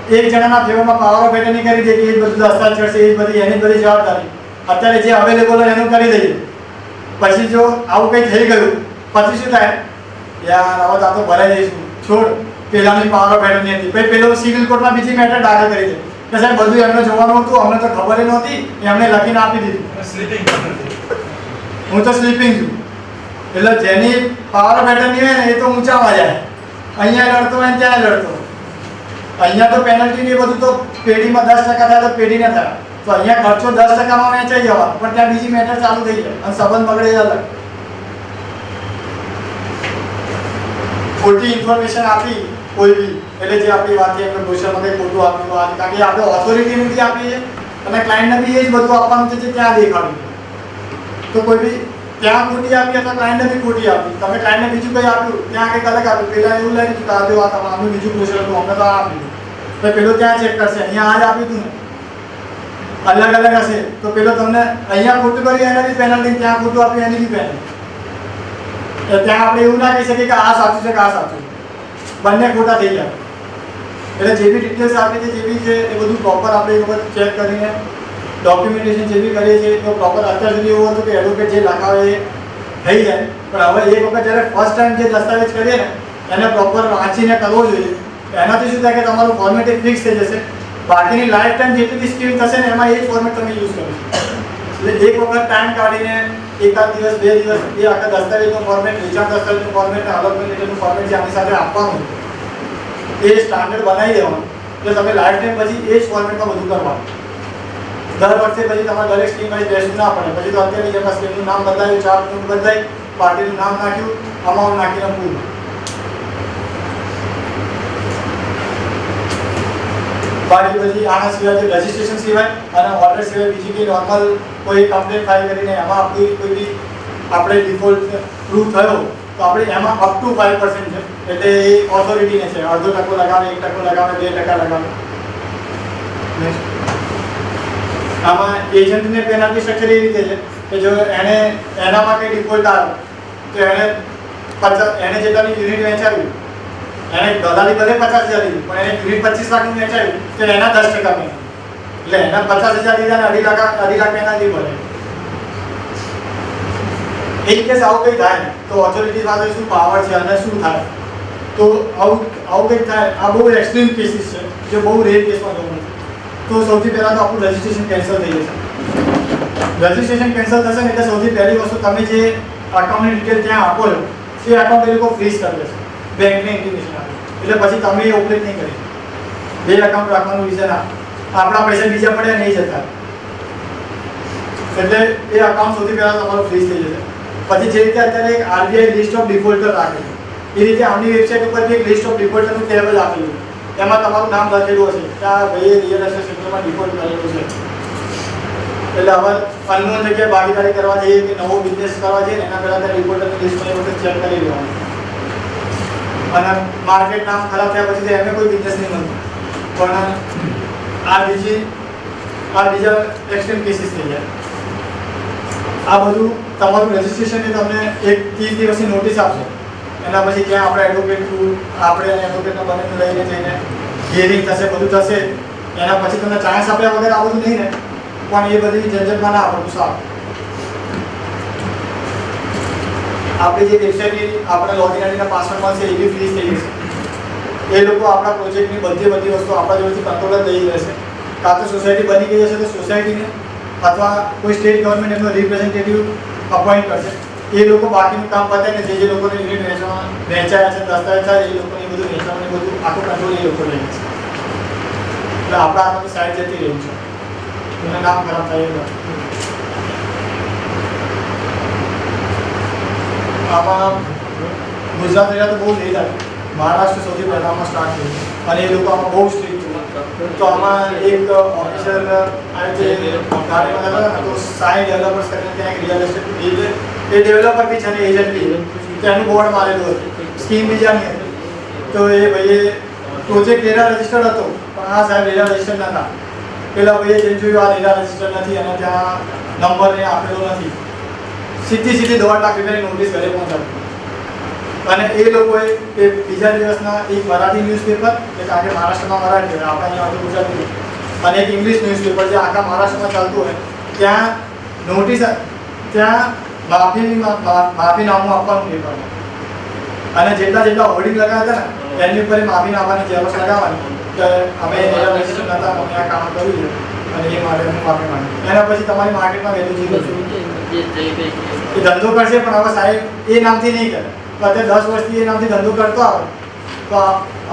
કે એક જણાના ફેવરમાં પાવર ઓફ એટર્ની કરી દઈએ કે એ બધું દસ્તાવેજ કરશે, એ બધી એની બધી જવાબદારી અત્યારે જે અવેલેબલ હોય એનું કરી દઈએ. પછી જો આવું કંઈ થઈ ગયું પછી શું થાય, યાર હવે આ તો ભરાઈ જઈશું, છોડ, પેલાની પાવર ઓફ એટર્ની હતી, પછી પેલો સિવિલ કોર્ટમાં બીજી મેટર દાખલ કરી દે કે સાહેબ બધું એમને જોવાનું હતું, અમને તો ખબર નહોતી, એમને લખીને આપી દીધું, હું તો સ્લીપિંગ છું. એટલે જેની પાવર ઓફ એટર્ની હોય ને એ તો ઊંચામાં જાય, અહીંયા લડતો હોય ત્યાં લડતો. અહીંયા તો પેનલ્ટી ને બધું તો પેઢીમાં 10% થાય તો પેઢીને થાય, તો અહીંયા ખર્ચો 10%માં વેચાઈ જવાનો, પણ ત્યાં બીજી મેટર ચાલુ થઈ જાય અને સંબંધ બગડે અલગ. ખોટી ઇન્ફોર્મેશન આપી કોઈ બી, એટલે જે આપણી વાત છે એમને બ્રોશરમાં કંઈ ખોટું આપ્યું વાત, કારણ કે આપણે ઓથોરિટીને બી આપીએ અને ક્લાયન્ટને બી એ જ બધું આપવાનું છે જે ત્યાં દેખાડ્યું. તો કોઈ બી ત્યાં ખોટી આપી અથવા ક્લાયન્ટને બી ખોટી આપી, તમે ક્લાયન્ટને બીજું કંઈ આપ્યું ત્યાં કંઈક અલગ આપ્યું, પેલા એવું લાગ્યું કે આ જો આ તમારું બીજું બ્રોશર હતું, અમને તો આ આપ્યું, તો પેલો ત્યાં ચેક કરશે, અહીંયા આ જ આપ્યું હતું ને, અલગ અલગ હશે તો પેલો તમને અહીંયા ખોટું કર્યું એના બી પેનલ્ટી, ત્યાં ખોટું આપ્યું એની બી પેનલ્ટી. ત્યાં આપણે એવું ના કહી શકીએ કે આ સાચું છે કે આ સાચું, બંને ખોટા થઈ જાય. એટલે જે બી ડિટેલ્સ આપી છે જે બી છે એ બધું પ્રોપર આપણે એક વખત ચેક કરીને ડોક્યુમેન્ટેશન જે બી કરીએ છીએ તો પ્રોપર. અત્યાર સુધી એવું હતું કે એડવોકેટ જે લખાવે એ થઈ જાય, પણ હવે એક વખત જ્યારે ફર્સ્ટ ટાઈમ જે દસ્તાવેજ કરીએ ને એને પ્રોપર વાંચીને કરવો જોઈએ. એનાથી શું થાય કે તમારું ફોર્મેટ એક ફિક્સ થઈ જશે, બાકીની લાઈફ ટાઈમ જેટલી બી સ્કીમ થશે ને એમાં એ જ ફોર્મેટ તમે યુઝ કરો. એટલે એક વખત ટાઈમ કાઢીને એકાદ દિવસ 2 દિવસ એ આખા દસ્તાવેજનું ફોર્મેટ, વેચાણ દસ્તાવેજનું ફોર્મેટ, અલોટમેન્ટ લેટરનું ફોર્મેટ જે આની સાથે આપવાનું એ સ્ટાન્ડર્ડ બનાવી દેવાનું, એટલે તમે લાઈફ ટાઈમ પછી એ જ ફોર્મેટમાં બધું કરવાનું. દર વર્ષે પછી તમારે દરેક સ્કીમ પછી બેસવું ના પડે. પછી તો અત્યારની જેમાં સ્કીમનું નામ બદલાયું, ચાર્ટનું બદલાય, પાર્ટીનું નામ નાખ્યું, અમાઉન્ટ નાખીને પૂરું. બાકી પછી આના સિવાય જે રજિસ્ટ્રેશન સિવાય અને ઓર્ડર સિવાય બીજી કંઈ નોર્મલ કોઈ કમ્પ્લેન ફાઇલ કરીને એમાં આપણી કોઈ બી આપણે ડિફોલ્ટ પ્રૂવ થયો તો આપણે એમાં અપ ટુ 5% છે, એટલે એ ઓથોરિટીને છે, 0.5% લગાવે, 1% લગાવે, 2% લગાવે. આમાં એજન્ટને પેનલ્ટી સ્ટ્રક્ચર એ રીતે છે કે જો એને એનામાં કંઈ ડિફોલ્ટ આવે તો એને જેટલાની યુનિટ વેચાવ્યું, એને દલાલી ભલે 50,000 લીધી પણ એને યુનિટ 25 લાખનું વેચાયું તો એના 10% પેનલ્ટી, એટલે એના 50,000 લીધા ને 2.5 લાખ પેનલ્ટી ભરે. એક કેસ આવું કંઈ થાય તો ઓથોરિટી પાસે શું પાવર છે અને શું થાય, તો આવું કંઈક થાય. આ બહુ એક્સ્ટ્રીમ કેસીસ છે જે બહુ રેર કેસમાં જોવું નથી. તો સૌથી પહેલાં તો આપણું રજિસ્ટ્રેશન કેન્સલ થઈ જશે. રજિસ્ટ્રેશન કેન્સલ થશે ને એટલે સૌથી પહેલી વસ્તુ તમે જે અકાઉન્ટની ડિટેલ ત્યાં આપો છો એ અકાઉન્ટ એ લોકો ફ્રીઝ કરી દેશે, બેંકને ઇન્ટિમેશન આપે, એટલે પછી તમે એ ઓપરેટ નહીં કરી. 2 અકાઉન્ટ રાખવાનું વિઝન આપણા પૈસા બીજા પડ્યા નહીં જતા, એટલે એ અકાઉન્ટ સૌથી પહેલાં તમારું ફ્રીઝ થઈ જશે. પછી જે રીતે અત્યારે એક આરબીઆઈ લિસ્ટ ઓફ ડિફોલ્ટર રાખે છે એ રીતે આમની વેબસાઇટ ઉપર એક લિસ્ટ ઓફ ડિફોલ્ટરનું ટેબલ આપેલું છે, એમાં તમારું નામ લખેલું હશે કે આ ભાઈએ રિયલ એસ્ટેટ સેક્ટરમાં ડિફોલ્ટ કરેલું છે. એટલે હવે અનનોન જગ્યાએ ભાગીદારી કરવા જઈએ કે નવો બિઝનેસ કરવા જઈએ એના પહેલાં ત્યાં રિપોર્ટરની લિસ્ટમાં એ વખત ચેક કરી લેવાનું. અને માર્કેટ નામ ખરાબ થયા પછી એમને કોઈ બિઝનેસ નહીં મળતું. પણ આ બીજા એક્સ્ટ્રીમ કેસીસ થઈ જાય. આ બધું તમારું રજિસ્ટ્રેશનની તમને એક 30 દિવસની નોટિસ આપશે. એના પછી ત્યાં આપણે એડવોકેટ થ્રુ આપણે એડવોકેટના બંનેને લઈને જઈને હિયરિંગ થશે, બધું થશે. એના પછી તમને ચાન્સ આપ્યા વગર આ બધું નહીં ને, પણ એ બધી ઝંઝટમાં ના આપણું સારું. આપણી જે વેબસાઇટની આપણે લોગિન આઈડીના પાસવર્ડ મળશે એ બી ફ્રીઝ થઈ જશે. એ લોકો આપણા પ્રોજેક્ટની બધી વસ્તુ આપણા જોડેથી કંટ્રોલ જ લઈ રહેશે. કાં તો સોસાયટી બની ગઈ હશે તો સોસાયટીને અથવા કોઈ સ્ટેટ ગવર્મેન્ટ એમનો રિપ્રેઝેન્ટેટિવ અપોઇન્ટ કરશે. એ લોકો બાકીનું કામ પતે ને જે લોકોને યુનિટ વેચાયા છે, દસ્તાવેજ થાય એ લોકોને બધું વેચવાનું બધું આખું કંટ્રોલ એ લોકો લઈ છે. એટલે આપણા હાથમાંથી સાઈડ જતી રહ્યું છે, એનું કામ ખરાબ થાય એ નથી. આમાં ગુજરાત રહ્યા તો બહુ લેટ આવ્યું. મહારાષ્ટ્ર સૌથી પહેલાંમાં સ્ટાર્ટ થયું અને એ લોકો આમાં બહુ સ્ટ્રિક્ટ થયું. તો આમાં એક ઓફિસર આજે ગાડીમાં હતા ને તો 60 ડેવલપર્સ કરીને ત્યાં એક રિયલ એસ્ટેટ એ ડેવલપર બી છે ને એજન્ટ બી તો એનું બોર્ડ મારેલું હતું, સ્કીમ બીજાની હતી. તો એ ભાઈએ પ્રોજેક્ટ રેરા રજિસ્ટર્ડ હતો પણ આ સાહેબ રેરા રજિસ્ટર્ડ નહોતા. પેલા ભાઈએ જેમ જોયું આ રેરા રજિસ્ટર્ડ નથી અને ત્યાં નંબર એ આપેલો નથી. સીધી 10 લાખ રૂપિયાની નોટિસ ઘરે પહોંચાડી. અને એ લોકોએ એ બીજા દિવસના એક મરાઠી ન્યૂઝપેપર, એક આજે મહારાષ્ટ્રમાં મરાઠી હોય, આપણે અહીંયા હતું ગુજરાતી, અને એક ઇંગ્લિશ ન્યૂઝપેપર જે આખા મહારાષ્ટ્રમાં ચાલતું હોય, ત્યાં નોટિસ, ત્યાં માફીનામું આપવાનું પેપર, અને જેટલા હોર્ડિંગ લગાવ્યા હતા ને એની ઉપર માફીનામાની ઝેરોક્ષ લગાવવાની કે અમે એના રજીસ્ટર નહોતા, અમે આ કામ કર્યું છે અને એ માટે હું માફી માંગુ. એના પછી તમારી માર્કેટમાં વેલ્યુ જીરો છે. એ ધંધો કરશે પણ હવે સાહેબ એ નામથી નહીં કરે. તો અત્યારે 10 વર્ષથી એ નામથી ધંધો કરતો આવે તો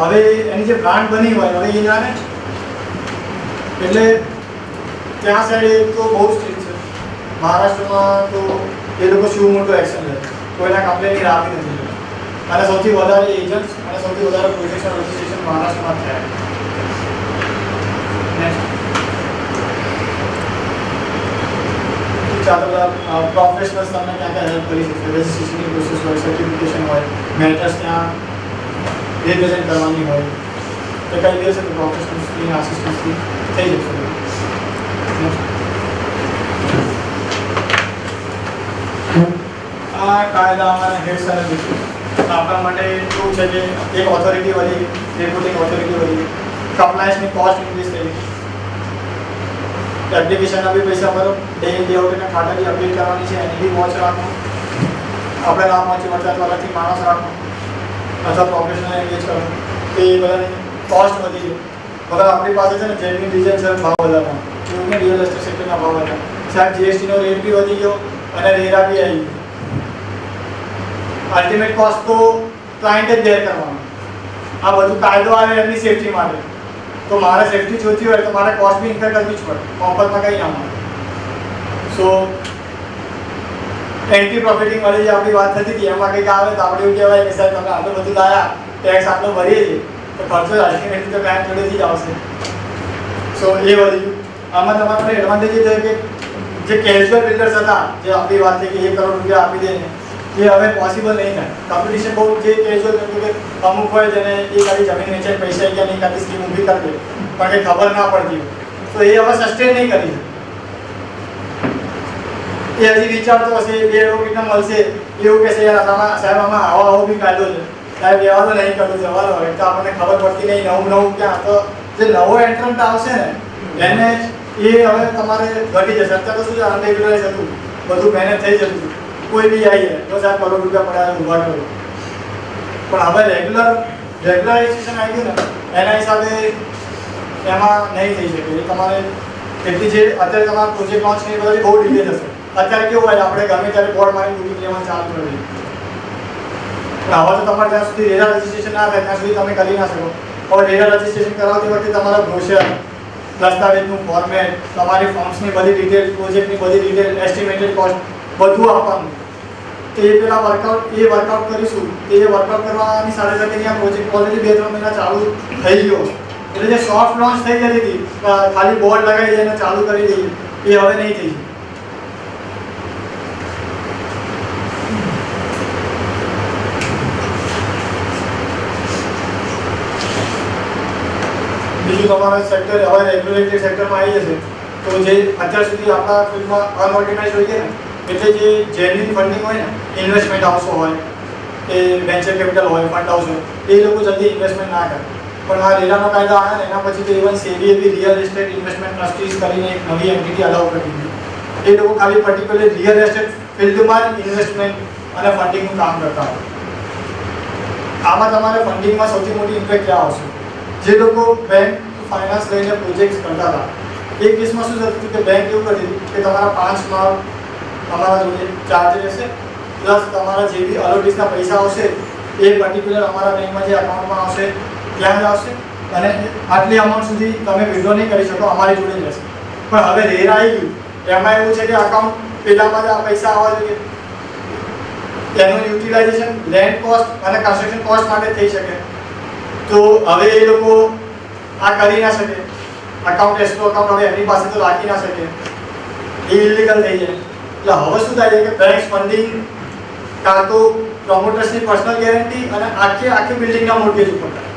હવે એની જે બ્રાન્ડ બની હોય હવે એ ના ને. એટલે ત્યાં સાઈડ તો બહુ સ્ટ્રિક્ટ છે. મહારાષ્ટ્રમાં તો એ લોકો શું મોટો એક્શન લે, કોઈના કમ્પ્લેનની રાહ બી નથી લેતા. અને સૌથી વધારે એજન્ટ્સ અને સૌથી વધારે પ્રોજેક્શન રજિસ્ટ્રેશન મહારાષ્ટ્રમાં થયા. પ્રોફેશનલ્સ તમને ક્યાં હેલ્પ કરી શકશે. રજિસ્ટ્રેશનની પ્રોસેસ હોય, સર્ટિફિકેશન હોય, મેટર્સ ત્યાં રિપ્રેઝેન્ટ કરવાની હોય તો કઈ દિવસે તો પ્રોફેશનલ્સની આસિસ્ટન્સથી થઈ જશે. આ કાયદા અમારા હેડ્સ અને બિઝનેસ આપણા માટે શું છે કે એક ઓથોરિટી વધી, રિપોર્ટિંગ ઓથોરિટી વધી, કમ્પ્લાયન્સની કોસ્ટ ઇન્ક્રીઝ થઈ, એપ્લિકેશનના બી પૈસા ભરો, ડે ઇન ડે આઉટ એના ખાતા બી અપડેટ કરવાની છે, એની બી વોચ રાખો, આપણે ના પહોંચી વળતા તો અલગથી માણસ રાખો અથવા પ્રોફેશનલ એંગેજ કરો, તો એ બધાની કોસ્ટ વધી ગઈ. મગર આપણી પાસે છે ને જેન્યુઇન રીઝન છે ભાવ વધારવાનો, એવું કે રિયલ એસ્ટેટ સેક્ટરના ભાવ વધારે સાહેબ, જીએસટીનો રેટ બી વધી ગયો અને રેરા બી આવી ગયો. અલ્ટિમેટ કોસ્ટ તો ક્લાયન્ટ જ બેર કરવાનો. આ બધું કાયદો આવે એમની સેફટી માટે, તો મારે સેફટી જોઈતી હોય તો મારે કોસ્ટ બી ઇન્કર કરવી જ પડે, મફતમાં કંઈ ના મળે. સો એન્ટી પ્રોફિટિંગ વાળી જે આપણી વાત થતી હતી એમાં કંઈક આવે તો આપણે એવું કહેવાય કે સાહેબ તમે આટલું બધું લાયા, ટેક્સ આટલો ભરીએ છીએ તો ખર્ચો અલ્ટિમેટલી તો ક્લાયન્ટ જોડેથી જ આવશે. સો એ વધી. આમાં તમારા માટે એડવાન્ટેજ એ થયું કે જે કેઝ્યુઅલ બિલ્ડર્સ હતા, જે આપણી વાત થઈ કે 1 કરોડ રૂપિયા આપી દે એ હવે પોસિબલ નહીં થાય. કોમ્પિટિશન બહુ જે કેઝ્યુઅલ કે અમુક હોય જેને એ ખાલી જમીન વેચે પૈસા ગયા નહીં ખાલી સ્કીમ ઊભી કરી દે પણ કંઈ ખબર ના પડતી તો એ હવે સસ્ટેન નહીં કરી શકે. એ હજી વિચારતો હશે 2 રોકીટમાં મળશે એવું કહેશે યાર સાહેબ આમાં આવો બી કાયદો છે સાહેબ, એવા તો નહીં કરતો જવાનો હોય તો આપણને ખબર પડતી નહીં. નવું ક્યાં તો જે નવો એન્ટ્રન્ટ આવશે ને એને એ હવે તમારે ઘટી જશે. અત્યારે તો શું છે અનરેગ્યુલરાઇઝ હતું, બધું મહેનત થઈ જતું, કોઈ બી આવી જાય તો 7 કરોડ રૂપિયા પડ્યા ઊભા કરો. પણ હવે રેગ્યુલરાઇઝેશન આવી ગયું ને એના હિસાબે એમાં નહીં થઈ શકે. એ તમારે એટલી જે અત્યારે તમારા પ્રોજેક્ટ લોન્ચ ને એ બધી બહુ ડિલે થશે. અત્યારે કેવું હોય આપણે ગમે ત્યારે બોર્ડ મારી બુકિંગ લેવાનું ચાલુ કરી દઈએ, પણ હવે તો તમારે જ્યાં સુધી રેરા રજિસ્ટ્રેશન ના થાય ત્યાં સુધી તમે કરી ના શકો. હવે રેરા રજિસ્ટ્રેશન કરાવતી વખતે તમારા બ્રોશર, દસ્તાવેજનું ફોર્મેટ, તમારી ફોર્મ્સની બધી ડિટેલ, પ્રોજેક્ટની બધી ડિટેલ, એસ્ટિમેટેડ કોસ્ટ બધું આપવાનું. તો એ પેલા વર્કઆઉટ કરીશું. તો એ વર્કઆઉટ કરવાની સાથે સાથે અહીંયા પ્રોજેક્ટ ઓલરેડી 2-3 મહિના ચાલુ થઈ ગયો. એટલે જે સોફ્ટ લોન્ચ થઈ જતી હતી ખાલી બોર્ડ લગાવી દઈને ચાલુ કરી દઈએ એ હવે નહીં થઈ. બીજું તમારા સેક્ટર હવે રેગ્યુલેટેડ સેક્ટરમાં આવી જશે તો જે અત્યાર સુધી આપણા ફિલ્ડમાં અનઓર્ગેનાઇઝ હોય છે ને એટલે જે જેન્યુઇન ફંડિંગ હોય ને, ઇન્વેસ્ટમેન્ટ હાઉસો હોય કે વેન્ચર કેપિટલ હોય, ફંડ હાઉસ હોય, એ લોકો જલ્દી ઇન્વેસ્ટમેન્ટ ના કરે. પણ આ રેરાનો કાયદો આવ્યા ને એના પછી તો ઇવન સેબીએ બી રિયલ એસ્ટેટ ઇન્વેસ્ટમેન્ટ ટ્રસ્ટીઝ કરીને એક નવી એન્ટિટી અલાઉ કરી દીધી. એ લોકો ખાલી પર્ટિક્યુલર રિયલ એસ્ટેટ ફિલ્ડમાં જ ઇન્વેસ્ટમેન્ટ અને ફંડિંગનું કામ કરતા હોય. આમાં તમારે ફંડિંગમાં સૌથી મોટી ઇમ્પેક્ટ ક્યાં આવશે? જે લોકો બેંક ફાઇનાન્સ લઈને પ્રોજેક્ટ્સ કરતા હતા એ કેસમાં શું થતું હતું કે બેંક એવું કરતી હતી કે તમારા 5 માળ અમારા જોડે ચાર્જ રહેશે, પ્લસ તમારા જે બી અલોટીસના પૈસા આવશે એ પર્ટિક્યુલર અમારા બેંકમાં જે અકાઉન્ટમાં આવશે ત્યાં જ આવશે અને આટલી અમાઉન્ટ સુધી તમે વિડ્રો નહીં કરી શકો, અમારી જોડે જ રહેશે. પણ હવે રેરા આવી ગયું એમાં એવું છે કે અકાઉન્ટ પહેલાંમાં જ આ પૈસા આવવા જોઈએ, એનું યુટિલાઇઝેશન લેન્ડ કોસ્ટ અને કન્સ્ટ્રક્શન કોસ્ટ માટે થઈ શકે. તો હવે એ લોકો આ કરી ના શકે, અકાઉન્ટ એસ્ટ્રો અકાઉન્ટ હવે એમની પાસે તો રાખી ના શકે, એ ઇલીગલ થઈ જાય. એટલે હવે શું થાય છે કે બેંક ફંડિંગ કાં તો પ્રમોટર્સની પર્સનલ ગેરંટી અને આખી બિલ્ડિંગના મોર્ગેજ ઉપર થાય.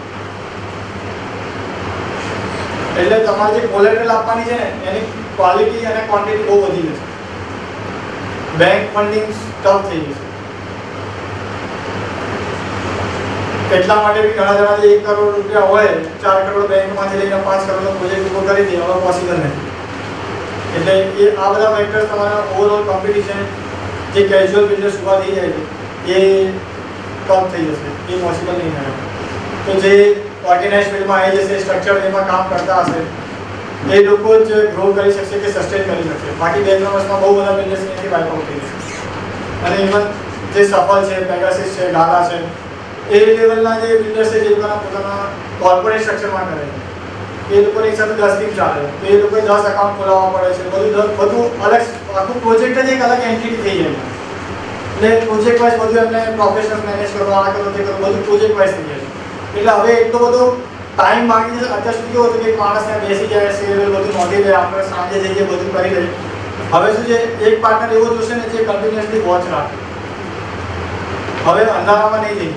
એટલે તમારે જે કોલેટરલ આપવાની છે ને એની ક્વોલિટી અને ક્વોન્ટિટી બહુ વધી જશે. બેંક ફંડિંગ ટફ થઈ જશે. એટલા માટે બી ઘણા જણા જે 1 કરોડ રૂપિયા હોય 4 કરોડ બેંકમાંથી લઈને 5 કરોડનો પ્રોજેક્ટ ઊભો કરી દે હવે પોસિબલ નથી. એટલે એ આ બધા ફેક્ટર તમારા ઓવરઓલ કોમ્પિટિશન જે કેઝ્યુઅલ બિઝનેસ ઊભા થઈ જાય છે એ કમ થઈ જશે, એ પોસિબલ નહીં થાય. તો જે ઓર્ગેનાઇઝ ફિલ્ડમાં આવી જશે, સ્ટ્રક્ચર એમાં કામ કરતા હશે એ લોકો જ ગ્રો કરી શકશે કે સસ્ટેન કરી શકશે. બાકી 2-3 વર્ષમાં બહુ બધા બિઝનેસ એનાથી વાઇપ આઉટ થઈ જશે. અને ઇવન જે સફળ છે, પેગાસિસ છે, ગાલા છે, એ લેવલના જે બિલ્ડર્સ છે જે લોકોના પોતાના કોર્પોરેટ સ્ટ્રક્ચરમાં કરે છે એ લોકોને એક સાથે 10 ટીમ ચાલે તો એ લોકોએ 10 એકાઉન્ટ ખોલાવવા પડે છે. બધું અલગ આખું પ્રોજેક્ટ જ એક અલગ એન્ટિટી થઈ જાય. એટલે પ્રોજેક્ટ વાઇઝ બધું એમને પ્રોફેશનલ મેનેજ કરવા આ કરો તે કરો બધું પ્રોજેક્ટ વાઇઝ થઈ જાય. એટલે હવે એટલો બધો ટાઈમ માંગી જશે. અત્યાર સુધી કેવું હતું કે એક માણસને બેસી જાય છે બધું નોંધી લે, આપણે સાંજે જઈએ બધું કરી લે. હવે શું છે એક પાર્ટનર એવો જોશે ને જે કન્ટિન્યુઅસલી વોચ રાખે. હવે અંધારામાં નહીં જઈએ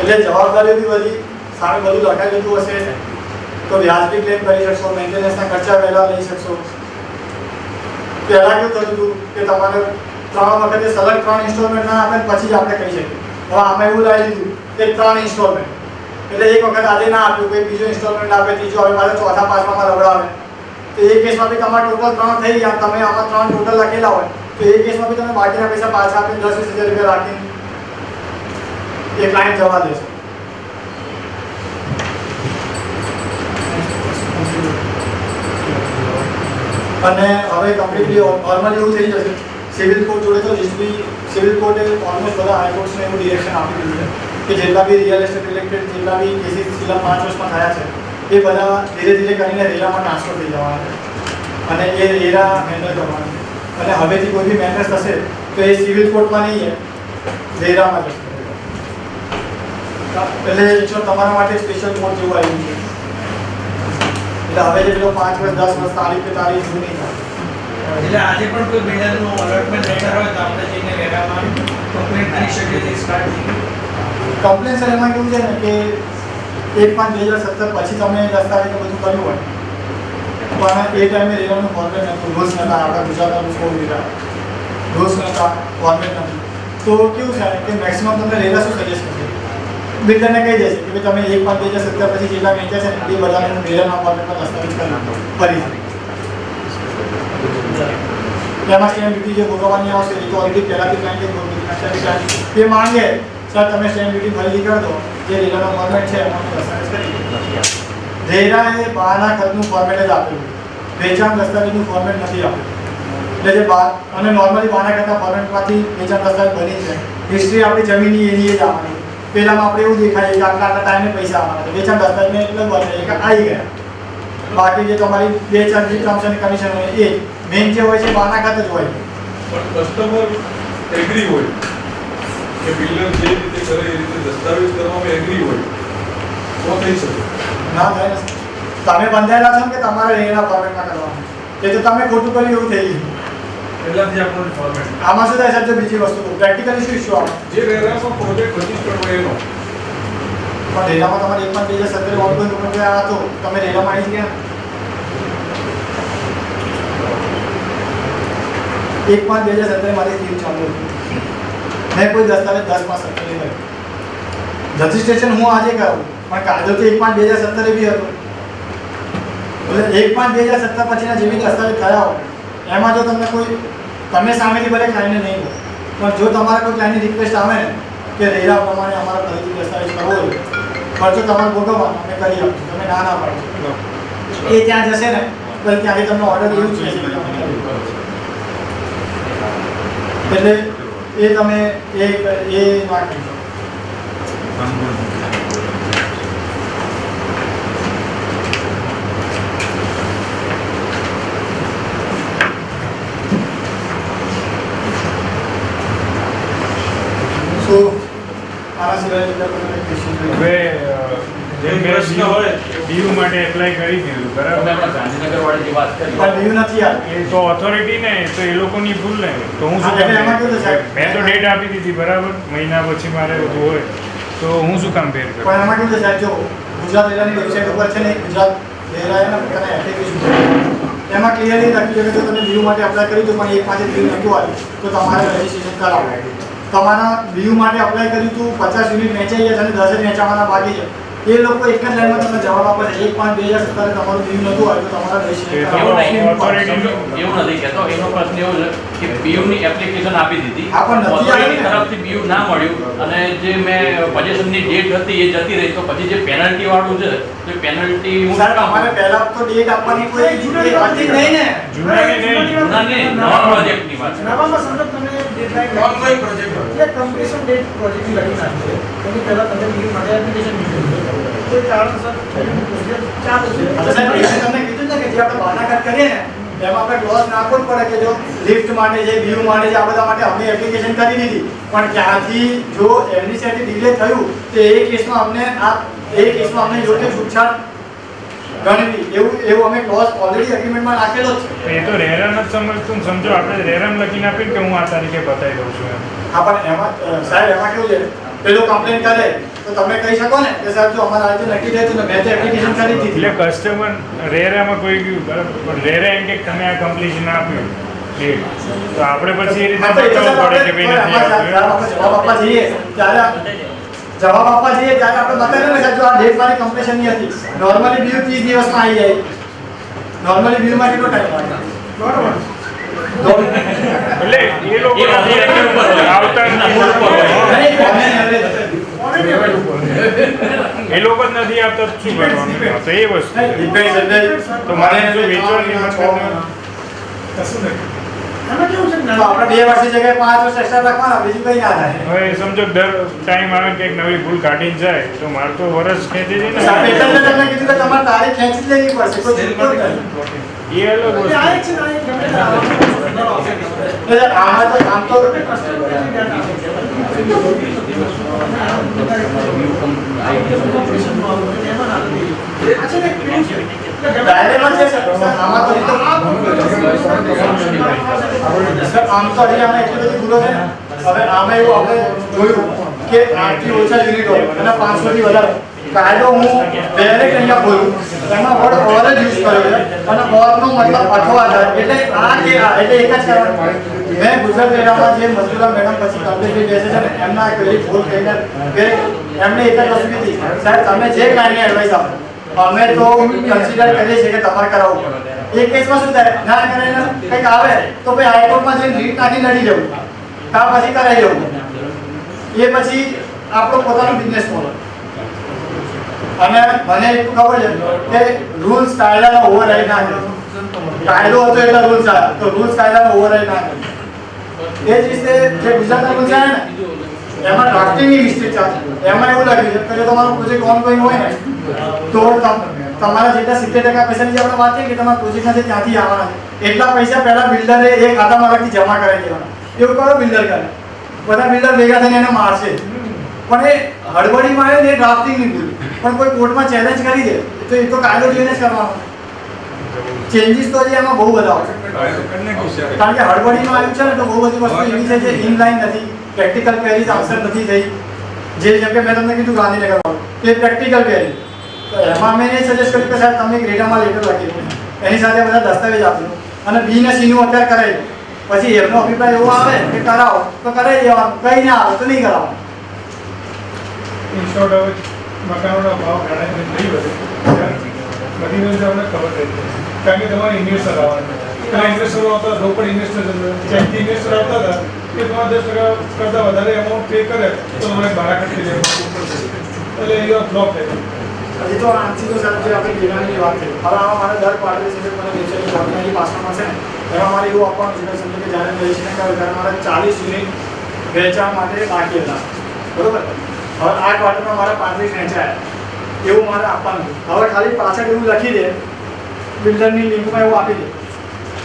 એટલે જવાબદારી બી વધી, સામે બધું લખાઈ લીધું હશે તો વ્યાજબી ક્લેમ કરી શકશો, મેન્ટેનન્સના ખર્ચા વહેલા લઈ શકશો. પહેલાં કેવું થતું હતું કે તમારે 3 વખતે સલગ 3 ઇન્સ્ટોલમેન્ટ ના આપે પછી જ આપણે કહી શકીએ. હવે આમાં એવું લાવી દીધું કે 3 ઇન્સ્ટોલમેન્ટ એટલે એક વખત આજે ના આપ્યું કોઈ બીજો ઇન્સ્ટોલમેન્ટ આપે, ત્રીજો હવે પાછા ચોથા પાંચમામાં રવડાવે તો એ કેસમાં બી તમારા ટોટલ 3 થઈ ગયા. તમે આમાં 3 ટોટલ લખેલા હોય તો એ કેસમાં બી તમે બાકીના પૈસા પાછા આપીને 10-20 હજાર રૂપિયા રાખીને એ ક્લાયન્ટ જવા દેશે. અને હવે કમ્પ્લીટલી નોર્મલી એવું થઈ જશે સિવિલ કોર્ટ જોડે તો લિસ્ટ બી સિવિલ કોર્ટે ઓલમોસ્ટ બધા હાઈકોર્ટ્સને એવું ડિરેક્શન આપી દીધું છે કે જેટલા બી રિયલ એસ્ટેટ રિલેટેડ જેટલા બી કેસીસ છેલ્લા 5 વર્ષમાં થયા છે એ બધા ધીરે ધીરે કરીને રેરામાં ટ્રાન્સફર થઈ જવાના છે અને એ રેરા હેન્ડલ કરવાના છે. અને હવેથી કોઈ બી મેટર્સ થશે તો એ સિવિલ કોર્ટમાં નહીં રેરામાં જશે. એટલે જો તમારા માટે સ્પેશિયલ કોર્ટ જેવું આવ્યું છે એટલે હવે જે પેલો 5 વર્ષ 10 વર્ષ તારીખ પે તારીખ શું નહીં થાય. એટલે આજે પણ કોઈ બિલ્ડરનું અલોટમેન્ટ લેટર હોય તો આપણે જઈને વેરામાં કમ્પ્લેન કરી શકીએ છીએ સ્ટાર્ટ થઈ કમ્પ્લેન સર એમાં કેવું છે ને કે 1/5/2017 પછી તમે દસ્તાવેજ બધું કર્યું હોય પણ એ ટાઈમે રેવાનું ફોર્મેટ નહોતું, રૂલ્સ નહોતા, આપણા ગુજરાતના રૂલ્સ બહુ લીધા, રૂલ્સ નહોતા, ફોર્મેટ નથી. તો કેવું છે કે મેક્સિમમ તમને રેલા શું સજેસ્ટ કરશે બિલ્ડરને કહી દેશે કે ભાઈ તમે 1/5/2017 પછી જેટલા વેચ્યા છે ને એ બધાને રેલાના ફોર્મેટમાં દસ્તાવેજ કરી નાખો ફરી. તેમાં સ્ટેમ્પ ડ્યુટી જે ભોગવવાની આવશે એ તો ઓલરેડી પહેલાંથી ક્લાયન્ટે ભોગવી એ માંગે સર તમે સ્ટેમ્પ ડ્યુટી ફરીથી કરી દો, જે રેલાનો ફોર્મેટ છે એમાં દસ્તાવેજ કરી દો. રેરા એ બહારના ખર્ચનું ફોર્મેટ જ આપેલું, વેચાણ દસ્તાવેજનું ફોર્મેટ નથી આપેલું. એટલે જે બહાર અને નોર્મલી બહારના ખર્ચના ફોર્મેટમાંથી વેચાણ દસ્તાવેજ બની છે. હિસ્ટ્રી આપણી જમીનની એની જ આવવાની. પહેલાંમાં આપણે એવું દેખાય કે આટલા ટાઈમે પૈસા આવવાના છે, વેચાણ દસ્તાવેજને એટલે બને કે આવી ગયા. બાકી જે તમારી વેચાણ જે ટર્મ્સ એન્ડ કન્ડિશન હોય એ મેઇન જે હોય છે બહારના ખાતે જ હોય. પણ કસ્ટમર એગ્રી હોય કે બિલ્ડર જે રીતે કરે એ રીતે દસ્તાવેજ કરવામાં એગ્રી હોય તો થઈ શકે. ના થાય ને તમે બંધાયેલા છો ને કે તમારે એના ફોર્મેટમાં કરવાનું એ તો તમે ખોટું કર્યું એવું થઈ ગયું. એટલાથી આપણને ફોર્મેટ આમાં શું થાય સાહેબ બીજી વસ્તુ પ્રેક્ટિકલી શું ઇસ્યુ આવે જે રેરામાં પ્રોજેક્ટ રજીસ્ટર હોય એનો પણ રેલામાં તમારે 1/2017 ઓનગોઈંગ રૂપિયા હતો તમે રેલામાં આવી જ ગયા 1/2017 મારી સ્કીમ ચાલુ હતી. મેં કોઈ દસ્તાવેજ 10/17 કર્યો. રજીસ્ટ્રેશન હું આજે કરું પણ કાયદો તો 1/2017 બી હતો. એટલે 1/2017 પછીના જે બી દસ્તાવેજ થયા હોય એમાં જો તમને કોઈ તમે સામેથી ભલે ક્લાયન્ટને નહીં હોય પણ જો તમારા કોઈ ક્લાયન્ટની રિક્વેસ્ટ આવે ને કે રેરા પ્રમાણે અમારા ફરીથી દસ્તાવેજ કરવો હોય ખર્ચો તમારે ભોગવવાનો અમે કરી આપીશું, તમે ના ના પાડો એ ત્યાં જશે ને તો ત્યાંથી તમને ઓર્ડર એવું જ છે એટલે એ તમે એ ના કરી શકો. તો આના સિવાય બીજા કોઈ ક્વેશ્ચન હવે જેમ મેં ડીયુ માટે એપ્લાય કરી દીધું બરાબર, ગાંધીનગર વાળી જે વાત કરી પણ વ્યૂ નથી યાર એ તો ઓથોરિટી ને તો એ લોકોની ભૂલ ને તો હું શું એટલે એમાં કેવું છે સાહેબ? મેં તો ડેટ આપી દીધી બરાબર, મહિના પછી મારે બધું હોય તો હું શું કામ ફેર કરું. પણ એમાં કેવું છે સાહેબ જો ગુજરાત રેરાની વેબસાઇટ ઉપર છે ને ગુજરાત રેરાએ પોતાના એપ્લિકેશન એમાં ક્લિયરલી લખ્યું છે કે જો તમે વ્યૂ માટે અપ્લાય કર્યું તો પણ એક પાસે વ્યૂ નહોતું આવ્યું તો તમારે રજીસ્ટ્રેશન કરાવવું. તમારા વ્યૂ માટે અપ્લાય કર્યું હતું 50 યુનિટ વેચાઈ ગયા છે અને 10 જ વેચાવાના બાકી છે. એ લોકો એક જ લાઈનમાં તમને જવાબ આપે છે 1/5/2017 તમારું વ્યૂ નહોતું આવ્યું તો તમારે રજીસ્ટ્રેશન એવું કરાવવું. નહીં, એવું નથી કહેતો. એનો પ્રશ્ન એવો છે કે PU ની એપ્લિકેશન આપી દીધી, હા, પણ નથી આવી Authority ને. તરફથી PU ના મળ્યું અને જે મેં પોઝિશનની ડેટ હતી એ જતી રહી, તો પછી જે પેનલ્ટી વાળું છે તો પેનલ્ટી હું સર તમારે પહેલા તો ડેટ આપવાની કોઈ હતી જ નહીં ને. જૂના ને નવા પ્રોજેક્ટની વાત છે. નવામાં સમજો તમે ડેડલાઈન ઓનલાઈન પ્રોજેક્ટ એ કમ્પ્લીશન ડેટ પ્રોજેક્ટ લખી નાખી છે એની પહેલા તમે લીવ માટે એપ્લિકેશન મૂકી કોઈ કારણસર પ્રોજેક્ટ ચાલુ છે એટલે સાહેબ મેં તમને કીધું ને કે જે આપણે બાનાઘાટ કરીએ ને એમાં આપણે ક્લોઝ નાખવો જ પડે કે જો લિફ્ટ માટે છે, વ્યૂ માટે છે, આ બધા માટે અમે એપ્લિકેશન કરી દીધી પણ ત્યાંથી જો એમની સાથે ડિલે થયું તો એ કેસમાં અમને યોગ્ય છૂટછાટ ગણવી એવું અમે ક્લોઝ ઓલરેડી એગ્રીમેન્ટમાં નાખેલો જ છે. એ તો રેરમ જ સમજતું ને સમજો આપણે રેરમ લખીને આપીને કે હું આ તારીખે બતાવી દઉં છું એમ. હા પણ એમાં સાહેબ એમાં કેવું છે પેલો કમ્પ્લેન કરે તો તમે કહી શકો ને કે સાહેબ જો અમારા આજે નક્કી થયું તો મેં તો એપ્લિકેશન કરી દીધી. એટલે કસ્ટમર રેરામાં કોઈ ગયું બરાબર રેરા એમ કે તમે આ કમ્પ્લીશન આપ્યું ડેટ તો આપણે પછી એ રીતે હા, તો એ તો બતાવવું સાહેબ પડે કે ભાઈ આપણે નથી આપ્યું. જવાબ આપવા જઈએ ત્યારે આપણે બતાવીએ ને સાહેબ જો આ ડેટ મારી કમ્પ્લીશન ની હતી. નોર્મલી વ્યૂ 30 દિવસમાં આવી જાય. નોર્મલી વ્યૂ માં કેટલો ટાઈમ લાગે? એટલે એ લોકો નથી આવતા જ નથી. એ લોકો જ નથી આપતા તો શું કરવાનું? તો એ વસ્તુ તો મારે જો વેચવાની કશું નહીં આમાં કેવું છે ને તો આપણે 2 વર્ષની જગ્યાએ 5 વર્ષ એક્સ્ટ્રા રાખવાના બીજું કંઈ ના થાય. હવે સમજો દર ટાઈમ આવે કે એક નવી ભૂલ કાઢીને જાય તો મારે તો વરસ ખેંચી દે ને સાહેબ એટલે મેં તમને કીધું કે તમારે તારીખ ખેંચી જ લેવી પડશે કોઈ છૂટકો જ નહીં. એ અલગ આ વસ્તુ એક છે ને આ એક ગમે તે આવવાનું. એટલે આમાં તો આમ તો ડાયરેક્ટ છે સર આમાં તો સર આમ તો હજી આમાં એટલી બધી ભૂલો છે ને હવે આમાં એવું આપણે જોયું કે 8 થી ઓછા યુનિટ હોય અને 500 થી વધારે કાયદો હું ડાયરેક્ટ અહીંયા બોલું એમાં વર્ડ ઓર જ યુઝ કર્યો છે અને ઓરનો મતલબ અથવા થાય એટલે આ કે આ એટલે એક જ કારણ મેં ગુજરાત રેડામાં જે મજૂરા મેડમ પછી કમ્પ્લીટ બેસે છે ને એમના પેલી ભૂલ કહીને કે એમને એક જ વસ્તુ કીધી સાહેબ તમે જે કાંઈ એડવાઇસ આપો અમે તો કન્સિડર કરીએ છીએ કે તમારે કરાવવું પડે. એ કેસમાં શું થાય ના કરીને કંઈક આવે તો ભાઈ હાઈકોર્ટમાં જઈને રીટ નાખી લડી જવું ત્યાર પછી કરાવી જવું એ પછી આપણો પોતાનો બિઝનેસ મોડલ. અને મને એટલું ખબર છે કે રૂલ્સ કાયદાનો ઓવરરાઈડ ના કરે. કાયદો હતો એટલે રૂલ્સ આવ્યા તો રૂલ્સ કાયદાનો ઓવરરાઈડ ના કરે. એ જ રીતે જે ગુજરાતના રૂલ્સ આવ્યા ને એમાં ડ્રાફ્ટિંગની મિસ્ટેક ચાલે એમાં એવું લાગ્યું છે કે જો તમારો પ્રોજેક્ટ ઓનગોઈંગ હોય ને તો તમારા જેટલા 70% પૈસાની જે આપણે વાત કરીએ કે તમારા પ્રોજેક્ટના જે ત્યાંથી આવવાના છે એટલા પૈસા પહેલા બિલ્ડરે એ ખાતામાં રાખી જમા કરાવી દેવાના. એવું કરો બિલ્ડર કરે બધા બિલ્ડર ભેગા થઈને એને મારશે પણ એ હડબડીમાં આવે ને એ ડ્રાફ્ટિંગની ભૂલ પણ કોઈ કોર્ટમાં ચેલેન્જ કરી દે તો એ તો કાયદો જોઈને જ કરવાનો. ચેન્જીસ તો હજી એમાં બહુ બધા આવશે કારણ કે હડબડીમાં આવ્યું છે ને તો બહુ બધી વસ્તુ એવી છે જે ઇનલાઈન નથી પ્રેક્ટિકલ ક્વેરીઝ આન્સર નથી થઈ જે જેમ કે મેં તમને કીધું ગાંધીનગરમાં કે પ્રેક્ટિકલ ક્વેરી તો એમાં મેં એ સજેસ્ટ કર્યું કે સાહેબ તમે ગ્રેડામાં લેટર લખી દો એની સાથે બધા દસ્તાવેજ આપી દો અને બી ને સીનું અત્યારે કરાવી દો પછી એમનો અભિપ્રાય એવો આવે કે કરાવો તો કરાવી દેવાનું કંઈ ના આવે તો નહીં કરાવવાનું. ઇન શોર્ટ હવે મકાનોના ભાવ ઘણા નહીં વધે બધી વસ્તુ અમને ખબર રહી કારણ કે તમારે ઇન્વેસ્ટર આવવાના પેલા ઇન્વેસ્ટરો આવતા રોકડ ઇન્વેસ્ટર જેમથી ઇન્વેસ્ટર આવતા હતા કે તમારે 10% કરતાં વધારે અમાઉન્ટ પે કરે તો તમારે બહાર કાઢી દેવાનું એટલે એ બ્લોક થાય. હજી તો આનાથી તો સાહેબ જે આપણે ગ્રેડાની વાત કરી હવે આમાં મારે દર ક્વાર્ટરે છે મને વેચાઈ ઓર્ડિનરી પાસમાં છે ને એમાં મારે એવું આપવાનું છે કે સમજો કે જ્યારે રજીસ્ટ્રેશન કર્યું ત્યારે મારે 40 યુનિટ વેચાણ માટે બાકી હતા બરોબર. હવે આ ક્વાર્ટરમાં મારા 35 વેચાયા એવું મારે આપવાનું હવે ખાલી પાછળ એવું લખી દે બિલ્ડરની લિંકમાં એવું આપી દે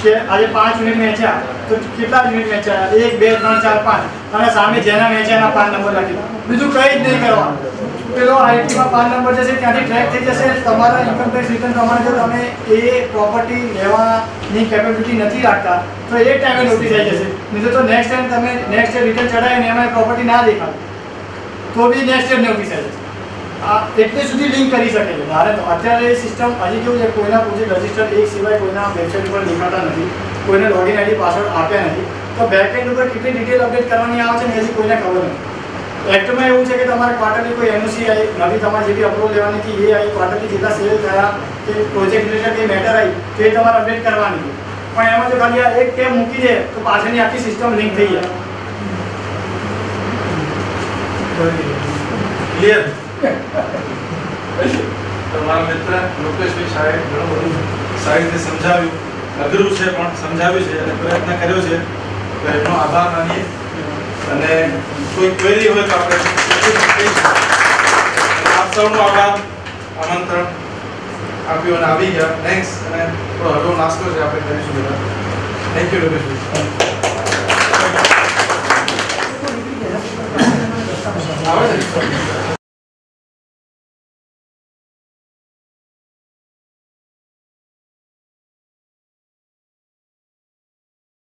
કે આજે 5 યુનિટ વેચ્યા તો કેટલા યુનિટ વેચ્યા 1 2 3 4 5 અને સામે જેના વેચ્યા એના 5 નંબર લખી દો બીજું કંઈ જ નહીં કરવાનું. પેલો આઈટીમાં 5 નંબર જશે ત્યાંથી ટ્રેક થઈ જશે તમારા ઇન્કમ ટેક્સ રિટર્ન પ્રમાણે જો તમે એ પ્રોપર્ટી લેવાની કેપેબિલિટી નથી રાખતા તો એ ટાઈમે નોટિસ આવી જશે નહીં તો નેક્સ્ટ ટાઈમ તમે નેક્સ્ટ રિટર્ન ચડાવીને એમાં પ્રોપર્ટી ના દેખાય તો બી નેક્સ્ટ યર નોટિસ આવી જશે. આ એટલે સુધી લિંક કરી શકે છે. ધારે તો અત્યારે એ સિસ્ટમ હજી કેવું છે, કોઈના પ્રોજેક્ટ રજિસ્ટર એક સિવાય કોઈના વેબસાઇટ ઉપર દેખાતા નથી, કોઈને લોગિન આઈડી પાસવર્ડ આપ્યા નથી. તો બેકએન્ડ ઉપર કેટલી ડિટેલ અપડેટ કરવાની આવે છે ને હજી કોઈને ખબર નથી. એક્ટમાં એવું છે કે તમારે ક્વાર્ટરલી કોઈ એનઓસી આવી, નવી તમારે જે બી અપ્રૂવલ લેવાની હતી એ આવી, ક્વાર્ટરલી જેટલા સેલ થયા કે પ્રોજેક્ટ રિલેટેડ એ મેટર આવી તો એ તમારે અપડેટ કરવાની છે. પણ એમાં જો ખાલી આ એક ટેબ મૂકી દે તો પાછળની આખી સિસ્ટમ લિંક થઈ જાય. ક્લિયર? તમારા મિત્ર લોકેશભાઈ સાહેબ ઘણું બધું સારી રીતે સમજાવ્યું, અઘરું છે પણ સમજાવ્યું છે અને પ્રયત્ન કર્યો છે, તો એમનો આભાર માનીએ. અને કોઈ ક્વેરી હોય તો આપણે પૂછી શકીએ. આપ સૌનો આભાર. આમંત્રણ આપ્યું અને આવી ગયા. થેન્ક્સ. અને થોડો હળવો નાસ્તો છે આપણે કરીશું બધા. Thank you Lokeshbhai. આવે છે?